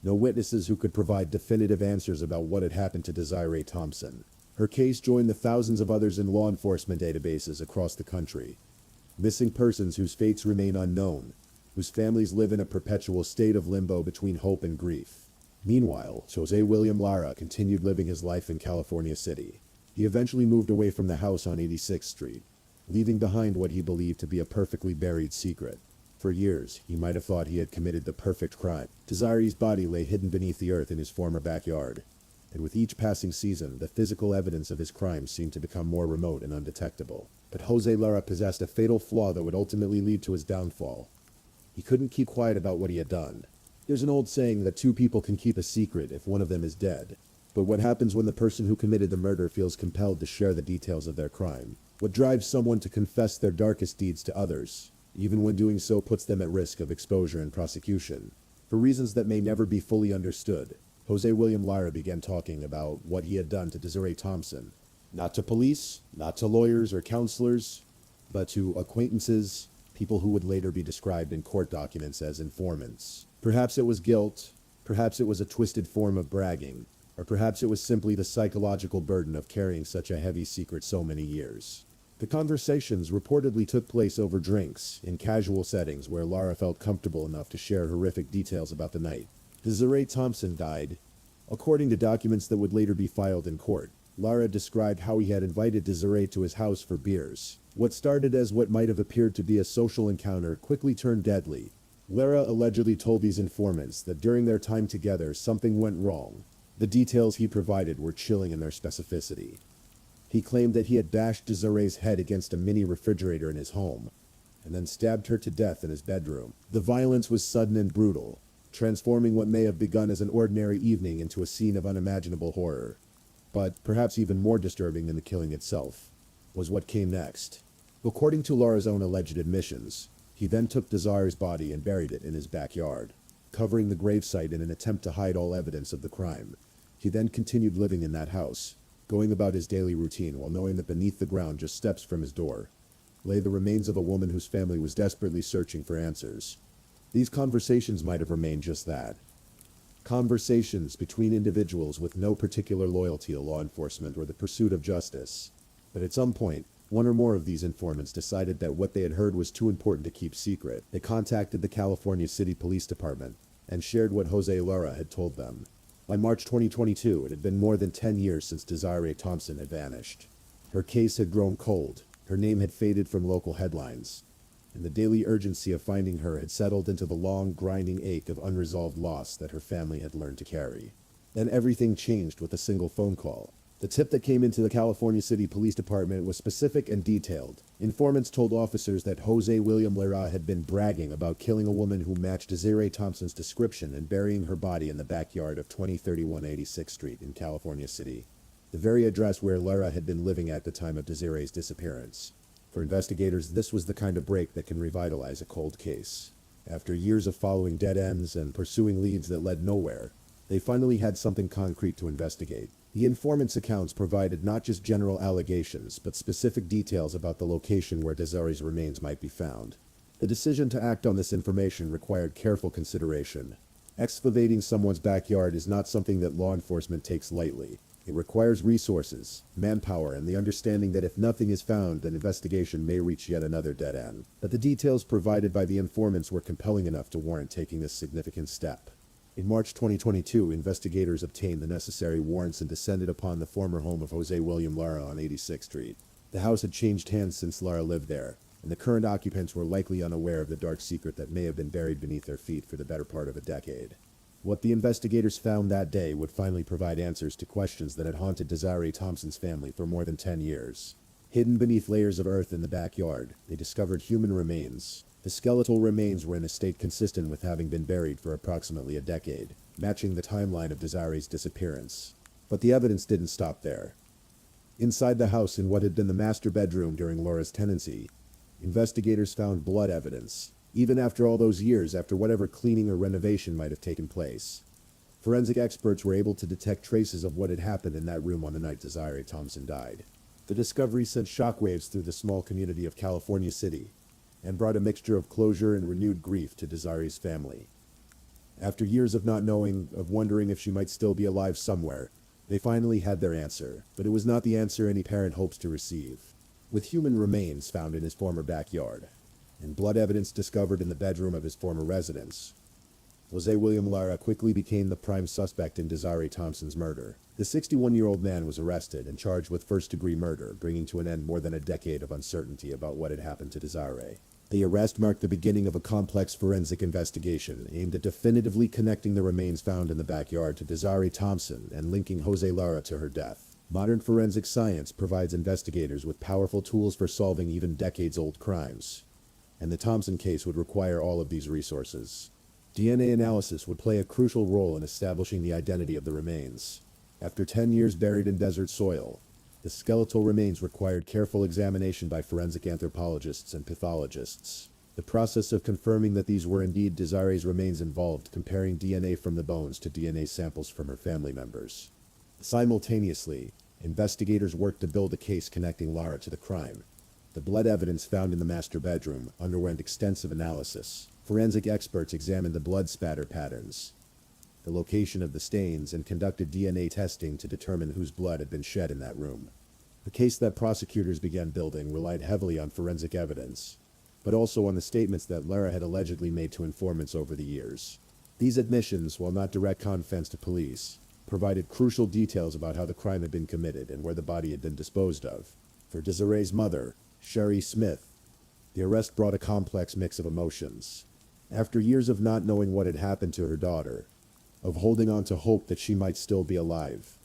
no witnesses who could provide definitive answers about what had happened to Desiree Thompson. Her case joined the thousands of others in law enforcement databases across the country. Missing persons whose fates remain unknown, whose families live in a perpetual state of limbo between hope and grief. Meanwhile, Jose William Lara continued living his life in California City. He eventually moved away from the house on 86th Street, leaving behind what he believed to be a perfectly buried secret. For years, he might have thought he had committed the perfect crime. Desiree's body lay hidden beneath the earth in his former backyard, and with each passing season, the physical evidence of his crimes seemed to become more remote and undetectable. But Jose Lara possessed a fatal flaw that would ultimately lead to his downfall. He couldn't keep quiet about what he had done. There's an old saying that two people can keep a secret if one of them is dead. But what happens when the person who committed the murder feels compelled to share the details of their crime? What drives someone to confess their darkest deeds to others, even when doing so puts them at risk of exposure and prosecution? For reasons that may never be fully understood, Jose William Lara began talking about what he had done to Desiree Thompson. Not to police, not to lawyers or counselors, but to acquaintances, people who would later be described in court documents as informants. Perhaps it was guilt, perhaps it was a twisted form of bragging, or perhaps it was simply the psychological burden of carrying such a heavy secret so many years. The conversations reportedly took place over drinks, in casual settings where Lara felt comfortable enough to share horrific details about the night. Desiree Thompson died. According to documents that would later be filed in court, Lara described how he had invited Desiree to his house for beers. What started as what might have appeared to be a social encounter quickly turned deadly. Lara allegedly told these informants that during their time together something went wrong. The details he provided were chilling in their specificity. He claimed that he had bashed Desiree's head against a mini refrigerator in his home, and then stabbed her to death in his bedroom. The violence was sudden and brutal, transforming what may have begun as an ordinary evening into a scene of unimaginable horror. But perhaps even more disturbing than the killing itself was what came next. According to Lara's own alleged admissions, he then took Desiree's body and buried it in his backyard, covering the gravesite in an attempt to hide all evidence of the crime. He then continued living in that house, going about his daily routine while knowing that beneath the ground, just steps from his door, lay the remains of a woman whose family was desperately searching for answers. These conversations might have remained just that. Conversations between individuals with no particular loyalty to law enforcement or the pursuit of justice. But at some point, one or more of these informants decided that what they had heard was too important to keep secret. They contacted the California City Police Department and shared what Jose Lara had told them. By March 2022, it had been more than 10 years since Desiree Thompson had vanished. Her case had grown cold, her name had faded from local headlines, and the daily urgency of finding her had settled into the long, grinding ache of unresolved loss that her family had learned to carry. Then everything changed with a single phone call. The tip that came into the California City Police Department was specific and detailed. Informants told officers that Jose William Lara had been bragging about killing a woman who matched Desiree Thompson's description and burying her body in the backyard of 2031 86th Street in California City, the very address where Lara had been living at the time of Desiree's disappearance. For investigators, this was the kind of break that can revitalize a cold case. After years of following dead ends and pursuing leads that led nowhere, they finally had something concrete to investigate. The informant's accounts provided not just general allegations, but specific details about the location where Desiree's remains might be found. The decision to act on this information required careful consideration. Excavating someone's backyard is not something that law enforcement takes lightly. It requires resources, manpower, and the understanding that if nothing is found, an investigation may reach yet another dead end. But the details provided by the informants were compelling enough to warrant taking this significant step. In March 2022, investigators obtained the necessary warrants and descended upon the former home of Jose William Lara on 86th Street. The house had changed hands since Lara lived there, and the current occupants were likely unaware of the dark secret that may have been buried beneath their feet for the better part of a decade. What the investigators found that day would finally provide answers to questions that had haunted Desiree Thompson's family for more than 10 years. Hidden beneath layers of earth in the backyard, they discovered human remains. The skeletal remains were in a state consistent with having been buried for approximately a decade, matching the timeline of Desiree's disappearance. But the evidence didn't stop there. Inside the house, in what had been the master bedroom during Laura's tenancy, investigators found blood evidence, even after all those years, after whatever cleaning or renovation might have taken place. Forensic experts were able to detect traces of what had happened in that room on the night Desiree Thompson died. The discovery sent shockwaves through the small community of California City, and brought a mixture of closure and renewed grief to Desiree's family. After years of not knowing, of wondering if she might still be alive somewhere, they finally had their answer, but it was not the answer any parent hopes to receive. With human remains found in his former backyard, and blood evidence discovered in the bedroom of his former residence, Jose William Lara quickly became the prime suspect in Desiree Thompson's murder. The 61-year-old man was arrested and charged with first-degree murder, bringing to an end more than a decade of uncertainty about what had happened to Desiree. The arrest marked the beginning of a complex forensic investigation aimed at definitively connecting the remains found in the backyard to Desiree Thompson and linking Jose Lara to her death. Modern forensic science provides investigators with powerful tools for solving even decades-old crimes, and the Thompson case would require all of these resources. DNA analysis would play a crucial role in establishing the identity of the remains. After 10 years buried in desert soil, the skeletal remains required careful examination by forensic anthropologists and pathologists. The process of confirming that these were indeed Desiree's remains involved comparing DNA from the bones to DNA samples from her family members. Simultaneously, investigators worked to build a case connecting Lara to the crime. The blood evidence found in the master bedroom underwent extensive analysis. Forensic experts examined the blood spatter patterns, the location of the stains, and conducted DNA testing to determine whose blood had been shed in that room. The case that prosecutors began building relied heavily on forensic evidence, but also on the statements that Lara had allegedly made to informants over the years. These admissions, while not direct confidence to police, provided crucial details about how the crime had been committed and where the body had been disposed of. For Desiree's mother, Sherry Smith, the arrest brought a complex mix of emotions. After years of not knowing what had happened to her daughter, of holding on to hope that she might still be alive,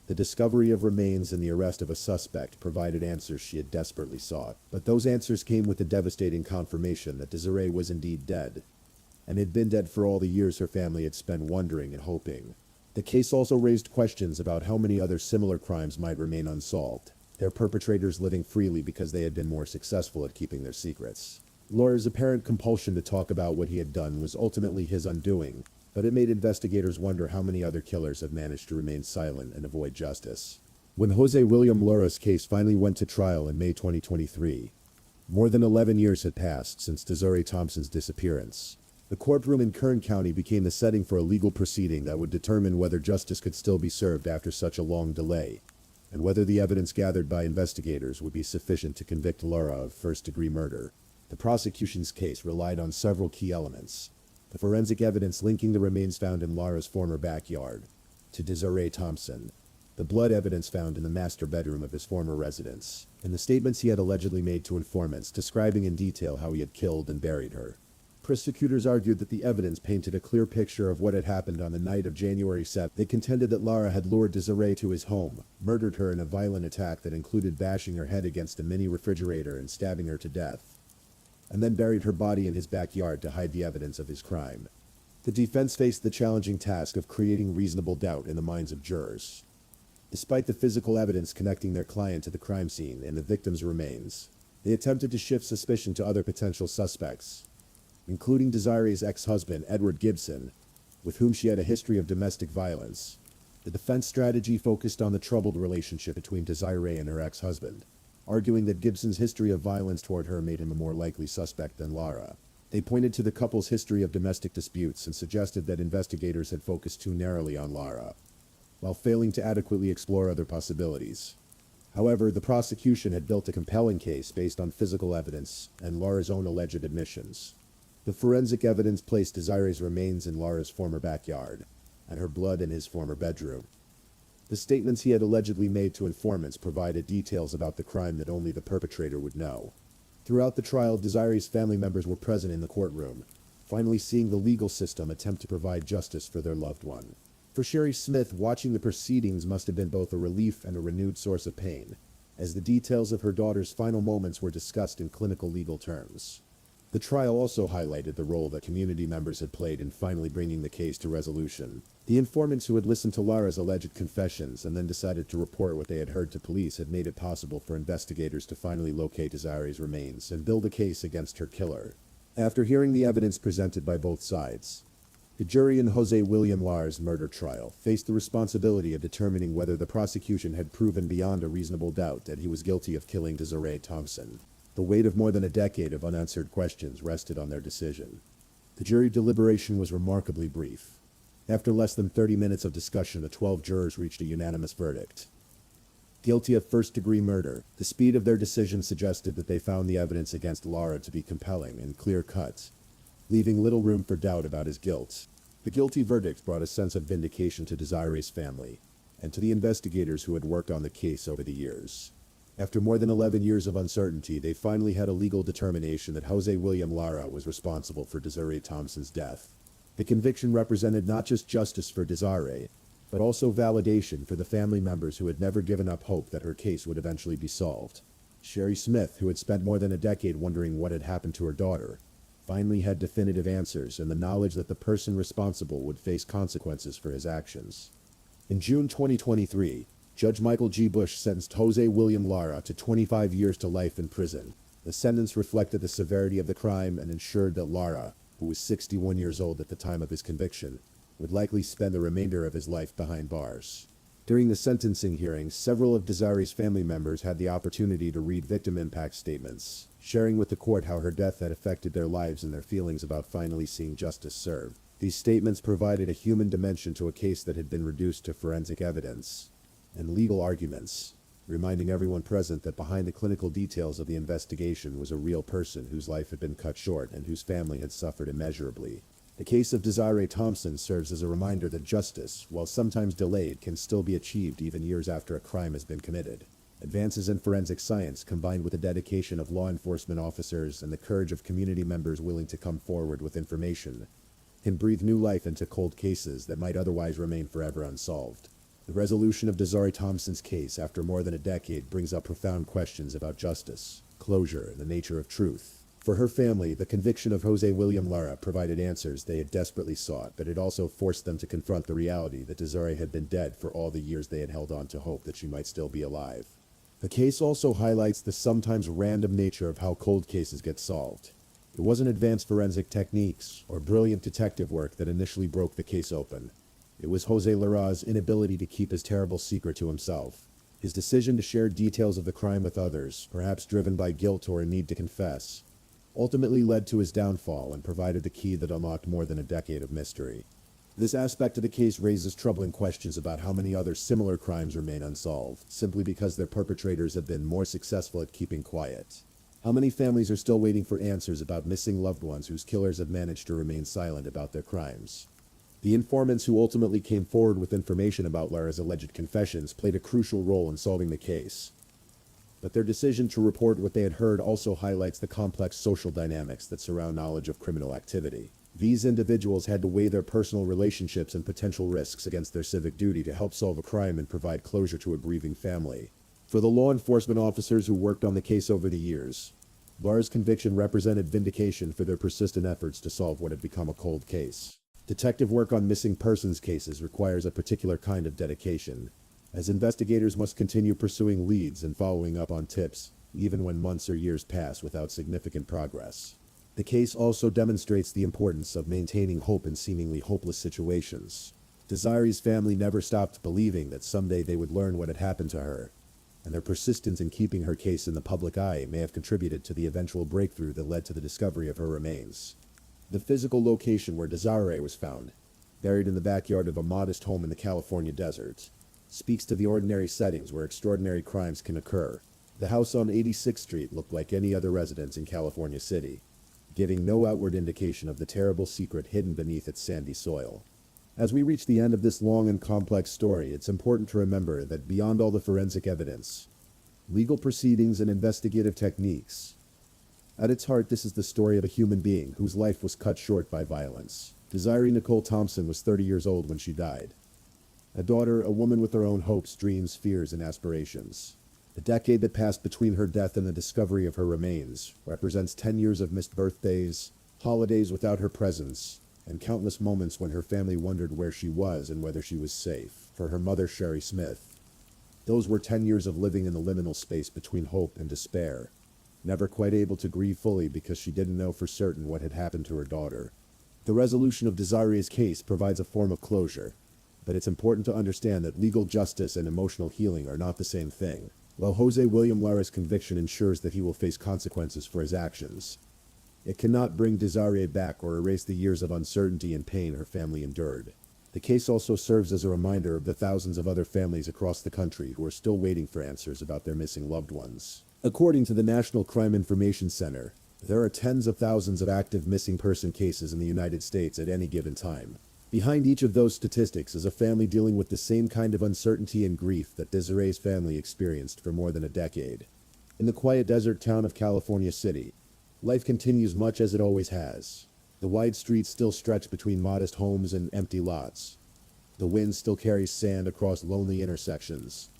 the discovery of remains and the arrest of a suspect provided answers she had desperately sought. But those answers came with the devastating confirmation that Desiree was indeed dead, and had been dead for all the years her family had spent wondering and hoping. The case also raised questions about how many other similar crimes might remain unsolved, their perpetrators living freely because they had been more successful at keeping their secrets. Lara's apparent compulsion to talk about what he had done was ultimately his undoing, but it made investigators wonder how many other killers have managed to remain silent and avoid justice. When Jose William Lara's case finally went to trial in May 2023, more than 11 years had passed since Desiree Thompson's disappearance. The courtroom in Kern County became the setting for a legal proceeding that would determine whether justice could still be served after such a long delay, and whether the evidence gathered by investigators would be sufficient to convict Lara of first-degree murder. The prosecution's case relied on several key elements: the forensic evidence linking the remains found in Lara's former backyard to Desiree Thompson, the blood evidence found in the master bedroom of his former residence, and the statements he had allegedly made to informants describing in detail how he had killed and buried her. Prosecutors argued that the evidence painted a clear picture of what had happened on the night of January 7th. They contended that Lara had lured Desiree to his home, murdered her in a violent attack that included bashing her head against a mini refrigerator and stabbing her to death, and then buried her body in his backyard to hide the evidence of his crime. The defense faced the challenging task of creating reasonable doubt in the minds of jurors. Despite the physical evidence connecting their client to the crime scene and the victim's remains, they attempted to shift suspicion to other potential suspects, including Desiree's ex-husband, Edward Gibson, with whom she had a history of domestic violence. The defense strategy focused on the troubled relationship between Desiree and her ex-husband, arguing that Gibson's history of violence toward her made him a more likely suspect than Lara. They pointed to the couple's history of domestic disputes and suggested that investigators had focused too narrowly on Lara, while failing to adequately explore other possibilities. However, the prosecution had built a compelling case based on physical evidence and Lara's own alleged admissions. The forensic evidence placed Desiree's remains in Lara's former backyard, and her blood in his former bedroom. The statements he had allegedly made to informants provided details about the crime that only the perpetrator would know. Throughout the trial, Desiree's family members were present in the courtroom, finally seeing the legal system attempt to provide justice for their loved one. For Sherry Smith, watching the proceedings must have been both a relief and a renewed source of pain, as the details of her daughter's final moments were discussed in clinical legal terms. The trial also highlighted the role that community members had played in finally bringing the case to resolution. The informants who had listened to Lara's alleged confessions and then decided to report what they had heard to police had made it possible for investigators to finally locate Desiree's remains and build a case against her killer. After hearing the evidence presented by both sides, the jury in Jose William Lara's murder trial faced the responsibility of determining whether the prosecution had proven beyond a reasonable doubt that he was guilty of killing Desiree Thompson. The weight of more than a decade of unanswered questions rested on their decision. The jury deliberation was remarkably brief. After less than 30 minutes of discussion, the 12 jurors reached a unanimous verdict: guilty of first-degree murder. The speed of their decision suggested that they found the evidence against Lara to be compelling and clear-cut, leaving little room for doubt about his guilt. The guilty verdict brought a sense of vindication to Desiree's family and to the investigators who had worked on the case over the years. After more than 11 years of uncertainty, they finally had a legal determination that Jose William Lara was responsible for Desiree Thompson's death. The conviction represented not just justice for Desiree, but also validation for the family members who had never given up hope that her case would eventually be solved. Sherry Smith, who had spent more than a decade wondering what had happened to her daughter, finally had definitive answers and the knowledge that the person responsible would face consequences for his actions. In June 2023, Judge Michael G. Bush sentenced Jose William Lara to 25 years to life in prison. The sentence reflected the severity of the crime and ensured that Lara, who was 61 years old at the time of his conviction, would likely spend the remainder of his life behind bars. During the sentencing hearing, several of Desiree's family members had the opportunity to read victim impact statements, sharing with the court how her death had affected their lives and their feelings about finally seeing justice served. These statements provided a human dimension to a case that had been reduced to forensic evidence and legal arguments, reminding everyone present that behind the clinical details of the investigation was a real person whose life had been cut short and whose family had suffered immeasurably. The case of Desiree Thompson serves as a reminder that justice, while sometimes delayed, can still be achieved even years after a crime has been committed. Advances in forensic science, combined with the dedication of law enforcement officers and the courage of community members willing to come forward with information, can breathe new life into cold cases that might otherwise remain forever unsolved. The resolution of Desiree Thompson's case after more than a decade brings up profound questions about justice, closure, and the nature of truth. For her family, the conviction of Jose William Lara provided answers they had desperately sought, but it also forced them to confront the reality that Desiree had been dead for all the years they had held on to hope that she might still be alive. The case also highlights the sometimes random nature of how cold cases get solved. It wasn't advanced forensic techniques or brilliant detective work that initially broke the case open. It was Jose Lara's inability to keep his terrible secret to himself. His decision to share details of the crime with others, perhaps driven by guilt or a need to confess, ultimately led to his downfall and provided the key that unlocked more than a decade of mystery. This aspect of the case raises troubling questions about how many other similar crimes remain unsolved, simply because their perpetrators have been more successful at keeping quiet. How many families are still waiting for answers about missing loved ones whose killers have managed to remain silent about their crimes? The informants who ultimately came forward with information about Lara's alleged confessions played a crucial role in solving the case. But their decision to report what they had heard also highlights the complex social dynamics that surround knowledge of criminal activity. These individuals had to weigh their personal relationships and potential risks against their civic duty to help solve a crime and provide closure to a grieving family. For the law enforcement officers who worked on the case over the years, Lara's conviction represented vindication for their persistent efforts to solve what had become a cold case. Detective work on missing persons cases requires a particular kind of dedication, as investigators must continue pursuing leads and following up on tips, even when months or years pass without significant progress. The case also demonstrates the importance of maintaining hope in seemingly hopeless situations. Desiree's family never stopped believing that someday they would learn what had happened to her, and their persistence in keeping her case in the public eye may have contributed to the eventual breakthrough that led to the discovery of her remains. The physical location where Desiree was found, buried in the backyard of a modest home in the California desert, speaks to the ordinary settings where extraordinary crimes can occur. The house on 86th Street looked like any other residence in California City, giving no outward indication of the terrible secret hidden beneath its sandy soil. As we reach the end of this long and complex story, it's important to remember that beyond all the forensic evidence, legal proceedings and investigative techniques, at its heart, this is the story of a human being whose life was cut short by violence. Desiree Nicole Thompson was 30 years old when she died. A daughter, a woman with her own hopes, dreams, fears, and aspirations. The decade that passed between her death and the discovery of her remains represents 10 years of missed birthdays, holidays without her presence, and countless moments when her family wondered where she was and whether she was safe. For her mother, Sherry Smith, those were 10 years of living in the liminal space between hope and despair, never quite able to grieve fully because she didn't know for certain what had happened to her daughter. The resolution of Desiree's case provides a form of closure, but it's important to understand that legal justice and emotional healing are not the same thing. While Jose William Lara's conviction ensures that he will face consequences for his actions, it cannot bring Desiree back or erase the years of uncertainty and pain her family endured. The case also serves as a reminder of the thousands of other families across the country who are still waiting for answers about their missing loved ones. According to the National Crime Information Center, there are tens of thousands of active missing person cases in the United States at any given time. Behind each of those statistics is a family dealing with the same kind of uncertainty and grief that Desiree's family experienced for more than a decade. In the quiet desert town of California City, life continues much as it always has. The wide streets still stretch between modest homes and empty lots. The wind still carries sand across lonely intersections,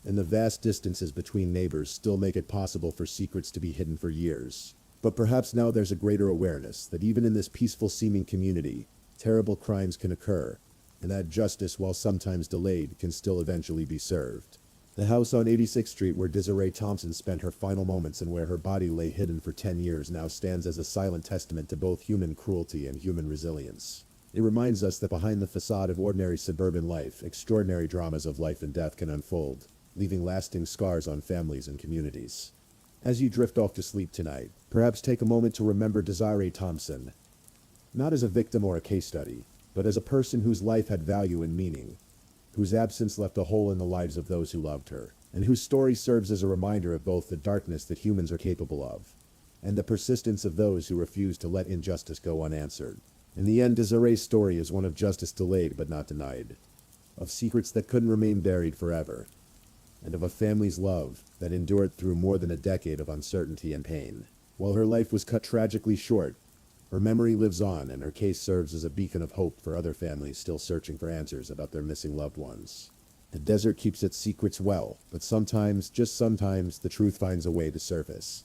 and the vast distances between neighbors still make it possible for secrets to be hidden for years. But perhaps now there's a greater awareness that even in this peaceful-seeming community, terrible crimes can occur, and that justice, while sometimes delayed, can still eventually be served. The house on 86th Street where Desiree Thompson spent her final moments and where her body lay hidden for 10 years now stands as a silent testament to both human cruelty and human resilience. It reminds us that behind the facade of ordinary suburban life, extraordinary dramas of life and death can unfold, leaving lasting scars on families and communities. As you drift off to sleep tonight, perhaps take a moment to remember Desiree Thompson, not as a victim or a case study, but as a person whose life had value and meaning, whose absence left a hole in the lives of those who loved her, and whose story serves as a reminder of both the darkness that humans are capable of, and the persistence of those who refuse to let injustice go unanswered. In the end, Desiree's story is one of justice delayed but not denied, of secrets that couldn't remain buried forever, and of a family's love that endured through more than a decade of uncertainty and pain. While her life was cut tragically short, her memory lives on, and her case serves as a beacon of hope for other families still searching for answers about their missing loved ones. The desert keeps its secrets well, but sometimes, just sometimes, the truth finds a way to surface,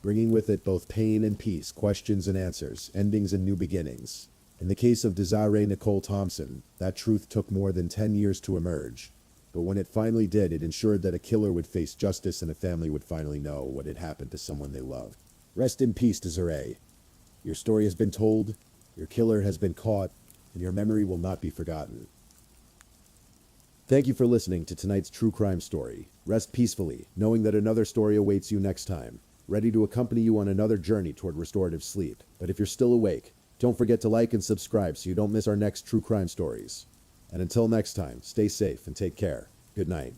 bringing with it both pain and peace, questions and answers, endings and new beginnings. In the case of Desiree Nicole Thompson, that truth took more than 10 years to emerge, but when it finally did, it ensured that a killer would face justice and a family would finally know what had happened to someone they loved. Rest in peace, Desiree. Your story has been told, your killer has been caught, and your memory will not be forgotten. Thank you for listening to tonight's true crime story. Rest peacefully, knowing that another story awaits you next time, ready to accompany you on another journey toward restorative sleep. But if you're still awake, don't forget to like and subscribe so you don't miss our next true crime stories. And until next time, stay safe and take care. Good night.